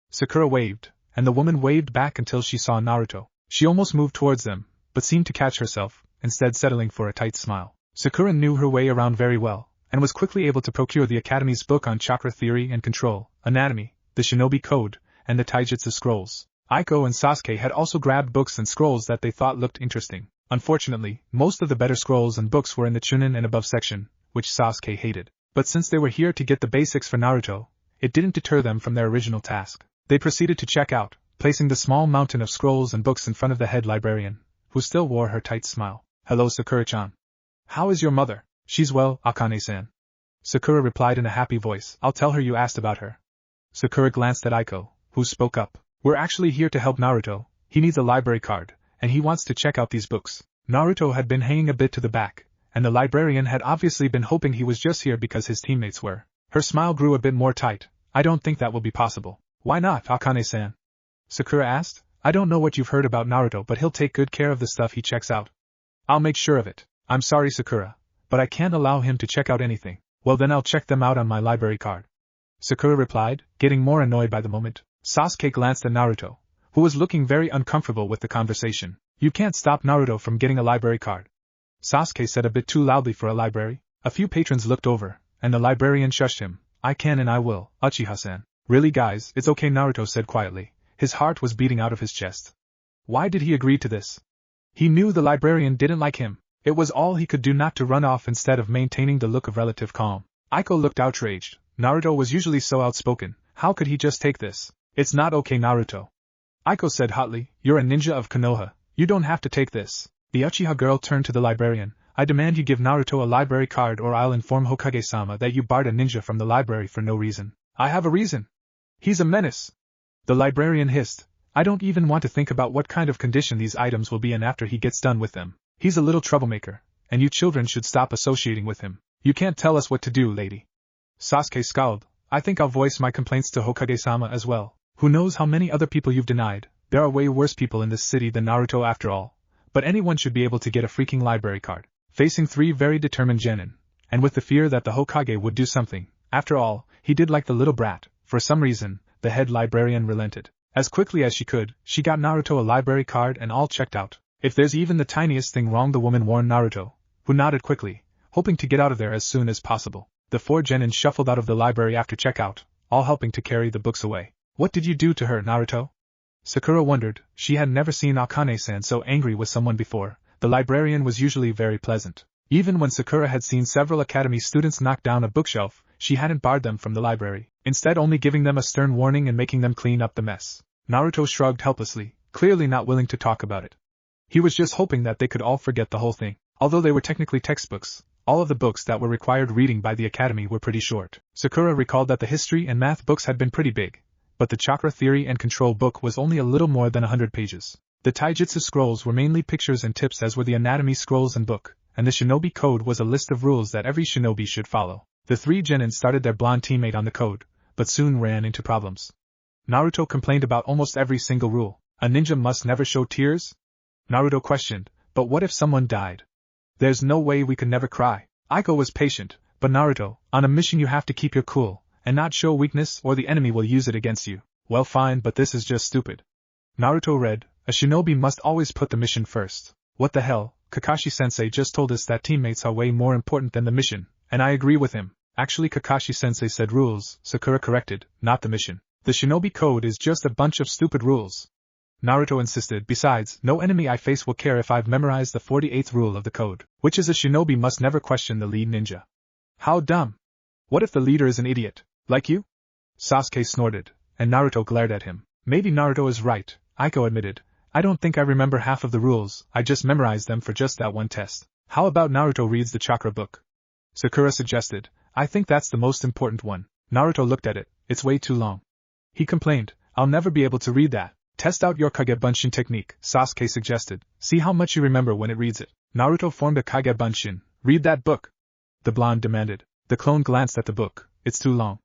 Sakura waved, and the woman waved back until she saw Naruto. She almost moved towards them, but seemed to catch herself, instead settling for a tight smile. Sakura knew her way around very well, and was quickly able to procure the Academy's book on chakra theory and control, anatomy, the shinobi code, and the Taijutsu scrolls. Aiko and Sasuke had also grabbed books and scrolls that they thought looked interesting. Unfortunately, most of the better scrolls and books were in the Chunin and above section, which Sasuke hated. But since they were here to get the basics for Naruto, it didn't deter them from their original task. They proceeded to check out, placing the small mountain of scrolls and books in front of the head librarian, who still wore her tight smile. "Hello, Sakura-chan. How is your mother?" "She's well, Akane-san." Sakura replied in a happy voice. "I'll tell her you asked about her." Sakura glanced at Aiko, who spoke up. "We're actually here to help Naruto. He needs a library card, and he wants to check out these books." Naruto had been hanging a bit to the back, and the librarian had obviously been hoping he was just here because his teammates were. Her smile grew a bit more tight. "I don't think that will be possible." "Why not, Akane-san?" Sakura asked. "I don't know what you've heard about Naruto, but he'll take good care of the stuff he checks out." "I'll make sure of it." "I'm sorry, Sakura, but I can't allow him to check out anything." "Well, then I'll check them out on my library card," Sakura replied, getting more annoyed by the moment. Sasuke glanced at Naruto, who was looking very uncomfortable with the conversation. "You can't stop Naruto from getting a library card," Sasuke said a bit too loudly for a library. A few patrons looked over, and the librarian shushed him. "I can and I will, Uchiha-san." "Really guys, it's okay," Naruto said quietly. His heart was beating out of his chest. Why did he agree to this? He knew the librarian didn't like him. It was all he could do not to run off instead of maintaining the look of relative calm. Aiko looked outraged. Naruto was usually so outspoken. How could he just take this? "It's not okay, Naruto," Aiko said hotly. "You're a ninja of Konoha. You don't have to take this." The Uchiha girl turned to the librarian. "I demand you give Naruto a library card or I'll inform Hokage-sama that you barred a ninja from the library for no reason." "I have a reason. He's a menace," the librarian hissed. "I don't even want to think about what kind of condition these items will be in after he gets done with them. He's a little troublemaker, and you children should stop associating with him." "You can't tell us what to do, lady." Sasuke scowled. "I think I'll voice my complaints to Hokage-sama as well. Who knows how many other people you've denied? There are way worse people in this city than Naruto after all. But anyone should be able to get a freaking library card." Facing three very determined genin, and with the fear that the Hokage would do something, after all, he did like the little brat, for some reason, the head librarian relented. As quickly as she could, she got Naruto a library card and all checked out. "If there's even the tiniest thing wrong," the woman warned Naruto, who nodded quickly, hoping to get out of there as soon as possible. The four genin shuffled out of the library after checkout, all helping to carry the books away. "What did you do to her, Naruto?" Sakura wondered. She had never seen Akane-san so angry with someone before. The librarian was usually very pleasant. Even when Sakura had seen several academy students knock down a bookshelf, she hadn't barred them from the library, instead only giving them a stern warning and making them clean up the mess. Naruto shrugged helplessly, clearly not willing to talk about it. He was just hoping that they could all forget the whole thing. Although they were technically textbooks, all of the books that were required reading by the academy were pretty short. Sakura recalled that the history and math books had been pretty big, but the Chakra Theory and Control book was only a little more than 100 pages. The Taijutsu scrolls were mainly pictures and tips, as were the anatomy scrolls and book, and the Shinobi Code was a list of rules that every shinobi should follow. The three genin started their blonde teammate on the code, but soon ran into problems. Naruto complained about almost every single rule. "A ninja must never show tears?" Naruto questioned. "But what if someone died?" "There's no way we could never cry." Aiko was patient. "But Naruto, on a mission you have to keep your cool, and not show weakness or the enemy will use it against you." "Well fine, but this is just stupid." Naruto read, "A shinobi must always put the mission first." What the hell, Kakashi-sensei just told us that teammates are way more important than the mission, and I agree with him. Actually Kakashi-sensei said rules, Sakura corrected, not the mission. The Shinobi Code is just a bunch of stupid rules. Naruto insisted. "Besides, no enemy I face will care if I've memorized the 48th rule of the code, which is a shinobi must never question the lead ninja." "How dumb. What if the leader is an idiot, like you?" Sasuke snorted, and Naruto glared at him. "Maybe Naruto is right," Aiko admitted. "I don't think I remember half of the rules, I just memorized them for just that one test." "How about Naruto reads the Chakra book?" Sakura suggested. "I think that's the most important one." Naruto looked at it. "It's way too long." He complained. "I'll never be able to read that." "Test out your Kage Bunshin technique," Sasuke suggested. "See how much you remember when it reads it." Naruto formed a Kage Bunshin. "Read that book," the blonde demanded. The clone glanced at the book. "It's too long."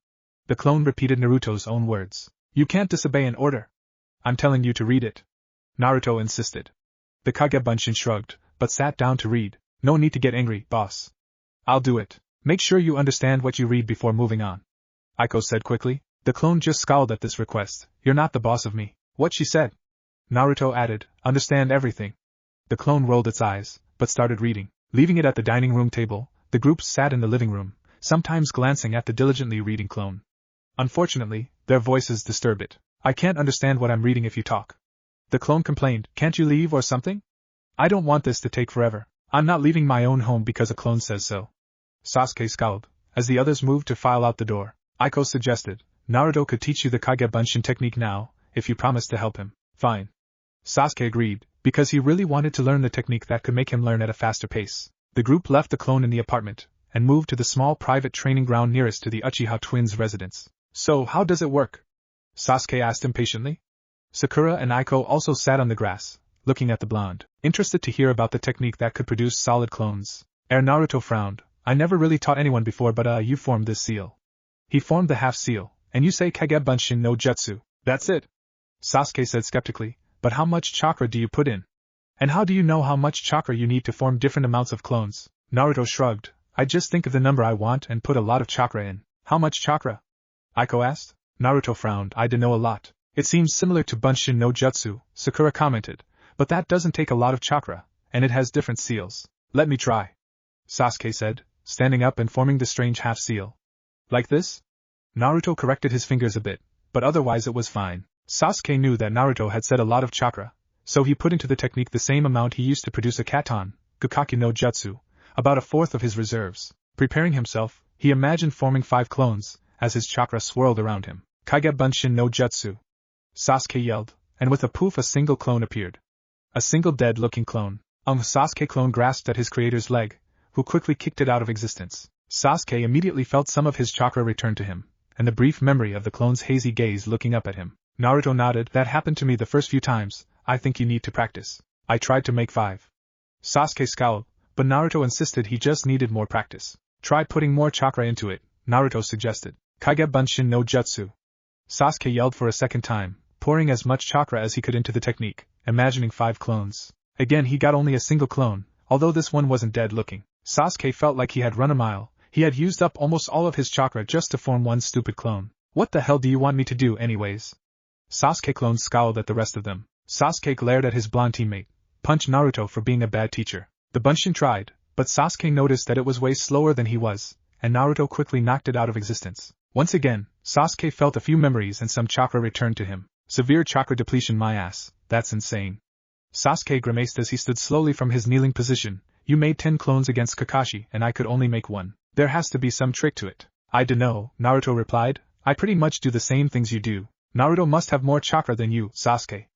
The clone repeated Naruto's own words. "You can't disobey an order. I'm telling you to read it." Naruto insisted. The Kage Bunshin shrugged, but sat down to read. "No need to get angry, boss. I'll do it. Make sure you understand what you read before moving on," Aiko said quickly. The clone just scowled at this request. "You're not the boss of me." "What she said," Naruto added. "Understand everything." The clone rolled its eyes, but started reading. Leaving it at the dining room table, the group sat in the living room, sometimes glancing at the diligently reading clone. Unfortunately, their voices disturb it. "I can't understand what I'm reading if you talk," the clone complained. "Can't you leave or something? I don't want this to take forever." "I'm not leaving my own home because a clone says so." Sasuke scowled. As the others moved to file out the door, Aiko suggested, Naruto could teach you the Kage Bunshin technique now, if you promise to help him. Fine. Sasuke agreed, because he really wanted to learn the technique that could make him learn at a faster pace. The group left the clone in the apartment, and moved to the small private training ground nearest to the Uchiha twins' residence. So how does it work? Sasuke asked impatiently. Sakura and Aiko also sat on the grass, looking at the blonde, interested to hear about the technique that could produce solid clones. Naruto frowned. I never really taught anyone before, but you formed this seal. He formed the half seal, and you say Kage Bunshin no Jutsu. That's it. Sasuke said skeptically, but how much chakra do you put in? And how do you know how much chakra you need to form different amounts of clones? Naruto shrugged. I just think of the number I want and put a lot of chakra in. How much chakra? Aiko asked. Naruto frowned. I know a lot. It seems similar to Bunshin no Jutsu, Sakura commented, but that doesn't take a lot of chakra, and it has different seals. Let me try. Sasuke said, standing up and forming the strange half seal. Like this? Naruto corrected his fingers a bit, but otherwise it was fine. Sasuke knew that Naruto had said a lot of chakra, so he put into the technique the same amount he used to produce a katon, Gakaki no Jutsu, about a fourth of his reserves. Preparing himself, he imagined forming 5 clones, as his chakra swirled around him. Kage Bunshin no Jutsu. Sasuke yelled, and with a poof a single clone appeared. A single dead-looking clone. Sasuke clone grasped at his creator's leg, who quickly kicked it out of existence. Sasuke immediately felt some of his chakra return to him, and the brief memory of the clone's hazy gaze looking up at him. Naruto nodded. That happened to me the first few times. I think you need to practice. I tried to make 5. Sasuke scowled, but Naruto insisted he just needed more practice. Try putting more chakra into it, Naruto suggested. Kage Bunshin no Jutsu. Sasuke yelled for a second time, pouring as much chakra as he could into the technique, imagining 5 clones. Again he got only a single clone, although this one wasn't dead-looking. Sasuke felt like he had run a mile. He had used up almost all of his chakra just to form one stupid clone. What the hell do you want me to do anyways? Sasuke clone scowled at the rest of them. Sasuke glared at his blonde teammate, punched Naruto for being a bad teacher. The Bunshin tried, but Sasuke noticed that it was way slower than he was, and Naruto quickly knocked it out of existence. Once again, Sasuke felt a few memories and some chakra returned to him. Severe chakra depletion, my ass, that's insane. Sasuke grimaced as he stood slowly from his kneeling position. You made 10 clones against Kakashi and I could only make 1. There has to be some trick to it. I dunno, Naruto replied. I pretty much do the same things you do. Naruto must have more chakra than you, Sasuke.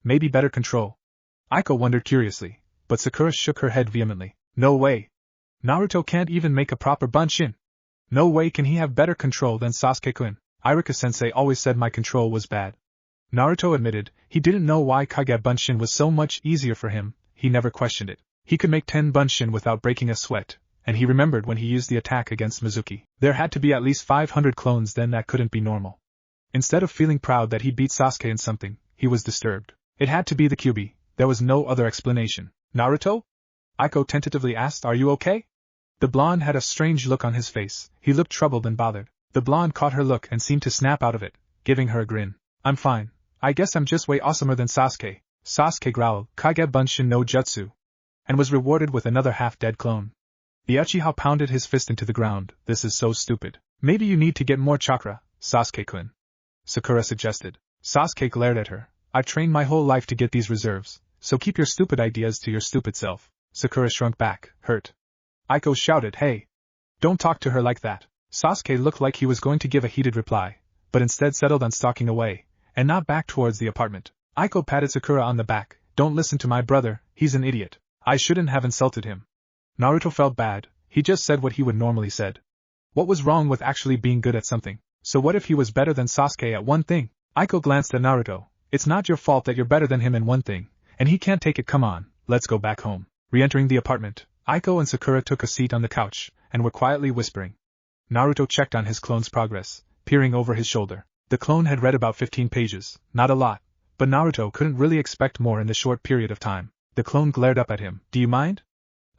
Maybe better control. Aiko wondered curiously, but Sakura shook her head vehemently. No way. Naruto can't even make a proper Bunshin. No way can he have better control than Sasuke-kun. Iruka-sensei always said my control was bad. Naruto admitted he didn't know why Kage Bunshin was so much easier for him. He never questioned it. He could make 10 Bunshin without breaking a sweat, and he remembered when he used the attack against Mizuki. There had to be at least 500 clones, then that couldn't be normal. Instead of feeling proud that he beat Sasuke in something, he was disturbed. It had to be the Kyuubi. There was no other explanation. Naruto? Aiko tentatively asked, are you okay? The blonde had a strange look on his face. He looked troubled and bothered. The blonde caught her look and seemed to snap out of it, giving her a grin. I'm fine. I guess I'm just way awesomer than Sasuke. Sasuke growled, Kage Bunshin no Jutsu, and was rewarded with another half-dead clone. The Uchiha pounded his fist into the ground. This is so stupid. Maybe you need to get more chakra, Sasuke-kun. Sakura suggested. Sasuke glared at her. I've trained my whole life to get these reserves, so keep your stupid ideas to your stupid self. Sakura shrunk back, hurt. Aiko shouted, hey! Don't talk to her like that. Sasuke looked like he was going to give a heated reply, but instead settled on stalking away, and not back towards the apartment. Aiko patted Sakura on the back. Don't listen to my brother, he's an idiot. I shouldn't have insulted him. Naruto felt bad. He just said what he would normally said. What was wrong with actually being good at something? So what if he was better than Sasuke at one thing? Aiko glanced at Naruto. It's not your fault that you're better than him in one thing, and he can't take it. Come on, let's go back home. Re-entering the apartment, Aiko and Sakura took a seat on the couch, and were quietly whispering. Naruto checked on his clone's progress, peering over his shoulder. The clone had read about 15 pages, not a lot, but Naruto couldn't really expect more in the short period of time. The clone glared up at him. Do you mind?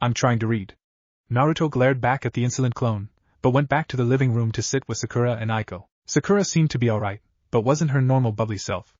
I'm trying to read. Naruto glared back at the insolent clone, but went back to the living room to sit with Sakura and Aiko. Sakura seemed to be alright, but wasn't her normal bubbly self.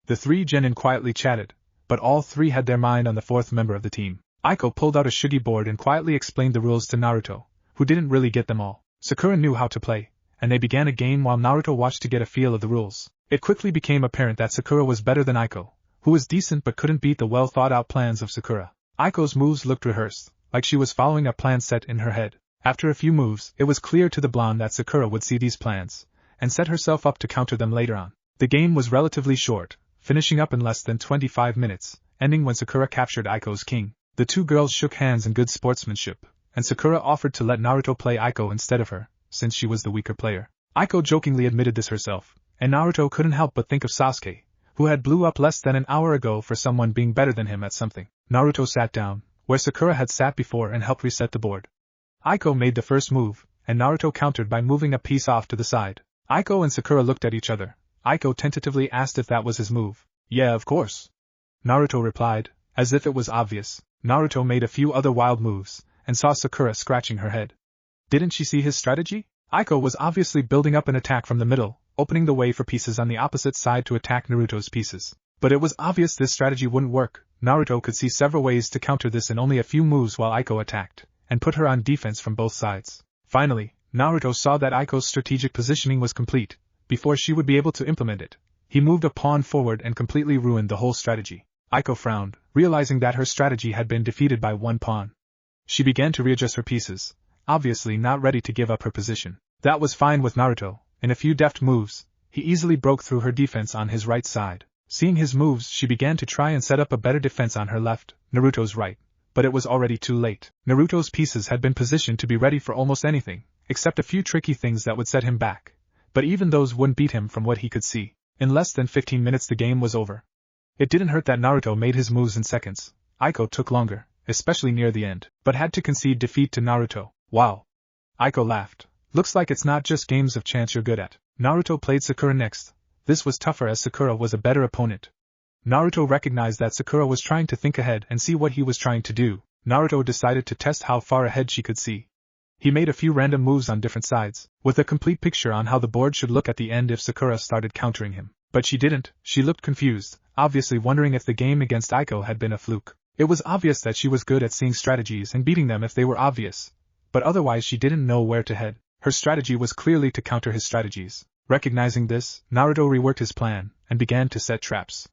The 3 genin quietly chatted, but all 3 had their mind on the 4th member of the team. Aiko pulled out a shugi board and quietly explained the rules to Naruto, who didn't really get them all. Sakura knew how to play, and they began a game while Naruto watched to get a feel of the rules. It quickly became apparent that Sakura was better than Aiko, who was decent but couldn't beat the well-thought-out plans of Sakura. Aiko's moves looked rehearsed, like she was following a plan set in her head, After a few moves, it was clear to the blonde that Sakura would see these plans, and set herself up to counter them later on. The game was relatively short, finishing up in less than 25 minutes, ending when Sakura captured Aiko's king. The two girls shook hands in good sportsmanship, and Sakura offered to let Naruto play Aiko instead of her, since she was the weaker player. Aiko jokingly admitted this herself, and Naruto couldn't help but think of Sasuke, who had blew up less than an hour ago for someone being better than him at something. Naruto sat down, where Sakura had sat before, and helped reset the board. Aiko made the first move, and Naruto countered by moving a piece off to the side. Aiko and Sakura looked at each other. Aiko tentatively asked if that was his move. Yeah, of course. Naruto replied, as if it was obvious. Naruto made a few other wild moves, and saw Sakura scratching her head. Didn't she see his strategy? Aiko was obviously building up an attack from the middle, opening the way for pieces on the opposite side to attack Naruto's pieces. But it was obvious this strategy wouldn't work. Naruto could see several ways to counter this in only a few moves while Aiko attacked, and put her on defense from both sides. Finally, Naruto saw that Aiko's strategic positioning was complete. Before she would be able to implement it, he moved a pawn forward and completely ruined the whole strategy. Aiko frowned, realizing that her strategy had been defeated by one pawn. She began to readjust her pieces, obviously not ready to give up her position. That was fine with Naruto. In a few deft moves, he easily broke through her defense on his right side. Seeing his moves, she began to try and set up a better defense on her left, Naruto's right. But it was already too late. Naruto's pieces had been positioned to be ready for almost anything, except a few tricky things that would set him back. But even those wouldn't beat him from what he could see. In less than 15 minutes the game was over. It didn't hurt that Naruto made his moves in seconds. Aiko took longer, especially near the end, but had to concede defeat to Naruto. Wow. Aiko laughed. Looks like it's not just games of chance you're good at. Naruto played Sakura next. This was tougher as Sakura was a better opponent. Naruto recognized that Sakura was trying to think ahead and see what he was trying to do. Naruto decided to test how far ahead she could see. He made a few random moves on different sides, with a complete picture on how the board should look at the end if Sakura started countering him. But she didn't. She looked confused, obviously wondering if the game against Aiko had been a fluke. It was obvious that she was good at seeing strategies and beating them if they were obvious, but otherwise she didn't know where to head. Her strategy was clearly to counter his strategies. Recognizing this, Naruto reworked his plan and began to set traps.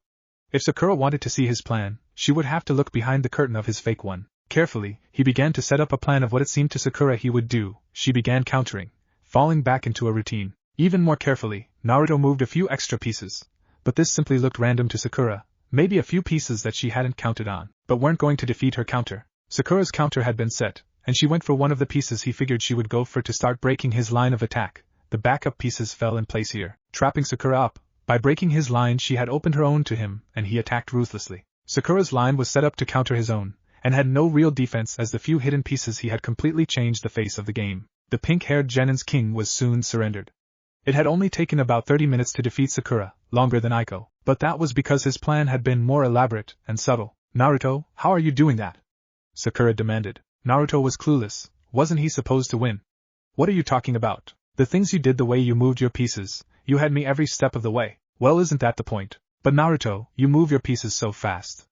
If Sakura wanted to see his plan, she would have to look behind the curtain of his fake one. Carefully, he began to set up a plan of what it seemed to Sakura he would do. She began countering, falling back into a routine. Even more carefully, Naruto moved a few extra pieces, but this simply looked random to Sakura, maybe a few pieces that she hadn't counted on, but weren't going to defeat her counter. Sakura's counter had been set, and she went for one of the pieces he figured she would go for to start breaking his line of attack. The backup pieces fell in place here, trapping Sakura up. By breaking his line she had opened her own to him, and he attacked ruthlessly. Sakura's line was set up to counter his own, and had no real defense as the few hidden pieces he had completely changed the face of the game. The pink-haired Genin's king was soon surrendered. It had only taken about 30 minutes to defeat Sakura, longer than Aiko, but that was because his plan had been more elaborate and subtle. Naruto, how are you doing that? Sakura demanded. Naruto was clueless. Wasn't he supposed to win? What are you talking about? The things you did, the way you moved your pieces, you had me every step of the way. Well, isn't that the point? But Naruto, you move your pieces so fast.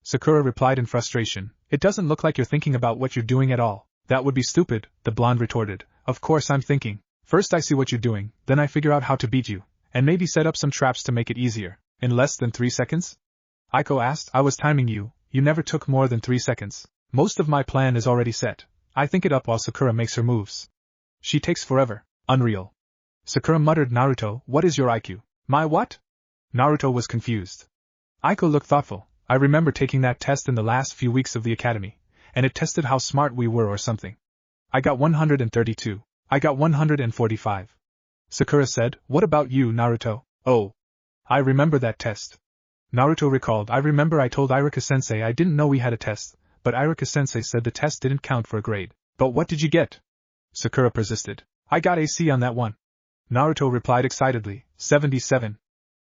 Sakura replied in frustration. It doesn't look like you're thinking about what you're doing at all. That would be stupid, the blonde retorted. Of course I'm thinking. First I see what you're doing, then I figure out how to beat you, and maybe set up some traps to make it easier. In less than 3 seconds? Aiko asked. I was timing you, you never took more than 3 seconds. Most of my plan is already set. I think it up while Sakura makes her moves. She takes forever. Unreal. Sakura muttered. Naruto, what is your IQ? My what? Naruto was confused. Aiko looked thoughtful. I remember taking that test in the last few weeks of the academy, and it tested how smart we were or something. I got 132. I got 145. Sakura said. What about you, Naruto? Oh. I remember that test. Naruto recalled. I remember I told Iruka-sensei I didn't know we had a test, but Iruka-sensei said the test didn't count for a grade. But what did you get? Sakura persisted. I got a C on that one. Naruto replied excitedly. 77.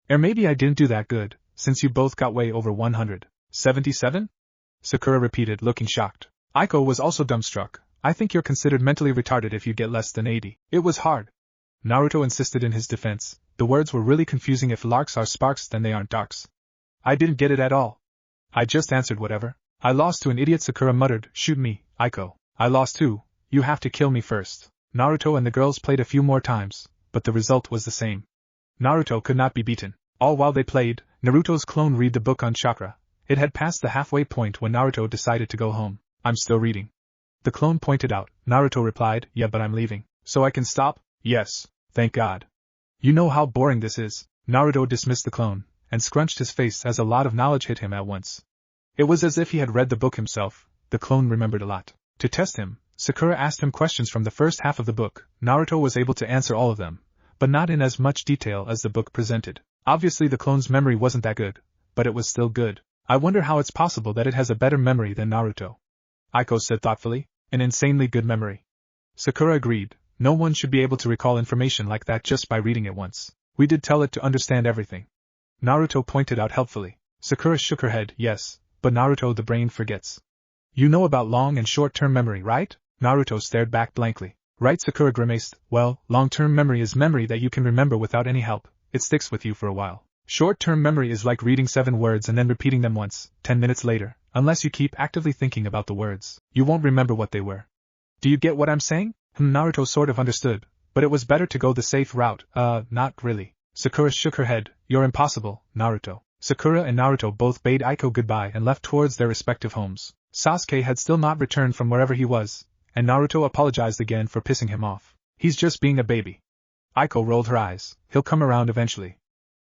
Or maybe I didn't do that good, since you both got way over 100. 77? Sakura repeated, looking shocked. Aiko was also dumbstruck. I think you're considered mentally retarded if you get less than 80. It was hard. Naruto insisted in his defense. The words were really confusing. If larks are sparks, then they aren't darks. I didn't get it at all. I just answered whatever. I lost to an idiot. Sakura muttered. Shoot me, Aiko. I lost too. You have to kill me first. Naruto and the girls played a few more times, but the result was the same. Naruto could not be beaten. All while they played, Naruto's clone read the book on Chakra. It had passed the halfway point when Naruto decided to go home. I'm still reading. The clone pointed out. Naruto replied. Yeah, but I'm leaving. So I can stop? Yes, thank God. You know how boring this is. Naruto dismissed the clone, and scrunched his face as a lot of knowledge hit him at once. It was as if he had read the book himself. The clone remembered a lot. To test him, Sakura asked him questions from the first half of the book. Naruto was able to answer all of them, but not in as much detail as the book presented. Obviously the clone's memory wasn't that good, but it was still good. I wonder how it's possible that it has a better memory than Naruto. Aiko said thoughtfully. An insanely good memory. Sakura agreed. No one should be able to recall information like that just by reading it once. We did tell it to understand everything. Naruto pointed out helpfully. Sakura shook her head. Yes, but Naruto, the brain forgets. You know about long and short-term memory, right? Naruto stared back blankly. Right, Sakura grimaced. Well, long-term memory is memory that you can remember without any help. It sticks with you for a while. Short-term memory is like reading 7 words and then repeating them once, 10 minutes later. Unless you keep actively thinking about the words, you won't remember what they were. Do you get what I'm saying? Naruto sort of understood, but it was better to go the safe route. Not really. Sakura shook her head. You're impossible, Naruto. Sakura and Naruto both bade Aiko goodbye and left towards their respective homes. Sasuke had still not returned from wherever he was, and Naruto apologized again for pissing him off. He's just being a baby. Aiko rolled her eyes. He'll come around eventually.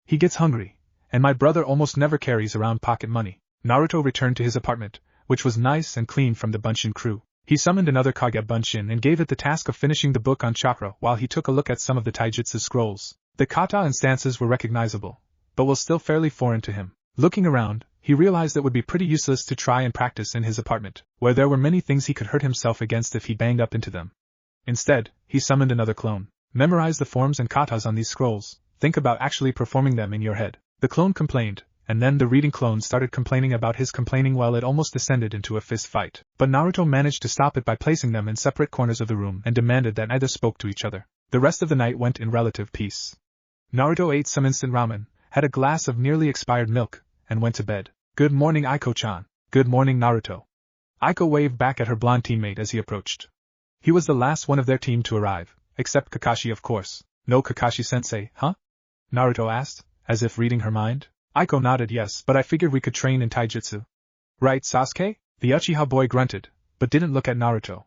He gets hungry, and my brother almost never carries around pocket money. Naruto returned to his apartment, which was nice and clean from the Bunshin crew. He summoned another Kage Bunshin and gave it the task of finishing the book on Chakra while he took a look at some of the Taijutsu scrolls. The kata and stances were recognizable, but was still fairly foreign to him. Looking around, he realized it would be pretty useless to try and practice in his apartment, where there were many things he could hurt himself against if he banged up into them. Instead, he summoned another clone. Memorize the forms and katas on these scrolls. Think about actually performing them in your head. The clone complained, and then the reading clone started complaining about his complaining while it almost descended into a fist fight. But Naruto managed to stop it by placing them in separate corners of the room and demanded that neither spoke to each other. The rest of the night went in relative peace. Naruto ate some instant ramen, had a glass of nearly expired milk, and went to bed. Good morning, Aiko-chan. Good morning, Naruto. Aiko waved back at her blonde teammate as he approached. He was the last one of their team to arrive, except Kakashi, of course. No Kakashi-sensei, huh? Naruto asked, as if reading her mind. Aiko nodded yes, but I figured we could train in Taijutsu. Right, Sasuke? The Uchiha boy grunted, but didn't look at Naruto.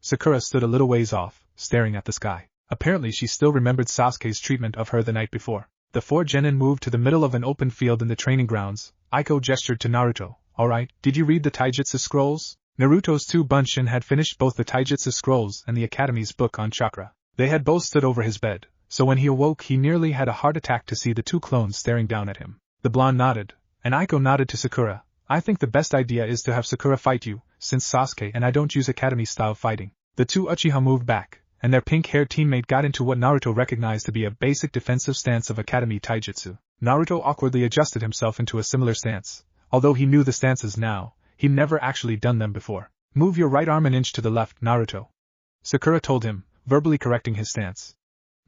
Sakura stood a little ways off, staring at the sky. Apparently she still remembered Sasuke's treatment of her the night before. The 4 genin moved to the middle of an open field in the training grounds. Aiko gestured to Naruto. Alright, did you read the Taijutsu scrolls? Naruto's 2 Bunshin had finished both the Taijutsu scrolls and the Academy's book on Chakra. They had both stood over his bed, so when he awoke he nearly had a heart attack to see the 2 clones staring down at him. The blonde nodded, and Aiko nodded to Sakura. I think the best idea is to have Sakura fight you, since Sasuke and I don't use Academy-style fighting. The 2 Uchiha moved back, and their pink-haired teammate got into what Naruto recognized to be a basic defensive stance of Academy Taijutsu. Naruto awkwardly adjusted himself into a similar stance. Although he knew the stances now, he'd never actually done them before. Move your right arm an inch to the left, Naruto. Sakura told him, verbally correcting his stance.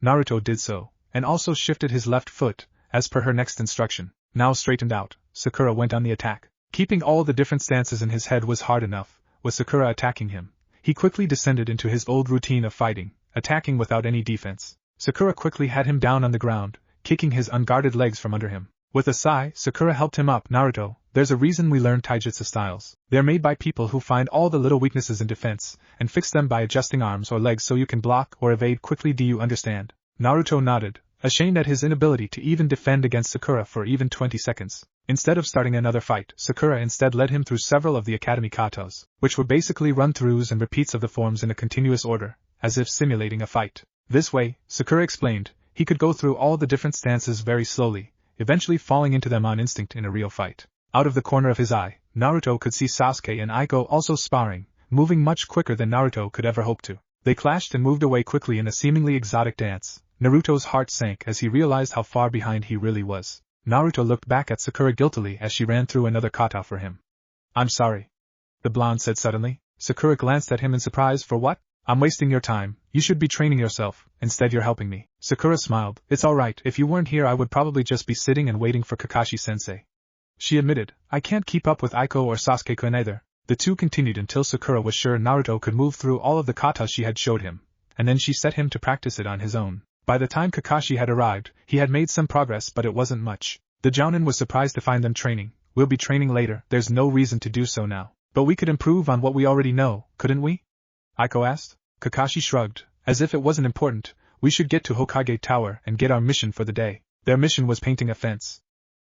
Naruto did so, and also shifted his left foot, as per her next instruction. Now straightened out, Sakura went on the attack. Keeping all the different stances in his head was hard enough. With Sakura attacking him, he quickly descended into his old routine of fighting, attacking without any defense. Sakura quickly had him down on the ground, kicking his unguarded legs from under him. With a sigh, Sakura helped him up. Naruto, there's a reason we learn Taijutsu styles. They're made by people who find all the little weaknesses in defense, and fix them by adjusting arms or legs so you can block or evade quickly. Do you understand? Naruto nodded, ashamed at his inability to even defend against Sakura for even 20 seconds. Instead of starting another fight, Sakura instead led him through several of the Academy katas, which were basically run-throughs and repeats of the forms in a continuous order, as if simulating a fight. This way, Sakura explained, he could go through all the different stances very slowly, eventually falling into them on instinct in a real fight. Out of the corner of his eye, Naruto could see Sasuke and Aiko also sparring, moving much quicker than Naruto could ever hope to. They clashed and moved away quickly in a seemingly exotic dance. Naruto's heart sank as he realized how far behind he really was. Naruto looked back at Sakura guiltily as she ran through another kata for him. I'm sorry, the blonde said suddenly. Sakura glanced at him in surprise. For what? I'm wasting your time. You should be training yourself. Instead you're helping me. Sakura smiled. It's alright. If you weren't here I would probably just be sitting and waiting for Kakashi-sensei. She admitted, I can't keep up with Aiko or Sasuke-kun either. The two continued until Sakura was sure Naruto could move through all of the katas she had showed him, and then she set him to practice it on his own. By the time Kakashi had arrived, he had made some progress but it wasn't much. The Jounin was surprised to find them training. We'll be training later, there's no reason to do so now. But we could improve on what we already know, couldn't we? Aiko asked. Kakashi shrugged, as if it wasn't important. We should get to Hokage Tower and get our mission for the day. Their mission was painting a fence.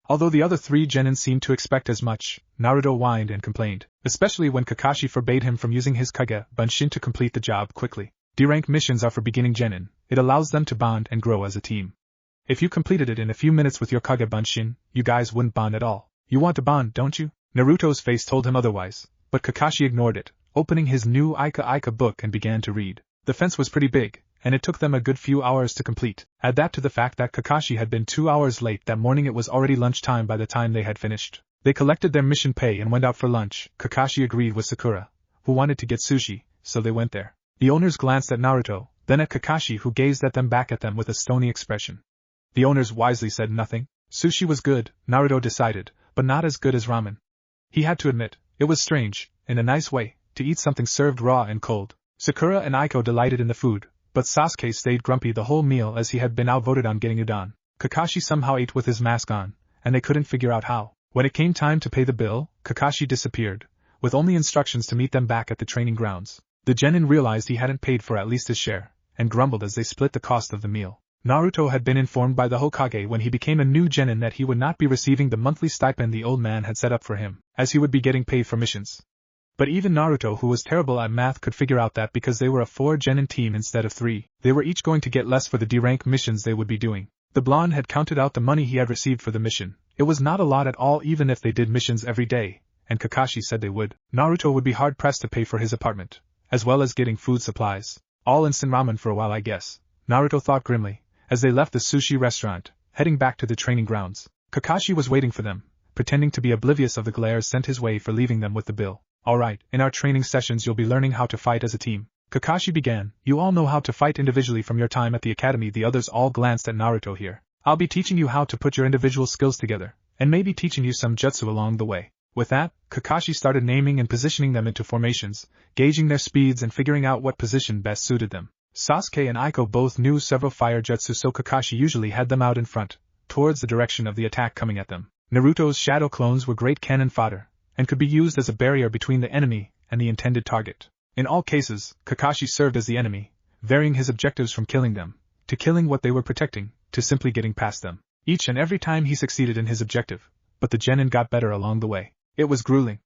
Although the other three genin seemed to expect as much, Naruto whined and complained, especially when Kakashi forbade him from using his Kage Bunshin to complete the job quickly. D-rank missions are for beginning genin. It allows them to bond and grow as a team. If you completed it in a few minutes with your Kage Bunshin, you guys wouldn't bond at all. You want to bond, don't you? Naruto's face told him otherwise, but Kakashi ignored it, opening his new Ika book and began to read. The fence was pretty big, and it took them a good few hours to complete. Add that to the fact that Kakashi had been 2 hours late that morning. It was already lunchtime by the time they had finished. They collected their mission pay and went out for lunch. Kakashi agreed with Sakura, who wanted to get sushi, so they went there. The owners glanced at Naruto, then at Kakashi, who gazed at them back at them with a stony expression. The owners wisely said nothing. Sushi was good, Naruto decided, but not as good as ramen. He had to admit, it was strange, in a nice way, to eat something served raw and cold. Sakura and Aiko delighted in the food, but Sasuke stayed grumpy the whole meal as he had been outvoted on getting udon. Kakashi somehow ate with his mask on, and they couldn't figure out how. When it came time to pay the bill, Kakashi disappeared, with only instructions to meet them back at the training grounds. The genin realized he hadn't paid for at least his share, and grumbled as they split the cost of the meal. Naruto had been informed by the Hokage when he became a new genin that he would not be receiving the monthly stipend the old man had set up for him, as he would be getting paid for missions. But even Naruto, who was terrible at math, could figure out that because they were a 4 genin team instead of 3, they were each going to get less for the D-rank missions they would be doing. The blonde had counted out the money he had received for the mission. It was not a lot at all even if they did missions every day, and Kakashi said they would. Naruto would be hard-pressed to pay for his apartment, as well as getting food supplies. All instant ramen for a while, I guess, Naruto thought grimly, as they left the sushi restaurant, heading back to the training grounds. Kakashi was waiting for them, pretending to be oblivious of the glares sent his way for leaving them with the bill. Alright, in our training sessions you'll be learning how to fight as a team. Kakashi began. You all know how to fight individually from your time at the academy. The others all glanced at Naruto here. I'll be teaching you how to put your individual skills together, and maybe teaching you some jutsu along the way. With that, Kakashi started naming and positioning them into formations, gauging their speeds and figuring out what position best suited them. Sasuke and Aiko both knew several fire jutsu, so Kakashi usually had them out in front, towards the direction of the attack coming at them. Naruto's shadow clones were great cannon fodder, and could be used as a barrier between the enemy and the intended target. In all cases, Kakashi served as the enemy, varying his objectives from killing them, to killing what they were protecting, to simply getting past them. Each and every time he succeeded in his objective, but the genin got better along the way. It was grueling.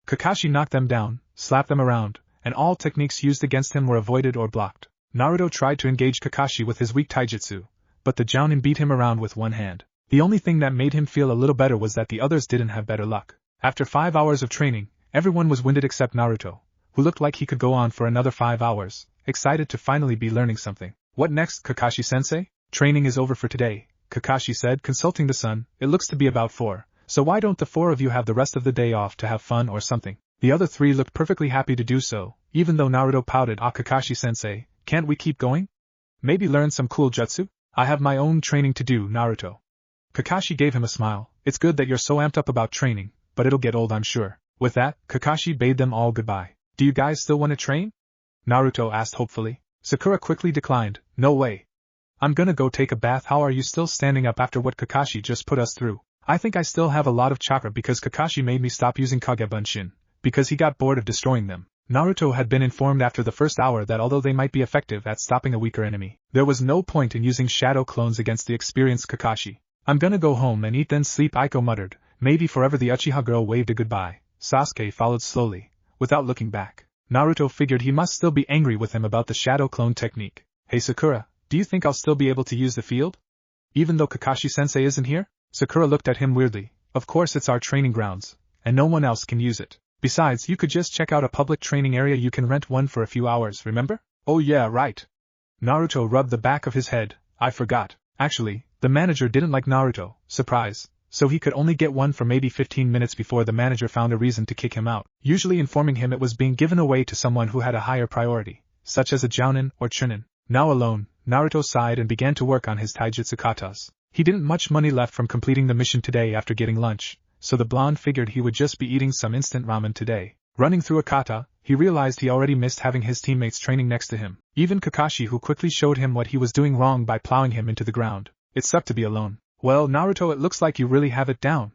Kakashi knocked them down, slapped them around, and all techniques used against him were avoided or blocked. Naruto tried to engage Kakashi with his weak taijutsu, but the jounin beat him around with one hand. The only thing that made him feel a little better was that the others didn't have better luck. After 5 hours of training, everyone was winded except Naruto, who looked like he could go on for another 5 hours, excited to finally be learning something. What next, Kakashi-sensei? Training is over for today, Kakashi said, consulting the sun. It looks to be about 4, so why don't the 4 of you have the rest of the day off to have fun or something? The other 3 looked perfectly happy to do so, even though Naruto pouted. Kakashi-sensei, can't we keep going? Maybe learn some cool jutsu? I have my own training to do, Naruto. Kakashi gave him a smile. It's good that you're so amped up about training, but it'll get old, I'm sure. With that, Kakashi bade them all goodbye. Do you guys still want to train? Naruto asked hopefully. Sakura quickly declined. No way. I'm gonna go take a bath. How are you still standing up after what Kakashi just put us through? I think I still have a lot of chakra because Kakashi made me stop using Kage Bunshin, because he got bored of destroying them. Naruto had been informed after the first hour that although they might be effective at stopping a weaker enemy, there was no point in using shadow clones against the experienced Kakashi. I'm gonna go home and eat then sleep, Aiko muttered. Maybe forever. The Uchiha girl waved a goodbye. Sasuke followed slowly, without looking back. Naruto figured he must still be angry with him about the shadow clone technique. Hey Sakura, do you think I'll still be able to use the field? Even though Kakashi-sensei isn't here? Sakura looked at him weirdly. Of course it's our training grounds, and no one else can use it. Besides, you could just check out a public training area. You can rent one for a few hours, remember? Oh yeah, right. Naruto rubbed the back of his head. I forgot. Actually, the manager didn't like Naruto, surprise, so he could only get one for maybe 15 minutes before the manager found a reason to kick him out, usually informing him it was being given away to someone who had a higher priority, such as a jounin or chunin. Now alone, Naruto sighed and began to work on his taijutsu katas. He didn't much money left from completing the mission today after getting lunch, so the blonde figured he would just be eating some instant ramen today. Running through a kata, he realized he already missed having his teammates training next to him. Even Kakashi, who quickly showed him what he was doing wrong by plowing him into the ground. It sucked to be alone. Well, Naruto, it looks like you really have it down.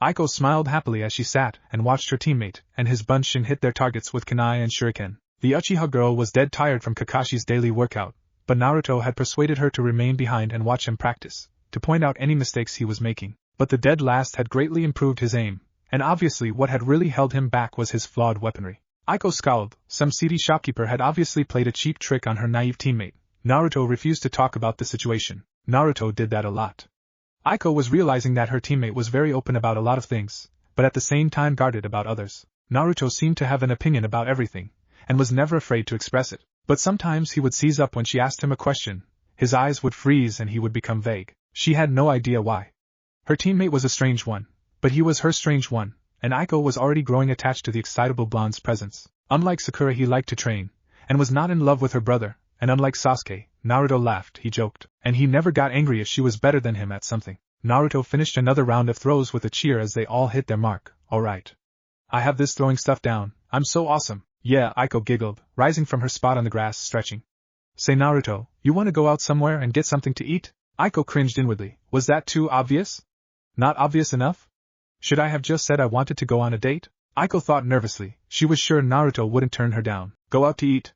Aiko smiled happily as she sat and watched her teammate and his Bunshin hit their targets with kunai and shuriken. The Uchiha girl was dead tired from Kakashi's daily workout, but Naruto had persuaded her to remain behind and watch him practice, to point out any mistakes he was making. But the dead last had greatly improved his aim, and obviously what had really held him back was his flawed weaponry. Aiko scowled. Some seedy shopkeeper had obviously played a cheap trick on her naive teammate. Naruto refused to talk about the situation. Naruto did that a lot. Aiko was realizing that her teammate was very open about a lot of things, but at the same time guarded about others. Naruto seemed to have an opinion about everything, and was never afraid to express it. But sometimes he would seize up when she asked him a question, his eyes would freeze and he would become vague. She had no idea why. Her teammate was a strange one, but he was her strange one, and Aiko was already growing attached to the excitable blonde's presence. Unlike Sakura, he liked to train, and was not in love with her brother, and unlike Sasuke, Naruto laughed, he joked, and he never got angry if she was better than him at something. Naruto finished another round of throws with a cheer as they all hit their mark. Alright. I have this throwing stuff down, I'm so awesome. Yeah, Aiko giggled, rising from her spot on the grass, stretching. Say Naruto, you want to go out somewhere and get something to eat? Aiko cringed inwardly. Was that too obvious? Not obvious enough? Should I have just said I wanted to go on a date? Aiko thought nervously. She was sure Naruto wouldn't turn her down. Go out to eat.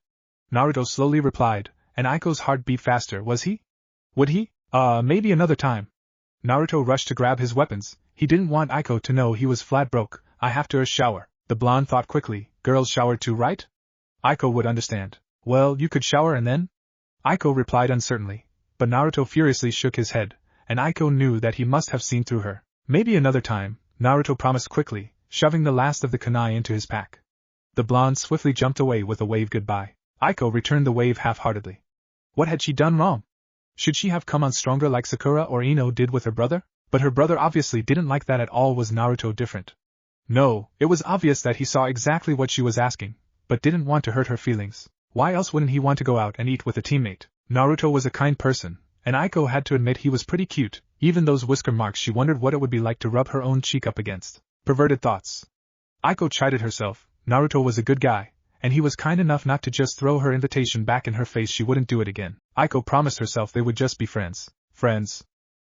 Naruto slowly replied, and Aiko's heart beat faster. Was he? Would he? Maybe another time. Naruto rushed to grab his weapons. He didn't want Aiko to know he was flat broke. I have to shower. The blonde thought quickly. Girls shower too, right? Aiko would understand. Well, you could shower and then? Aiko replied uncertainly, but Naruto furiously shook his head, and Aiko knew that he must have seen through her. Maybe another time, Naruto promised quickly, shoving the last of the kunai into his pack. The blonde swiftly jumped away with a wave goodbye. Aiko returned the wave half-heartedly. What had she done wrong? Should she have come on stronger like Sakura or Ino did with her brother? But her brother obviously didn't like that at all. Was Naruto different? No, it was obvious that he saw exactly what she was asking, but didn't want to hurt her feelings. Why else wouldn't he want to go out and eat with a teammate? Naruto was a kind person, and Aiko had to admit he was pretty cute. Even those whisker marks, she wondered what it would be like to rub her own cheek up against. Perverted thoughts. Aiko chided herself. Naruto was a good guy, and he was kind enough not to just throw her invitation back in her face. She wouldn't do it again. Aiko promised herself they would just be friends. Friends.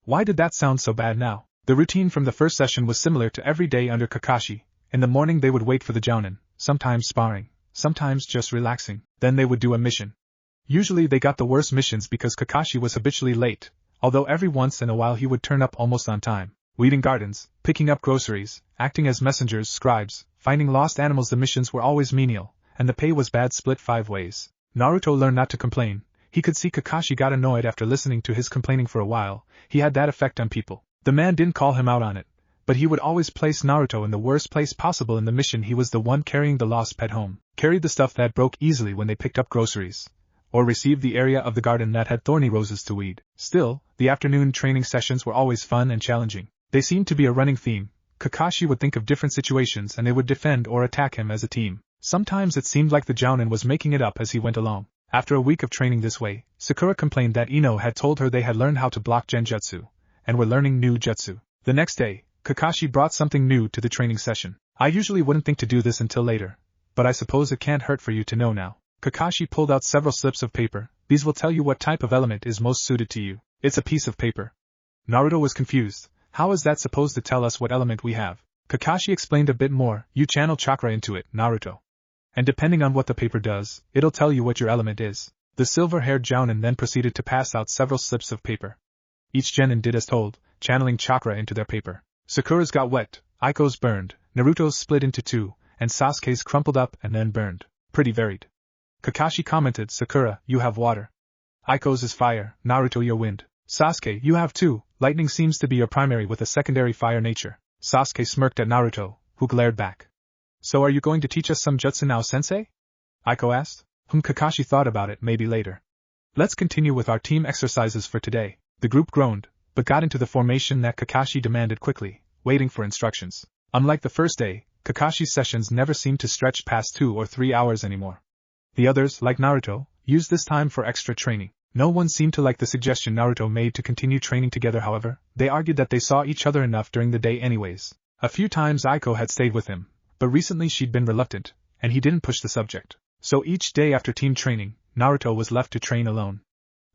Why did that sound so bad now? The routine from the first session was similar to every day under Kakashi. In the morning they would wait for the jounin, sometimes sparring, sometimes just relaxing, then they would do a mission. Usually they got the worst missions because Kakashi was habitually late, although every once in a while he would turn up almost on time. Weeding gardens, picking up groceries, acting as messengers, scribes, finding lost animals. The missions were always menial, and the pay was bad, split 5 ways. Naruto learned not to complain. He could see Kakashi got annoyed after listening to his complaining for a while. He had that effect on people. The man didn't call him out on it, but he would always place Naruto in the worst place possible in the mission. He was the one carrying the lost pet home, carried the stuff that broke easily when they picked up groceries, or received the area of the garden that had thorny roses to weed. Still, the afternoon training sessions were always fun and challenging. They seemed to be a running theme. Kakashi would think of different situations and they would defend or attack him as a team. Sometimes it seemed like the jounin was making it up as he went along. After a week of training this way, Sakura complained that Ino had told her they had learned how to block genjutsu, and were learning new jutsu. The next day, Kakashi brought something new to the training session. I usually wouldn't think to do this until later, but I suppose it can't hurt for you to know now. Kakashi pulled out several slips of paper. These will tell you what type of element is most suited to you. It's a piece of paper. Naruto was confused. How is that supposed to tell us what element we have? Kakashi explained a bit more. You channel chakra into it, Naruto. And depending on what the paper does, it'll tell you what your element is. The silver-haired jounin then proceeded to pass out several slips of paper. Each genin did as told, channeling chakra into their paper. Sakura's got wet, Aiko's burned, Naruto's split into 2, and Sasuke's crumpled up and then burned. Pretty varied. Kakashi commented, Sakura, you have water. Aiko's is fire, Naruto your wind. Sasuke, you have 2, lightning seems to be your primary with a secondary fire nature. Sasuke smirked at Naruto, who glared back. So are you going to teach us some jutsu now, sensei? Aiko asked. Kakashi thought about it, maybe later. Let's continue with our team exercises for today. The group groaned, but got into the formation that Kakashi demanded quickly, waiting for instructions. Unlike the first day, Kakashi's sessions never seemed to stretch past 2 or 3 hours anymore. The others, like Naruto, used this time for extra training. No one seemed to like the suggestion Naruto made to continue training together. However, they argued that they saw each other enough during the day anyways. A few times Aiko had stayed with him, but recently she'd been reluctant, and he didn't push the subject. So each day after team training, Naruto was left to train alone.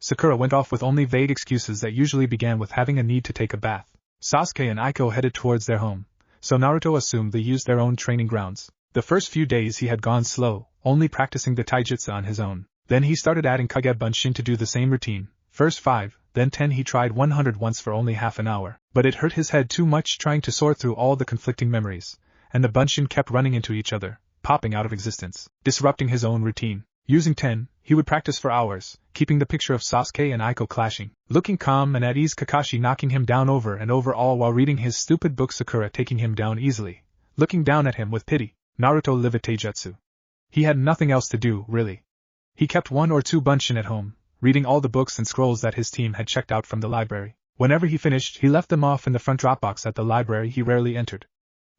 Sakura went off with only vague excuses that usually began with having a need to take a bath. Sasuke and Aiko headed towards their home, so Naruto assumed they used their own training grounds. The first few days he had gone slow, only practicing the Taijutsu on his own. Then he started adding Kage Bunshin to do the same routine. First 5, then 10. He tried 100 once for only half an hour, but it hurt his head too much trying to sort through all the conflicting memories, and the Bunshin kept running into each other, popping out of existence, disrupting his own routine. Using 10, he would practice for hours, keeping the picture of Sasuke and Aiko clashing, looking calm and at ease, Kakashi knocking him down over and over, all while reading his stupid book, Sakura taking him down easily, looking down at him with pity. Naruto lived Taijutsu. He had nothing else to do, really. He kept 1 or 2 Bunshin at home, reading all the books and scrolls that his team had checked out from the library. Whenever he finished, he left them off in the front Dropbox at the library he rarely entered.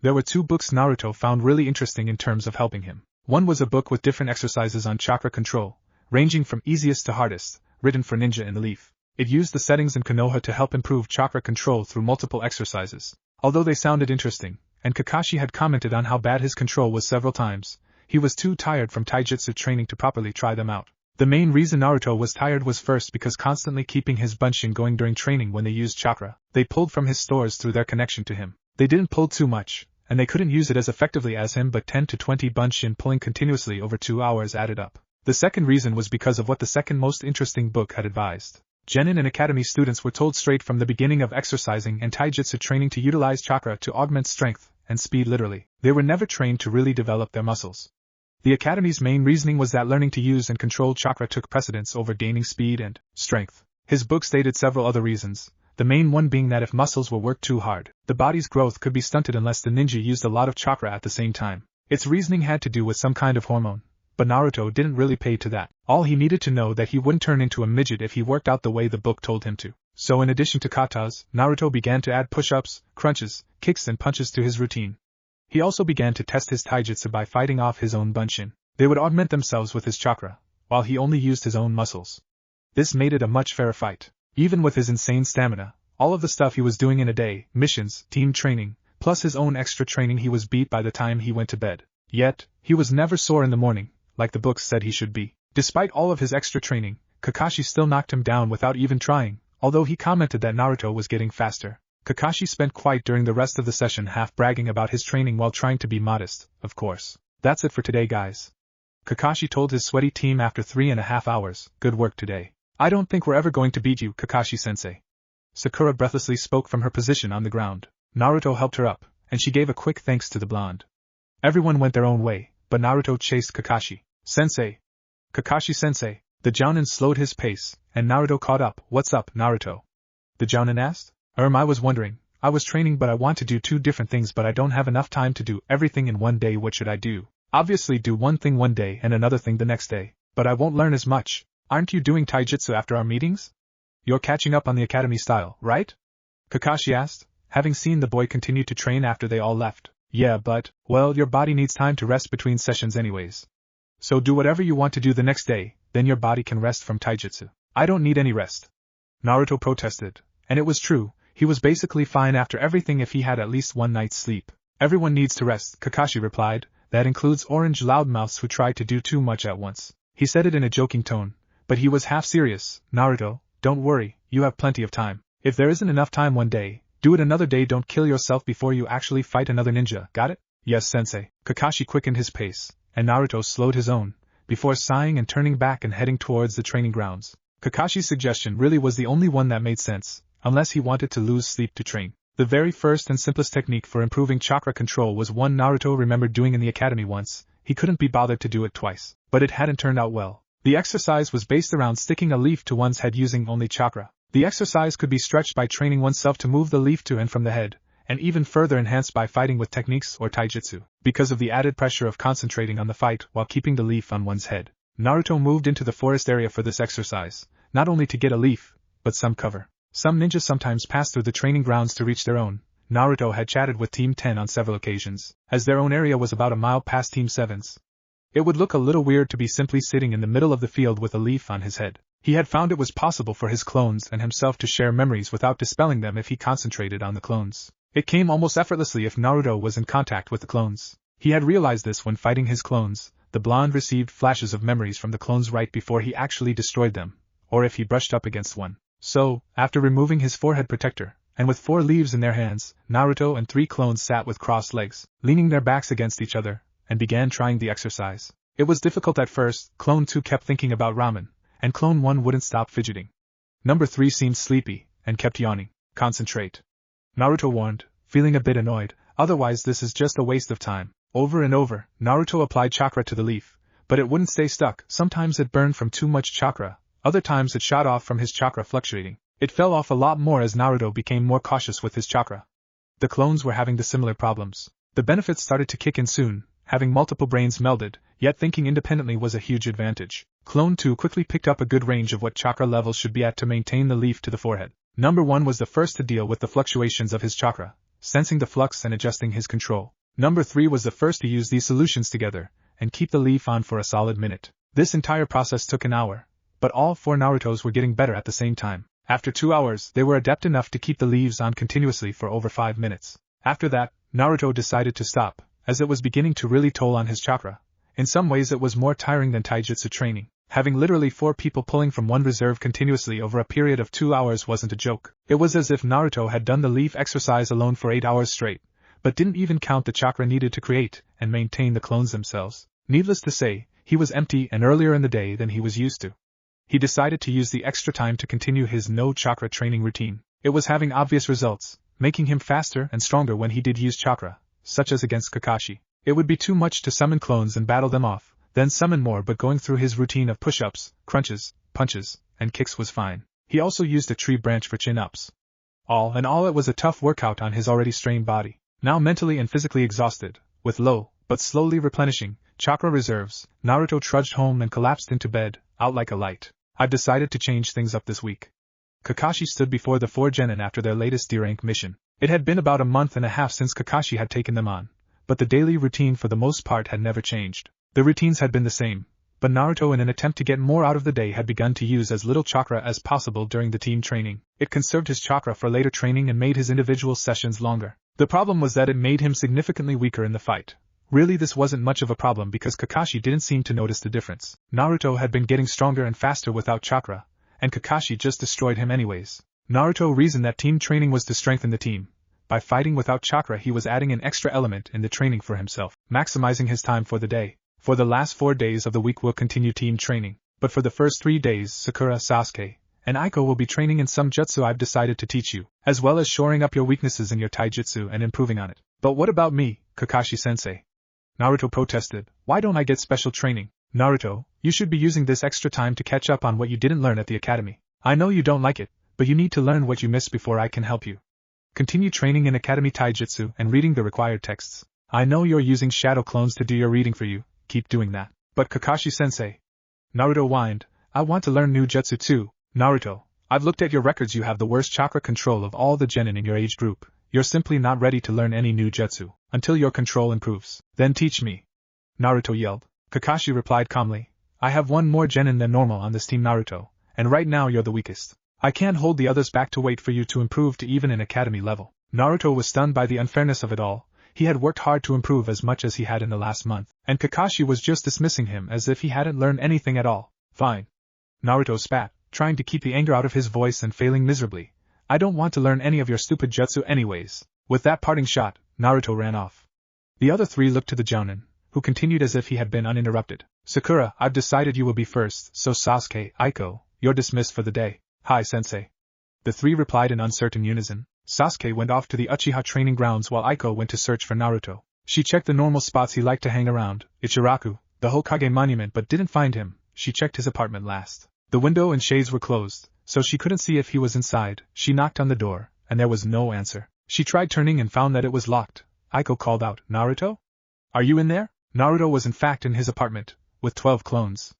There were 2 books Naruto found really interesting in terms of helping him. One was a book with different exercises on chakra control, ranging from easiest to hardest, written for ninja in the leaf. It used the settings in Konoha to help improve chakra control through multiple exercises. Although they sounded interesting, and Kakashi had commented on how bad his control was several times, he was too tired from Taijutsu training to properly try them out. The main reason Naruto was tired was first because constantly keeping his Bunshin going during training when they used chakra, they pulled from his stores through their connection to him. They didn't pull too much, and they couldn't use it as effectively as him, but 10 to 20 Bunshin pulling continuously over 2 hours added up. The second reason was because of what the second most interesting book had advised. Genin and Academy students were told straight from the beginning of exercising and Taijutsu training to utilize chakra to augment strength and speed literally. They were never trained to really develop their muscles. The Academy's main reasoning was that learning to use and control chakra took precedence over gaining speed and strength. His book stated several other reasons, the main one being that if muscles were worked too hard, the body's growth could be stunted unless the ninja used a lot of chakra at the same time. Its reasoning had to do with some kind of hormone, but Naruto didn't really pay to that. All he needed to know that he wouldn't turn into a midget if he worked out the way the book told him to. So in addition to katas, Naruto began to add push-ups, crunches, kicks and punches to his routine. He also began to test his taijutsu by fighting off his own bunshin. They would augment themselves with his chakra, while he only used his own muscles. This made it a much fairer fight. Even with his insane stamina, all of the stuff he was doing in a day, missions, team training, plus his own extra training, he was beat by the time he went to bed. Yet, he was never sore in the morning, like the books said he should be. Despite all of his extra training, Kakashi still knocked him down without even trying, although he commented that Naruto was getting faster. Kakashi spent quiet during the rest of the session, half bragging about his training while trying to be modest, of course. That's it for today, guys. Kakashi told his sweaty team after 3.5 hours, good work today. I don't think we're ever going to beat you, Kakashi-sensei. Sakura breathlessly spoke from her position on the ground. Naruto helped her up, and she gave a quick thanks to the blonde. Everyone went their own way, but Naruto chased Kakashi. Sensei! Kakashi-sensei! The Jounin slowed his pace, and Naruto caught up. What's up, Naruto? The Jounin asked. I was wondering. I was training, but I want to do 2 different things, but I don't have enough time to do everything in one day. What should I do? Obviously do one thing one day and another thing the next day, but I won't learn as much. Aren't you doing taijutsu after our meetings? You're catching up on the academy style, right? Kakashi asked, having seen the boy continue to train after they all left. Yeah, but, well, your body needs time to rest between sessions anyways. So do whatever you want to do the next day, then your body can rest from taijutsu. I don't need any rest. Naruto protested, and it was true, he was basically fine after everything if he had at least one night's sleep. Everyone needs to rest, Kakashi replied, that includes orange loudmouths who try to do too much at once. He said it in a joking tone, but he was half serious. Naruto, don't worry, you have plenty of time. If there isn't enough time one day, do it another day. Don't kill yourself before you actually fight another ninja, got it? Yes, sensei. Kakashi quickened his pace, and Naruto slowed his own, before sighing and turning back and heading towards the training grounds. Kakashi's suggestion really was the only one that made sense, unless he wanted to lose sleep to train. The very first and simplest technique for improving chakra control was one Naruto remembered doing in the academy once. He couldn't be bothered to do it twice, but it hadn't turned out well. The exercise was based around sticking a leaf to one's head using only chakra. The exercise could be stretched by training oneself to move the leaf to and from the head, and even further enhanced by fighting with techniques or taijutsu, because of the added pressure of concentrating on the fight while keeping the leaf on one's head. Naruto moved into the forest area for this exercise, not only to get a leaf, but some cover. Some ninjas sometimes pass through the training grounds to reach their own. Naruto had chatted with Team 10 on several occasions, as their own area was about a mile past Team 7's. It would look a little weird to be simply sitting in the middle of the field with a leaf on his head. He had found it was possible for his clones and himself to share memories without dispelling them if he concentrated on the clones. It came almost effortlessly if Naruto was in contact with the clones. He had realized this when fighting his clones. The blonde received flashes of memories from the clones right before he actually destroyed them, or if he brushed up against one. So, after removing his forehead protector, and with 4 leaves in their hands, Naruto and 3 clones sat with crossed legs, leaning their backs against each other, and began trying the exercise. It was difficult at first. Clone 2 kept thinking about ramen, and Clone 1 wouldn't stop fidgeting. Number 3 seemed sleepy, and kept yawning. Concentrate. Naruto warned, feeling a bit annoyed, otherwise this is just a waste of time. Over and over, Naruto applied chakra to the leaf, but it wouldn't stay stuck. Sometimes it burned from too much chakra, other times it shot off from his chakra fluctuating. It fell off a lot more as Naruto became more cautious with his chakra. The clones were having the similar problems. The benefits started to kick in soon, having multiple brains melded, yet thinking independently was a huge advantage. Clone 2 quickly picked up a good range of what chakra levels should be at to maintain the leaf to the forehead. Number 1 was the first to deal with the fluctuations of his chakra, sensing the flux and adjusting his control. Number 3 was the first to use these solutions together, and keep the leaf on for a solid minute. This entire process took an hour, but all 4 Narutos were getting better at the same time. After 2 hours, they were adept enough to keep the leaves on continuously for over 5 minutes. After that, Naruto decided to stop, as it was beginning to really toll on his chakra. In some ways it was more tiring than Taijutsu training. Having literally 4 people pulling from one reserve continuously over a period of 2 hours wasn't a joke. It was as if Naruto had done the leaf exercise alone for 8 hours straight, but didn't even count the chakra needed to create and maintain the clones themselves. Needless to say, he was empty and earlier in the day than he was used to. He decided to use the extra time to continue his no chakra training routine. It was having obvious results, making him faster and stronger when he did use chakra, such as against Kakashi. It would be too much to summon clones and battle them off, then summon more, but going through his routine of push-ups, crunches, punches, and kicks was fine. He also used a tree branch for chin-ups. All in all, it was a tough workout on his already strained body. Now mentally and physically exhausted, with low, but slowly replenishing, chakra reserves, Naruto trudged home and collapsed into bed, out like a light. I've decided to change things up this week. Kakashi stood before the 4 genin after their latest D-rank mission. It had been about a month and a half since Kakashi had taken them on, but the daily routine for the most part had never changed. The routines had been the same, but Naruto, in an attempt to get more out of the day, had begun to use as little chakra as possible during the team training. It conserved his chakra for later training and made his individual sessions longer. The problem was that it made him significantly weaker in the fight. Really, this wasn't much of a problem because Kakashi didn't seem to notice the difference. Naruto had been getting stronger and faster without chakra, and Kakashi just destroyed him anyways. Naruto reasoned that team training was to strengthen the team. By fighting without chakra, he was adding an extra element in the training for himself, maximizing his time for the day. For the last 4 days of the week we'll continue team training, but for the first 3 days Sakura, Sasuke, and Aiko will be training in some jutsu I've decided to teach you, as well as shoring up your weaknesses in your taijutsu and improving on it. But what about me, Kakashi-sensei? Naruto protested. Why don't I get special training? Naruto, you should be using this extra time to catch up on what you didn't learn at the academy. I know you don't like it, but you need to learn what you missed before I can help you. Continue training in Academy Taijutsu and reading the required texts. I know you're using shadow clones to do your reading for you. Keep doing that. But Kakashi-sensei, Naruto whined, I want to learn new jutsu too. Naruto, I've looked at your records. You have the worst chakra control of all the genin in your age group. You're simply not ready to learn any new jutsu until your control improves. Then teach me. Naruto yelled. Kakashi replied calmly, I have 1 more genin than normal on this team, Naruto, and right now you're the weakest. I can't hold the others back to wait for you to improve to even an academy level. Naruto was stunned by the unfairness of it all. He had worked hard to improve as much as he had in the last month, and Kakashi was just dismissing him as if he hadn't learned anything at all. Fine. Naruto spat, trying to keep the anger out of his voice and failing miserably. I don't want to learn any of your stupid jutsu anyways. With that parting shot, Naruto ran off. The other 3 looked to the jounin, who continued as if he had been uninterrupted. Sakura, I've decided you will be first, so Sasuke, Aiko, you're dismissed for the day. Hi, sensei. The 3 replied in uncertain unison. Sasuke went off to the Uchiha training grounds while Aiko went to search for Naruto. She checked the normal spots he liked to hang around, Ichiraku, the Hokage monument, but didn't find him. She checked his apartment last. The window and shades were closed, so she couldn't see if he was inside. She knocked on the door, and there was no answer. She tried turning and found that it was locked. Aiko called out, Naruto? Are you in there? Naruto was in fact in his apartment, with 12 clones.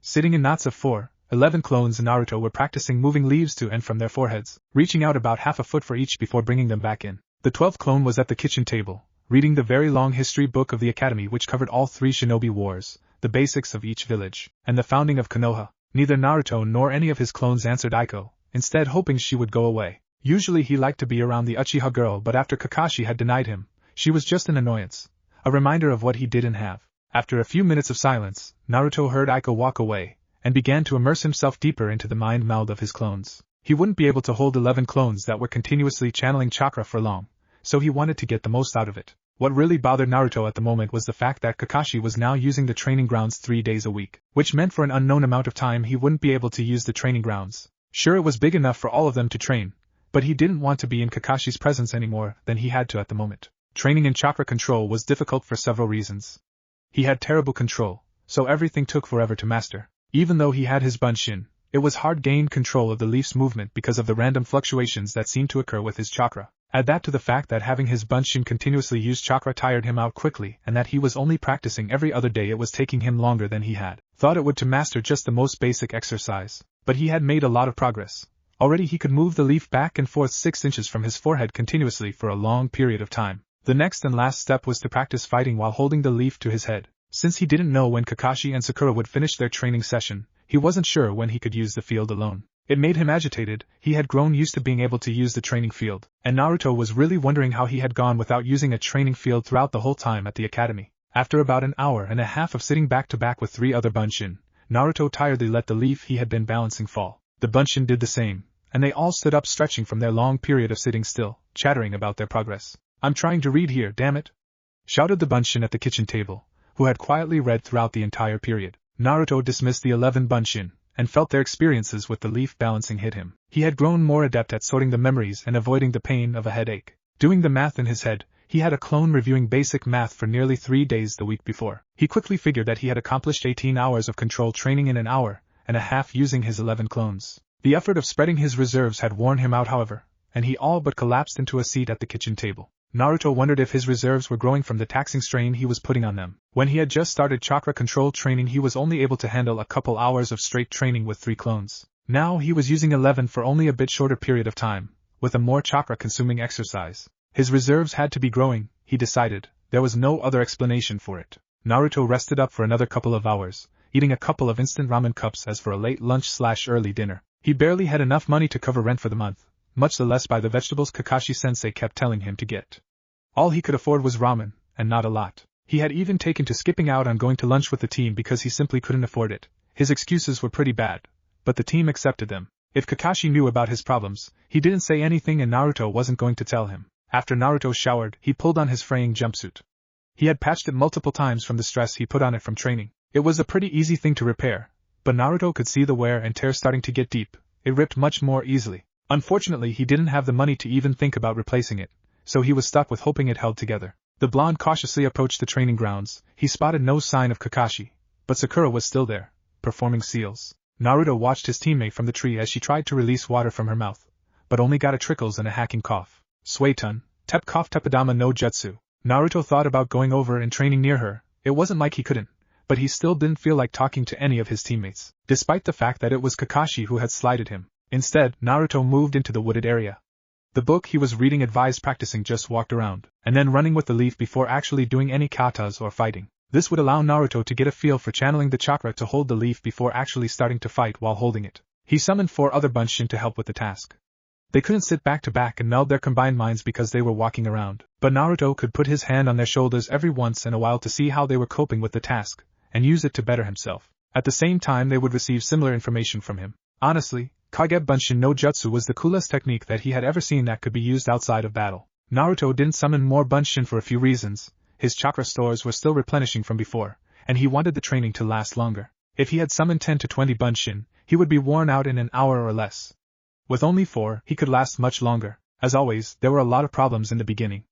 Sitting in knots of 4, 11 clones, Naruto were practicing moving leaves to and from their foreheads, reaching out about half a foot for each before bringing them back in. The 12th clone was at the kitchen table, reading the very long history book of the academy, which covered all 3 shinobi wars, the basics of each village, and the founding of Konoha. Neither Naruto nor any of his clones answered Aiko, instead hoping she would go away. Usually he liked to be around the Uchiha girl, but after Kakashi had denied him, she was just an annoyance, a reminder of what he didn't have. After a few minutes of silence, Naruto heard Aiko walk away, and began to immerse himself deeper into the mind meld of his clones. He wouldn't be able to hold 11 clones that were continuously channeling chakra for long, so he wanted to get the most out of it. What really bothered Naruto at the moment was the fact that Kakashi was now using the training grounds 3 days a week, which meant for an unknown amount of time he wouldn't be able to use the training grounds. Sure, it was big enough for all of them to train, but he didn't want to be in Kakashi's presence any more than he had to at the moment. Training in chakra control was difficult for several reasons. He had terrible control, so everything took forever to master. Even though he had his bunshin, it was hard to gain control of the leaf's movement because of the random fluctuations that seemed to occur with his chakra. Add that to the fact that having his bunshin continuously use chakra tired him out quickly, and that he was only practicing every other day. It was taking him longer than he had thought it would to master just the most basic exercise. But he had made a lot of progress. Already he could move the leaf back and forth 6 inches from his forehead continuously for a long period of time. The next and last step was to practice fighting while holding the leaf to his head. Since he didn't know when Kakashi and Sakura would finish their training session, he wasn't sure when he could use the field alone. It made him agitated. He had grown used to being able to use the training field, and Naruto was really wondering how he had gone without using a training field throughout the whole time at the academy. After about an hour and a half of sitting back to back with 3 other bunshin, Naruto tiredly let the leaf he had been balancing fall. The bunshin did the same, and they all stood up stretching from their long period of sitting still, chattering about their progress. "I'm trying to read here, damn it!" shouted the bunshin at the kitchen table, who had quietly read throughout the entire period. Naruto dismissed the 11 bunshin, and felt their experiences with the leaf balancing hit him. He had grown more adept at sorting the memories and avoiding the pain of a headache. Doing the math in his head, he had a clone reviewing basic math for nearly 3 days the week before. He quickly figured that he had accomplished 18 hours of control training in an hour and a half using his 11 clones. The effort of spreading his reserves had worn him out, however, and he all but collapsed into a seat at the kitchen table. Naruto wondered if his reserves were growing from the taxing strain he was putting on them. When he had just started chakra control training, he was only able to handle a couple hours of straight training with 3 clones. Now he was using 11 for only a bit shorter period of time, with a more chakra-consuming exercise. His reserves had to be growing, he decided. There was no other explanation for it. Naruto rested up for another couple of hours, eating a couple of instant ramen cups as for a late lunch/early dinner. He barely had enough money to cover rent for the month, much less buy the vegetables Kakashi sensei kept telling him to get. All he could afford was ramen, and not a lot. He had even taken to skipping out on going to lunch with the team because he simply couldn't afford it. His excuses were pretty bad, but the team accepted them. If Kakashi knew about his problems, he didn't say anything and Naruto wasn't going to tell him. After Naruto showered, he pulled on his fraying jumpsuit. He had patched it multiple times from the stress he put on it from training. It was a pretty easy thing to repair, but Naruto could see the wear and tear starting to get deep. It ripped much more easily. Unfortunately, he didn't have the money to even think about replacing it, so he was stuck with hoping it held together. The blonde cautiously approached the training grounds. He spotted no sign of Kakashi, but Sakura was still there, performing seals. Naruto watched his teammate from the tree as she tried to release water from her mouth, but only got a trickles and a hacking cough. Suetun, tep cough tepadama no jutsu. Naruto thought about going over and training near her. It wasn't like he couldn't, but he still didn't feel like talking to any of his teammates, despite the fact that it was Kakashi who had slighted him. Instead, Naruto moved into the wooded area. The book he was reading advised practicing just walked around, and then running with the leaf before actually doing any katas or fighting. This would allow Naruto to get a feel for channeling the chakra to hold the leaf before actually starting to fight while holding it. He summoned 4 other bunshin to help with the task. They couldn't sit back to back and meld their combined minds because they were walking around, but Naruto could put his hand on their shoulders every once in a while to see how they were coping with the task, and use it to better himself. At the same time, they would receive similar information from him. Honestly, Kage Bunshin no Jutsu was the coolest technique that he had ever seen that could be used outside of battle. Naruto didn't summon more bunshin for a few reasons. His chakra stores were still replenishing from before, and he wanted the training to last longer. If he had summoned 10 to 20 bunshin, he would be worn out in an hour or less. With only 4, he could last much longer. As always, there were a lot of problems in the beginning.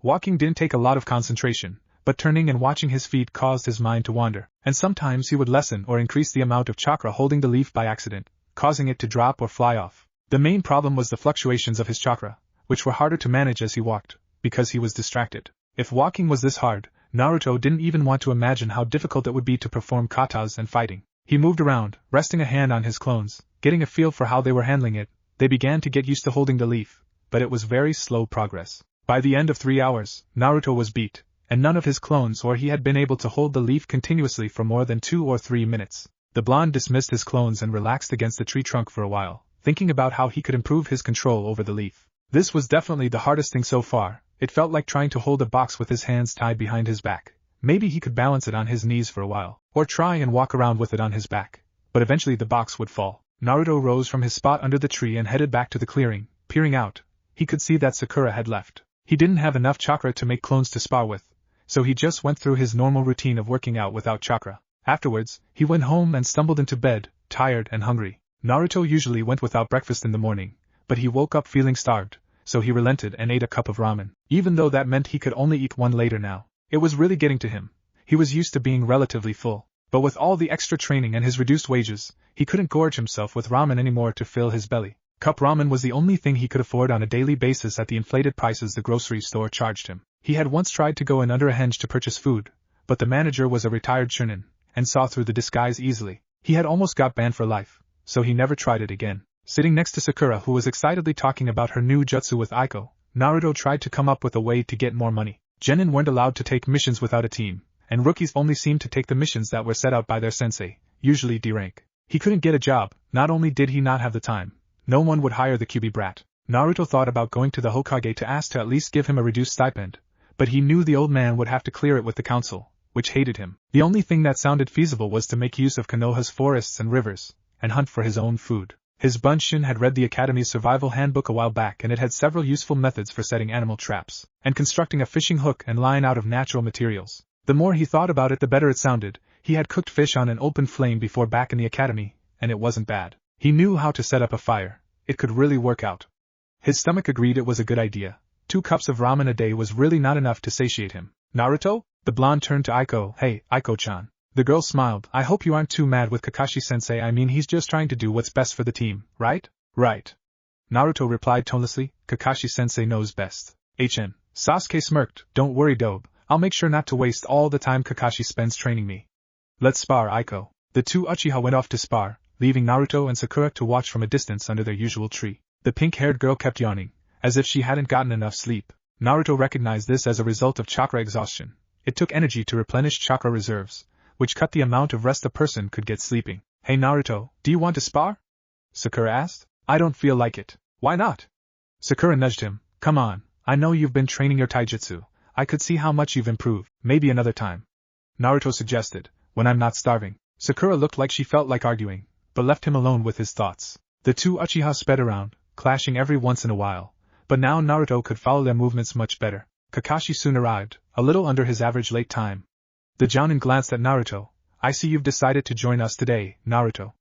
Walking didn't take a lot of concentration, but turning and watching his feet caused his mind to wander, and sometimes he would lessen or increase the amount of chakra holding the leaf by accident, causing it to drop or fly off. The main problem was the fluctuations of his chakra, which were harder to manage as he walked, because he was distracted. If walking was this hard, Naruto didn't even want to imagine how difficult it would be to perform katas and fighting. He moved around, resting a hand on his clones, getting a feel for how they were handling it. They began to get used to holding the leaf, but it was very slow progress. By the end of 3 hours, Naruto was beat, and none of his clones or he had been able to hold the leaf continuously for more than 2 or 3 minutes. The blonde dismissed his clones and relaxed against the tree trunk for a while, thinking about how he could improve his control over the leaf. This was definitely the hardest thing so far. It felt like trying to hold a box with his hands tied behind his back. Maybe he could balance it on his knees for a while, or try and walk around with it on his back, but eventually the box would fall. Naruto rose from his spot under the tree and headed back to the clearing. Peering out, he could see that Sakura had left. He didn't have enough chakra to make clones to spar with, so he just went through his normal routine of working out without chakra. Afterwards, he went home and stumbled into bed, tired and hungry. Naruto usually went without breakfast in the morning, but he woke up feeling starved, so he relented and ate a cup of ramen, even though that meant he could only eat one later now. It was really getting to him. He was used to being relatively full, but with all the extra training and his reduced wages, he couldn't gorge himself with ramen anymore to fill his belly. Cup ramen was the only thing he could afford on a daily basis at the inflated prices the grocery store charged him. He had once tried to go in under a henge to purchase food, but the manager was a retired chunin, and saw through the disguise easily. He had almost got banned for life, so he never tried it again. Sitting next to Sakura, who was excitedly talking about her new jutsu with Aiko, Naruto tried to come up with a way to get more money. Genin weren't allowed to take missions without a team, and rookies only seemed to take the missions that were set out by their sensei, usually D rank. He couldn't get a job. Not only did he not have the time, no one would hire the QB brat. Naruto thought about going to the Hokage to ask to at least give him a reduced stipend, but he knew the old man would have to clear it with the council, which hated him. The only thing that sounded feasible was to make use of Konoha's forests and rivers, and hunt for his own food. His Bunshin had read the Academy's survival handbook a while back, and it had several useful methods for setting animal traps, and constructing a fishing hook and line out of natural materials. The more he thought about it, the better it sounded. He had cooked fish on an open flame before back in the academy, and it wasn't bad. He knew how to set up a fire. It could really work out. His stomach agreed it was a good idea. 2 cups of ramen a day was really not enough to satiate him. Naruto? The blonde turned to Aiko. Hey, Aiko-chan. The girl smiled. I hope you aren't too mad with Kakashi-sensei. I mean, he's just trying to do what's best for the team, right? Right. Naruto replied tonelessly. Kakashi-sensei knows best. HN. Sasuke smirked. Don't worry, Dobe. I'll make sure not to waste all the time Kakashi spends training me. Let's spar, Aiko. The 2 Uchiha went off to spar, leaving Naruto and Sakura to watch from a distance under their usual tree. The pink-haired girl kept yawning, as if she hadn't gotten enough sleep. Naruto recognized this as a result of chakra exhaustion. It took energy to replenish chakra reserves, which cut the amount of rest a person could get sleeping. Hey Naruto, do you want to spar? Sakura asked. I don't feel like it. Why not? Sakura nudged him. Come on, I know you've been training your taijutsu. I could see how much you've improved. Maybe another time. Naruto suggested, when I'm not starving. Sakura looked like she felt like arguing, but left him alone with his thoughts. The 2 Uchiha sped around, clashing every once in a while, but now Naruto could follow their movements much better. Kakashi soon arrived, a little under his average late time. The Jounin glanced at Naruto. I see you've decided to join us today, Naruto.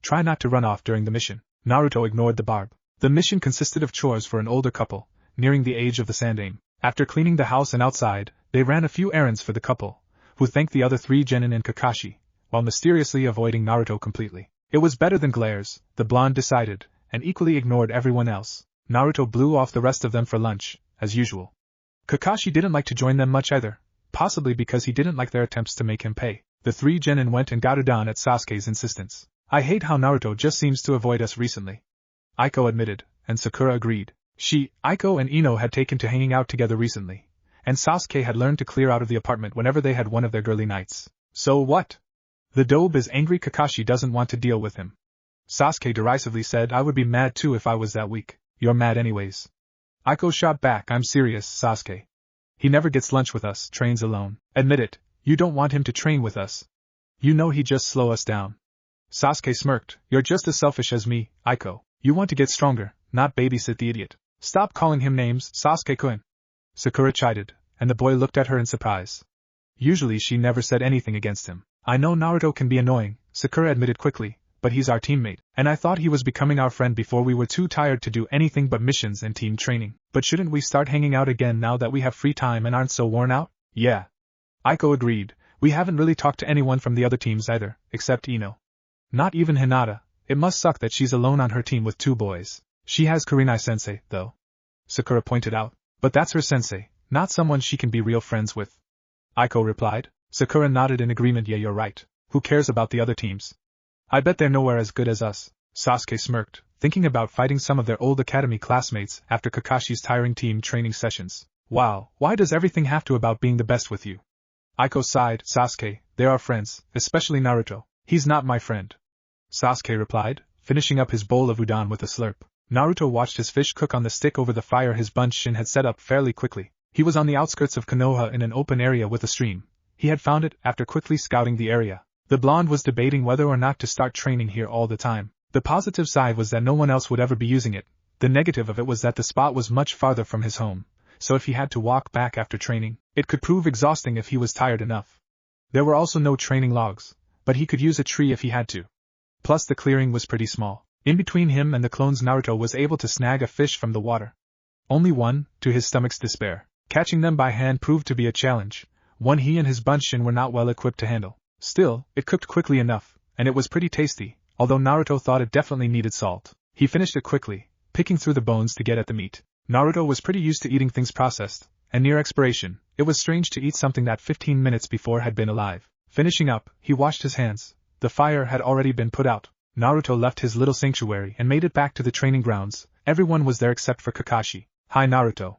Try not to run off during the mission. Naruto ignored the barb. The mission consisted of chores for an older couple, nearing the age of the Sandaime. After cleaning the house and outside, they ran a few errands for the couple, who thanked the other 3 genin and Kakashi, while mysteriously avoiding Naruto completely. It was better than glares, the blonde decided, and equally ignored everyone else. Naruto blew off the rest of them for lunch, as usual. Kakashi didn't like to join them much either, possibly because he didn't like their attempts to make him pay. The 3 genin went and got Udon at Sasuke's insistence. I hate how Naruto just seems to avoid us recently, Aiko admitted, and Sakura agreed. Aiko and Ino had taken to hanging out together recently, and Sasuke had learned to clear out of the apartment whenever they had one of their girly nights. So what? The Dobe is angry Kakashi doesn't want to deal with him. Sasuke derisively said, I would be mad too if I was that weak. You're mad anyways. Aiko shot back, I'm serious, Sasuke. He never gets lunch with us, trains alone. Admit it, you don't want him to train with us. You know he'd just slow us down. Sasuke smirked, you're just as selfish as me, Aiko. You want to get stronger, not babysit the idiot. Stop calling him names, Sasuke-kun. Sakura chided, and the boy looked at her in surprise. Usually she never said anything against him. I know Naruto can be annoying, Sakura admitted quickly, but he's our teammate, and I thought he was becoming our friend before we were too tired to do anything but missions and team training. But shouldn't we start hanging out again now that we have free time and aren't so worn out? Yeah. Aiko agreed. We haven't really talked to anyone from the other teams either, except Ino. Not even Hinata. It must suck that she's alone on her team with 2 boys. She has Kurenai-sensei, though. Sakura pointed out. But that's her sensei, not someone she can be real friends with. Aiko replied. Sakura nodded in agreement. Yeah, you're right. Who cares about the other teams? I bet they're nowhere as good as us. Sasuke smirked, thinking about fighting some of their old academy classmates after Kakashi's tiring team training sessions. Wow, why does everything have to about being the best with you? Aiko sighed. Sasuke, they're our friends, especially Naruto. He's not my friend. Sasuke replied, finishing up his bowl of udon with a slurp. Naruto watched his fish cook on the stick over the fire his Bunshin had set up fairly quickly. He was on the outskirts of Konoha in an open area with a stream. He had found it after quickly scouting the area. The blonde was debating whether or not to start training here all the time. The positive side was that no one else would ever be using it. The negative of it was that the spot was much farther from his home, so if he had to walk back after training, it could prove exhausting if he was tired enough. There were also no training logs, but he could use a tree if he had to. Plus the clearing was pretty small. In between him and the clones, Naruto was able to snag a fish from the water. Only one, to his stomach's despair. Catching them by hand proved to be a challenge, one he and his bunshin were not well equipped to handle. Still, it cooked quickly enough, and it was pretty tasty, although Naruto thought it definitely needed salt. He finished it quickly, picking through the bones to get at the meat. Naruto was pretty used to eating things processed, and near expiration, it was strange to eat something that 15 minutes before had been alive. Finishing up, he washed his hands. The fire had already been put out. Naruto left his little sanctuary and made it back to the training grounds. Everyone was there except for Kakashi. "Hi Naruto."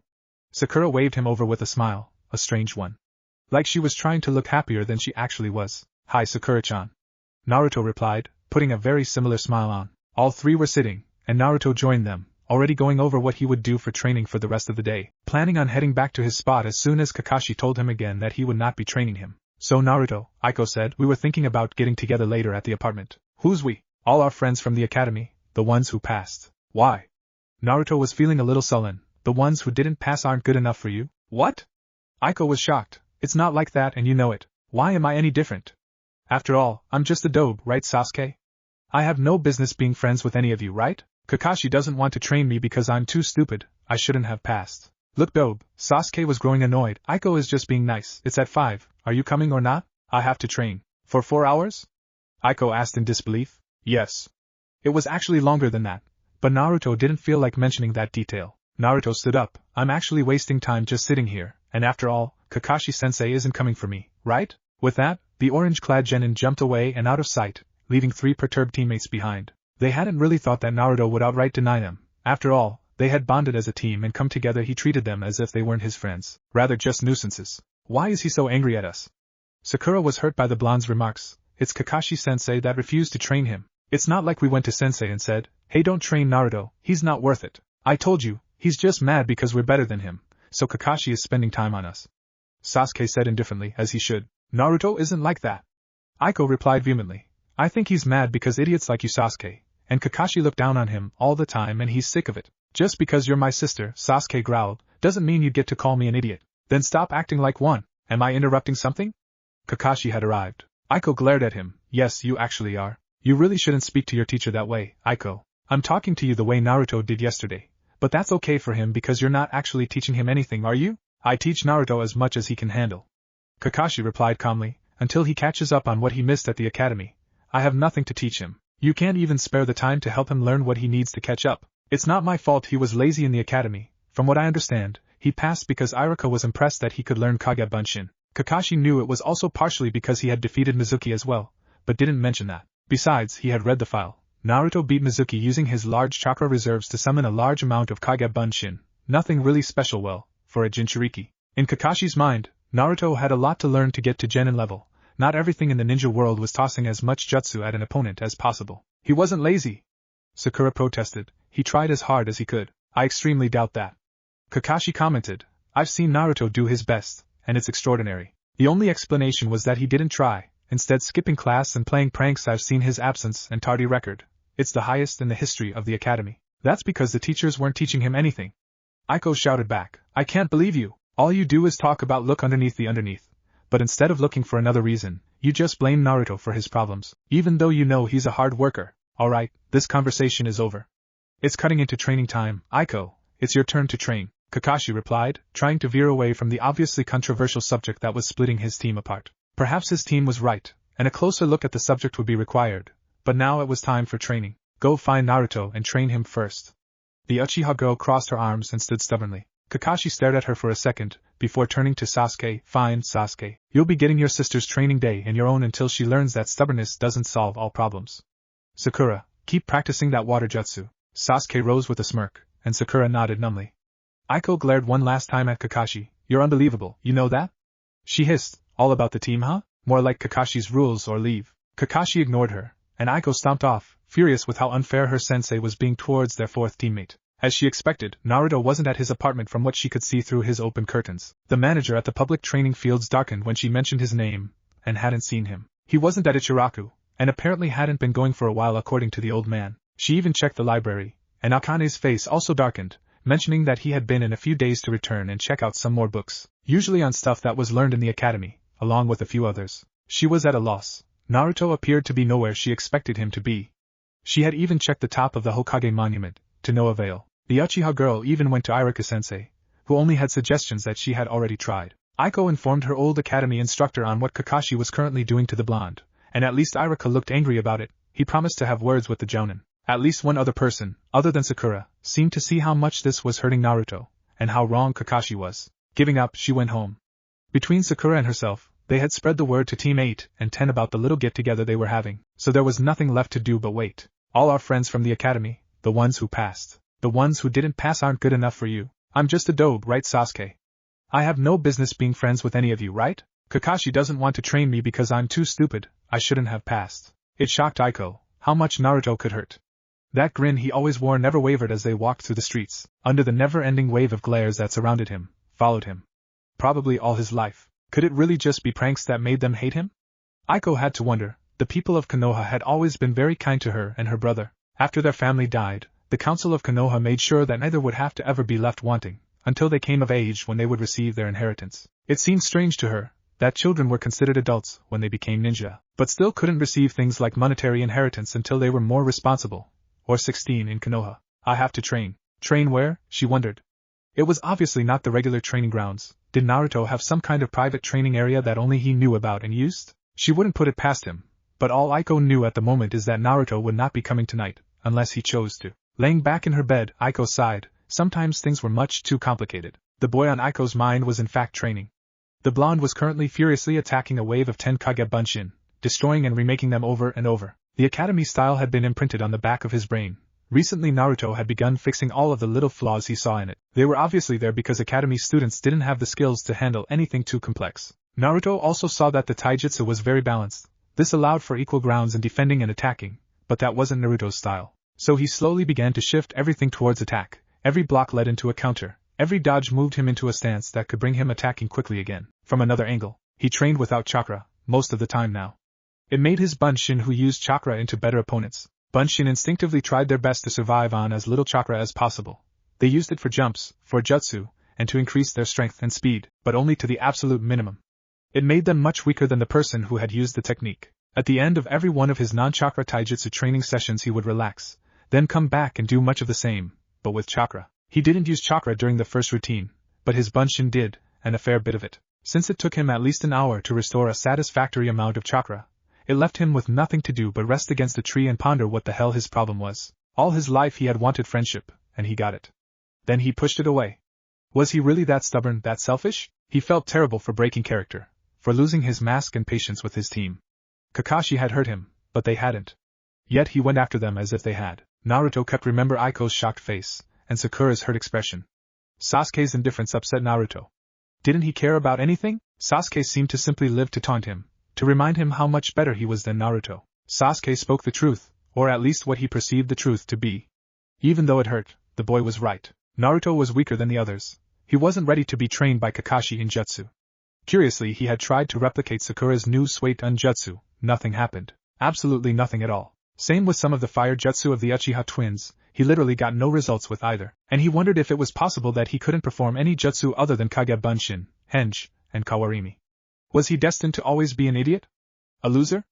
Sakura waved him over with a smile, a strange one. Like she was trying to look happier than she actually was. "Hi Sakura-chan." Naruto replied, putting a very similar smile on. All three were sitting, and Naruto joined them, already going over what he would do for training for the rest of the day, planning on heading back to his spot as soon as Kakashi told him again that he would not be training him. "So Naruto," Aiko said, "we were thinking about getting together later at the apartment." "Who's we?" "All our friends from the academy, the ones who passed." "Why?" Naruto was feeling a little sullen. "The ones who didn't pass aren't good enough for you?" "What?" Aiko was shocked. "It's not like that and you know it. Why am I any different? After all, I'm just a dobe, right Sasuke? I have no business being friends with any of you, right? Kakashi doesn't want to train me because I'm too stupid, I shouldn't have passed." "Look dobe," Sasuke was growing annoyed, "Aiko is just being nice. It's at 5, are you coming or not?" "I have to train." "For 4 hours?" Aiko asked in disbelief. "Yes." It was actually longer than that, but Naruto didn't feel like mentioning that detail. Naruto stood up. "I'm actually wasting time just sitting here, and after all, Kakashi-sensei isn't coming for me, right?" With that, the orange-clad genin jumped away and out of sight, leaving 3 perturbed teammates behind. They hadn't really thought that Naruto would outright deny them. After all, they had bonded as a team and come together. He treated them as if they weren't his friends, rather just nuisances. Why is he so angry at us? Sakura was hurt by the blonde's remarks. It's Kakashi-sensei that refused to train him. It's not like we went to sensei and said, "Hey, don't train Naruto, he's not worth it." "I told you, he's just mad because we're better than him, so Kakashi is spending time on us," Sasuke said indifferently, as he should. "Naruto isn't like that," Aiko replied vehemently. "I think he's mad because idiots like you Sasuke, and Kakashi look down on him all the time and he's sick of it." "Just because you're my sister," Sasuke growled, "doesn't mean you get to call me an idiot." "Then stop acting like one." "Am I interrupting something?" Kakashi had arrived. Aiko glared at him. "Yes, you actually are. You really shouldn't speak to your teacher that way, Aiko. I'm talking to you the way Naruto did yesterday. But that's okay for him because you're not actually teaching him anything, are you?" "I teach Naruto as much as he can handle," Kakashi replied calmly, "until he catches up on what he missed at the academy. I have nothing to teach him. You can't even spare the time to help him learn what he needs to catch up." "It's not my fault he was lazy in the academy. From what I understand, he passed because Iruka was impressed that he could learn Kage Bunshin." Kakashi knew it was also partially because he had defeated Mizuki as well, but didn't mention that. Besides, he had read the file. Naruto beat Mizuki using his large chakra reserves to summon a large amount of Kage Bunshin. Nothing really special, well, for a Jinchuriki. In Kakashi's mind, Naruto had a lot to learn to get to Genin level. Not everything in the ninja world was tossing as much jutsu at an opponent as possible. "He wasn't lazy," Sakura protested. "He tried as hard as he could." "I extremely doubt that," Kakashi commented. "I've seen Naruto do his best, and it's extraordinary. The only explanation was that he didn't try, instead skipping class and playing pranks. I've seen his absence and tardy record. It's the highest in the history of the academy. That's because the teachers weren't teaching him anything." Aiko shouted back. "I can't believe you. All you do is talk about look underneath the underneath. But instead of looking for another reason, you just blame Naruto for his problems, even though you know he's a hard worker." "Alright, this conversation is over. It's cutting into training time. Aiko, it's your turn to train," Kakashi replied, trying to veer away from the obviously controversial subject that was splitting his team apart. Perhaps his team was right, and a closer look at the subject would be required, but now it was time for training. "Go find Naruto and train him first." The Uchiha girl crossed her arms and stood stubbornly. Kakashi stared at her for a second, before turning to Sasuke. "Fine, Sasuke. You'll be getting your sister's training day and your own until she learns that stubbornness doesn't solve all problems. Sakura, keep practicing that water jutsu." Sasuke rose with a smirk, and Sakura nodded numbly. Aiko glared one last time at Kakashi. "You're unbelievable, you know that?" She hissed. "All about the team, huh? More like Kakashi's rules or leave." Kakashi ignored her, and Aiko stomped off, furious with how unfair her sensei was being towards their fourth teammate. As she expected, Naruto wasn't at his apartment from what she could see through his open curtains. The manager at the public training fields darkened when she mentioned his name, and hadn't seen him. He wasn't at Ichiraku, and apparently hadn't been going for a while according to the old man. She even checked the library, and Akane's face also darkened, mentioning that he had been in a few days to return and check out some more books, usually on stuff that was learned in the academy, along with a few others. She was at a loss. Naruto appeared to be nowhere she expected him to be. She had even checked the top of the Hokage monument, to no avail. The Uchiha girl even went to Iruka-sensei, who only had suggestions that she had already tried. Aiko informed her old academy instructor on what Kakashi was currently doing to the blonde, and at least Iruka looked angry about it. He promised to have words with the Jonin. At least one other person, other than Sakura, seemed to see how much this was hurting Naruto, and how wrong Kakashi was. Giving up, she went home. Between Sakura and herself, they had spread the word to Team 8 and 10 about the little get-together they were having, so there was nothing left to do but wait. All our friends from the academy, the ones who passed. The ones who didn't pass aren't good enough for you. I'm just a dobe, right, Sasuke? I have no business being friends with any of you, right? Kakashi doesn't want to train me because I'm too stupid. I shouldn't have passed. It shocked Aiko how much Naruto could hurt. That grin he always wore never wavered as they walked through the streets, under the never-ending wave of glares that surrounded him, followed him. Probably all his life. Could it really just be pranks that made them hate him? Aiko had to wonder. The people of Konoha had always been very kind to her and her brother. After their family died, the Council of Konoha made sure that neither would have to ever be left wanting, until they came of age when they would receive their inheritance. It seemed strange to her that children were considered adults when they became ninja, but still couldn't receive things like monetary inheritance until they were more responsible, or 16 in Konoha. I have to train. Train where? She wondered. It was obviously not the regular training grounds. Did Naruto have some kind of private training area that only he knew about and used? She wouldn't put it past him, but all Aiko knew at the moment is that Naruto would not be coming tonight, unless he chose to. Laying back in her bed, Aiko sighed. Sometimes things were much too complicated. The boy on Aiko's mind was in fact training. The blonde was currently furiously attacking a wave of 10 Kage Bunshin, destroying and remaking them over and over. The academy style had been imprinted on the back of his brain. Recently Naruto had begun fixing all of the little flaws he saw in it. They were obviously there because academy students didn't have the skills to handle anything too complex. Naruto also saw that the Taijutsu was very balanced. This allowed for equal grounds in defending and attacking, but that wasn't Naruto's style. So he slowly began to shift everything towards attack. Every block led into a counter. Every dodge moved him into a stance that could bring him attacking quickly again. From another angle, he trained without chakra, most of the time now. It made his Bunshin who used chakra into better opponents. Bunshin instinctively tried their best to survive on as little chakra as possible. They used it for jumps, for jutsu, and to increase their strength and speed, but only to the absolute minimum. It made them much weaker than the person who had used the technique. At the end of every one of his non-chakra taijutsu training sessions he would relax, then come back and do much of the same, but with chakra. He didn't use chakra during the first routine, but his Bunshin did, and a fair bit of it. Since it took him at least an hour to restore a satisfactory amount of chakra, it left him with nothing to do but rest against a tree and ponder what the hell his problem was. All his life he had wanted friendship, and he got it. Then he pushed it away. Was he really that stubborn, that selfish? He felt terrible for breaking character, for losing his mask and patience with his team. Kakashi had hurt him, but they hadn't. Yet he went after them as if they had. Naruto kept remember Aiko's shocked face, and Sakura's hurt expression. Sasuke's indifference upset Naruto. Didn't he care about anything? Sasuke seemed to simply live to taunt him, to remind him how much better he was than Naruto. Sasuke spoke the truth, or at least what he perceived the truth to be. Even though it hurt, the boy was right. Naruto was weaker than the others. He wasn't ready to be trained by Kakashi in jutsu. Curiously, he had tried to replicate Sakura's new Suiton jutsu. Nothing happened. Absolutely nothing at all. Same with some of the fire jutsu of the Uchiha twins. He literally got no results with either, and he wondered if it was possible that he couldn't perform any jutsu other than Kage Bunshin, Henge, and Kawarimi. Was he destined to always be an idiot? A loser?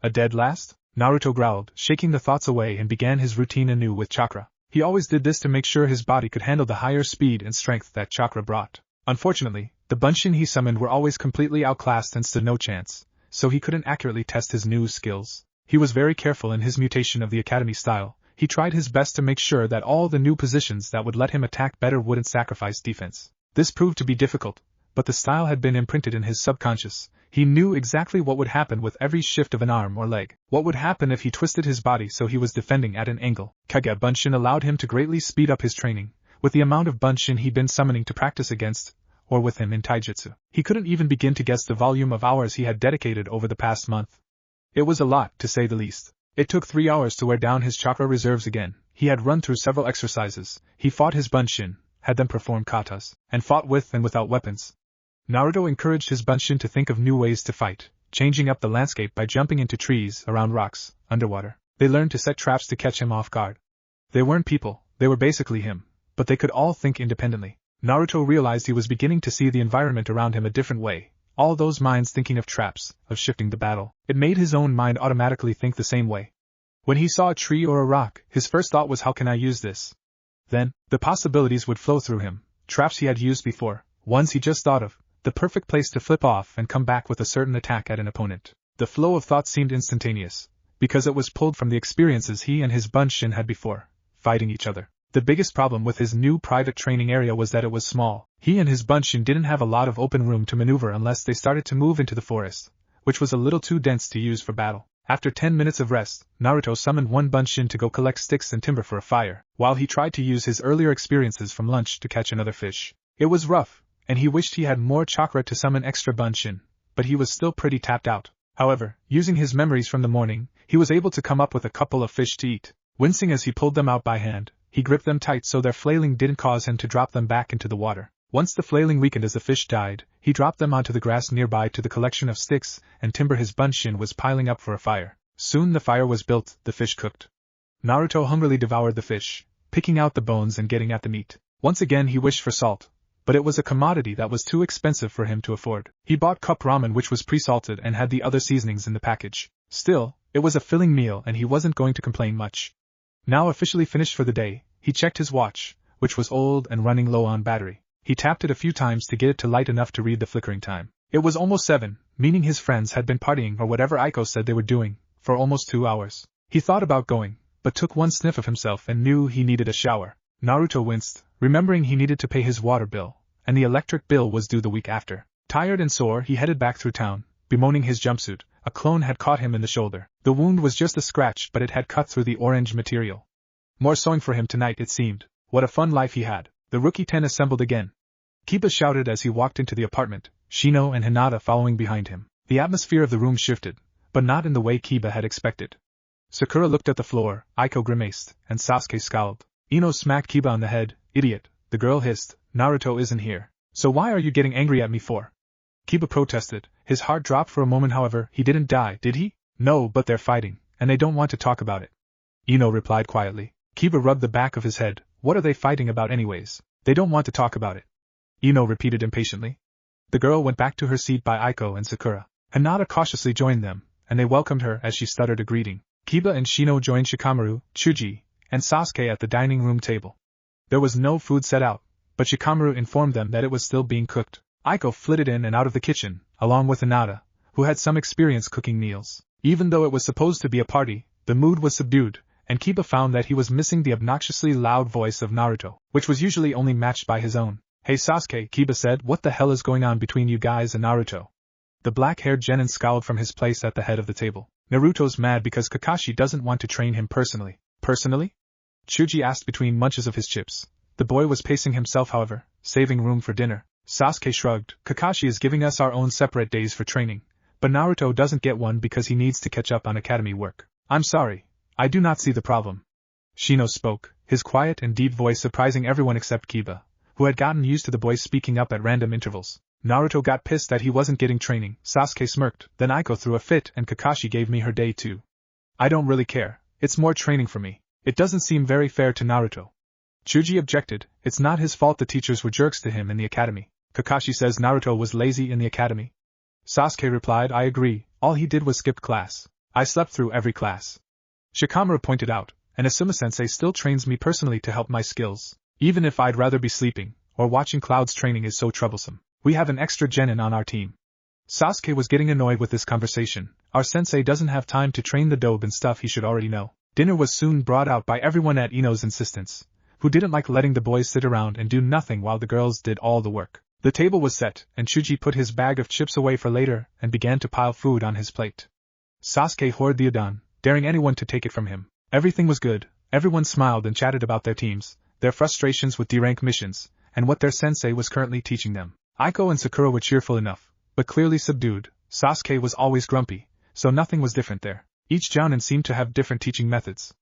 A dead last? Naruto growled, shaking the thoughts away, and began his routine anew with chakra. He always did this to make sure his body could handle the higher speed and strength that chakra brought. Unfortunately, the Bunshin he summoned were always completely outclassed and stood no chance, so he couldn't accurately test his new skills. He was very careful in his mutation of the academy style. He tried his best to make sure that all the new positions that would let him attack better wouldn't sacrifice defense. This proved to be difficult, but the style had been imprinted in his subconscious. He knew exactly what would happen with every shift of an arm or leg. What would happen if he twisted his body so he was defending at an angle. Kage Bunshin allowed him to greatly speed up his training. With the amount of Bunshin he'd been summoning to practice against, or with him in Taijutsu, he couldn't even begin to guess the volume of hours he had dedicated over the past month. It was a lot, to say the least. It took 3 hours to wear down his chakra reserves again. He had run through several exercises. He fought his Bunshin, had them perform katas, and fought with and without weapons. Naruto encouraged his Bunshin to think of new ways to fight, changing up the landscape by jumping into trees, around rocks, underwater. They learned to set traps to catch him off guard. They weren't people, they were basically him, but they could all think independently. Naruto realized he was beginning to see the environment around him a different way, all those minds thinking of traps, of shifting the battle. It made his own mind automatically think the same way. When he saw a tree or a rock, his first thought was, how can I use this? Then, the possibilities would flow through him, traps he had used before, ones he just thought of, the perfect place to flip off and come back with a certain attack at an opponent. The flow of thought seemed instantaneous, because it was pulled from the experiences he and his bunshin had before, fighting each other. The biggest problem with his new private training area was that it was small. He and his bunshin didn't have a lot of open room to maneuver unless they started to move into the forest, which was a little too dense to use for battle. After 10 minutes of rest, Naruto summoned one bunshin to go collect sticks and timber for a fire, while he tried to use his earlier experiences from lunch to catch another fish. It was rough, and he wished he had more chakra to summon extra bunshin, but he was still pretty tapped out. However, using his memories from the morning, he was able to come up with a couple of fish to eat. Wincing as he pulled them out by hand, he gripped them tight so their flailing didn't cause him to drop them back into the water. Once the flailing weakened as the fish died, he dropped them onto the grass nearby to the collection of sticks and timber his bunshin was piling up for a fire. Soon the fire was built, the fish cooked. Naruto hungrily devoured the fish, picking out the bones and getting at the meat. Once again he wished for salt, but it was a commodity that was too expensive for him to afford. He bought cup ramen which was pre-salted and had the other seasonings in the package. Still, it was a filling meal and he wasn't going to complain much. Now officially finished for the day, he checked his watch, which was old and running low on battery. He tapped it a few times to get it to light enough to read the flickering time. It was almost 7, meaning his friends had been partying or whatever Aiko said they were doing, for almost 2 hours. He thought about going, but took one sniff of himself and knew he needed a shower. Naruto winced, remembering he needed to pay his water bill, and the electric bill was due the week after. Tired and sore, he headed back through town, bemoaning his jumpsuit. A clone had caught him in the shoulder. The wound was just a scratch, but it had cut through the orange material. More sewing for him tonight, it seemed. What a fun life he had. The rookie 10 assembled again. Kiba shouted as he walked into the apartment, Shino and Hinata following behind him. The atmosphere of the room shifted, but not in the way Kiba had expected. Sakura looked at the floor, Aiko grimaced, and Sasuke scowled. Ino smacked Kiba on the head. Idiot, the girl hissed, Naruto isn't here. So why are you getting angry at me for? Kiba protested. His heart dropped for a moment. However, he didn't die, did he? No, but they're fighting, and they don't want to talk about it. Ino replied quietly. Kiba rubbed the back of his head. What are they fighting about anyways? They don't want to talk about it. Ino repeated impatiently. The girl went back to her seat by Aiko and Sakura. Hinata cautiously joined them, and they welcomed her as she stuttered a greeting. Kiba and Shino joined Shikamaru, Chuji, and Sasuke at the dining room table. There was no food set out, but Shikamaru informed them that it was still being cooked. Aiko flitted in and out of the kitchen, along with Hinata, who had some experience cooking meals. Even though it was supposed to be a party, the mood was subdued, and Kiba found that he was missing the obnoxiously loud voice of Naruto, which was usually only matched by his own. Hey Sasuke, Kiba said, what the hell is going on between you guys and Naruto? The black-haired genin scowled from his place at the head of the table. Naruto's mad because Kakashi doesn't want to train him personally. Personally? Chuji asked between munches of his chips. The boy was pacing himself, however, saving room for dinner. Sasuke shrugged. Kakashi is giving us our own separate days for training, but Naruto doesn't get one because he needs to catch up on academy work. I'm sorry, I do not see the problem. Shino spoke, his quiet and deep voice surprising everyone except Kiba, who had gotten used to the boy speaking up at random intervals. Naruto got pissed that he wasn't getting training. Sasuke smirked, then Aiko threw a fit and Kakashi gave me her day too. I don't really care, it's more training for me. It doesn't seem very fair to Naruto. Chuji objected, it's not his fault the teachers were jerks to him in the academy. Kakashi says Naruto was lazy in the academy. Sasuke replied, I agree, all he did was skip class. I slept through every class. Shikamaru pointed out, and Asuma-sensei still trains me personally to help my skills. Even if I'd rather be sleeping, or watching Cloud's training is so troublesome. We have an extra genin on our team. Sasuke was getting annoyed with this conversation. Our sensei doesn't have time to train the dobe and stuff he should already know. Dinner was soon brought out by everyone at Ino's insistence, who didn't like letting the boys sit around and do nothing while the girls did all the work. The table was set, and Chuji put his bag of chips away for later and began to pile food on his plate. Sasuke hoarded the udon, daring anyone to take it from him. Everything was good, everyone smiled and chatted about their teams, their frustrations with D-rank missions, and what their sensei was currently teaching them. Aiko and Sakura were cheerful enough, but clearly subdued. Sasuke was always grumpy, so nothing was different there. Each jounin seemed to have different teaching methods.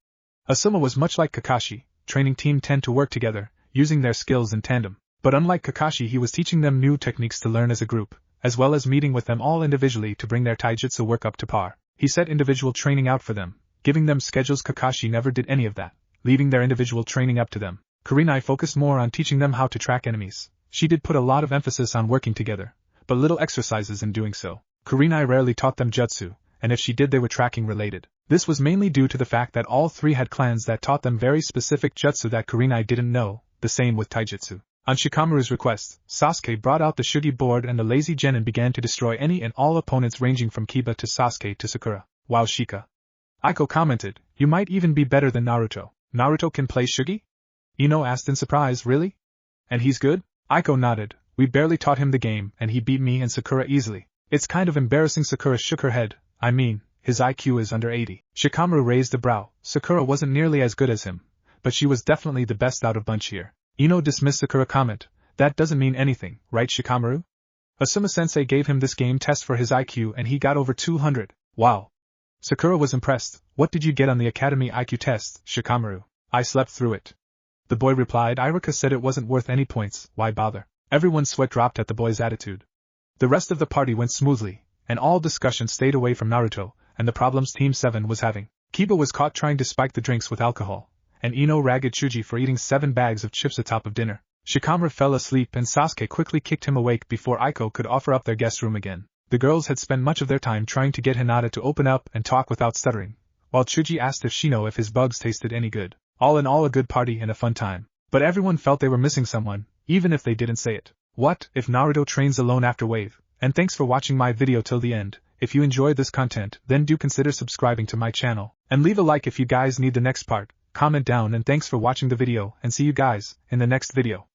Asuma was much like Kakashi, training team tend to work together, using their skills in tandem. But unlike Kakashi, he was teaching them new techniques to learn as a group, as well as meeting with them all individually to bring their taijutsu work up to par. He set individual training out for them, giving them schedules. Kakashi never did any of that, leaving their individual training up to them. Kurenai focused more on teaching them how to track enemies. She did put a lot of emphasis on working together, but little exercises in doing so. Kurenai rarely taught them jutsu, and if she did they were tracking related. This was mainly due to the fact that all three had clans that taught them very specific jutsu that Kurenai didn't know, the same with Taijutsu. On Shikamaru's request, Sasuke brought out the Shugi board and the lazy genin began to destroy any and all opponents ranging from Kiba to Sasuke to Sakura. Wow, Shika. Aiko commented, you might even be better than Naruto. Naruto can play Shugi? Ino asked in surprise, really? And he's good? Aiko nodded, we barely taught him the game and he beat me and Sakura easily. It's kind of embarrassing. Sakura shook her head, I mean, his IQ is under 80. Shikamaru raised a brow. Sakura wasn't nearly as good as him, but she was definitely the best out of bunch here. Ino dismissed Sakura's comment, that doesn't mean anything, right Shikamaru? Asuma-sensei gave him this game test for his IQ and he got over 200. Wow. Sakura was impressed. What did you get on the academy IQ test, Shikamaru? I slept through it. The boy replied. Iruka said it wasn't worth any points, why bother? Everyone's sweat dropped at the boy's attitude. The rest of the party went smoothly, and all discussion stayed away from Naruto, and the problems Team 7 was having. Kiba was caught trying to spike the drinks with alcohol, and Ino ragged Chuji for eating 7 bags of chips atop of dinner. Shikamaru fell asleep and Sasuke quickly kicked him awake before Aiko could offer up their guest room again. The girls had spent much of their time trying to get Hinata to open up and talk without stuttering, while Chuji asked if she knew if his bugs tasted any good. All in all a good party and a fun time. But everyone felt they were missing someone, even if they didn't say it. What if Naruto trains alone after Wave? And thanks for watching my video till the end. If you enjoyed this content, then do consider subscribing to my channel, and leave a like if you guys need the next part. Comment down and thanks for watching the video and see you guys in the next video.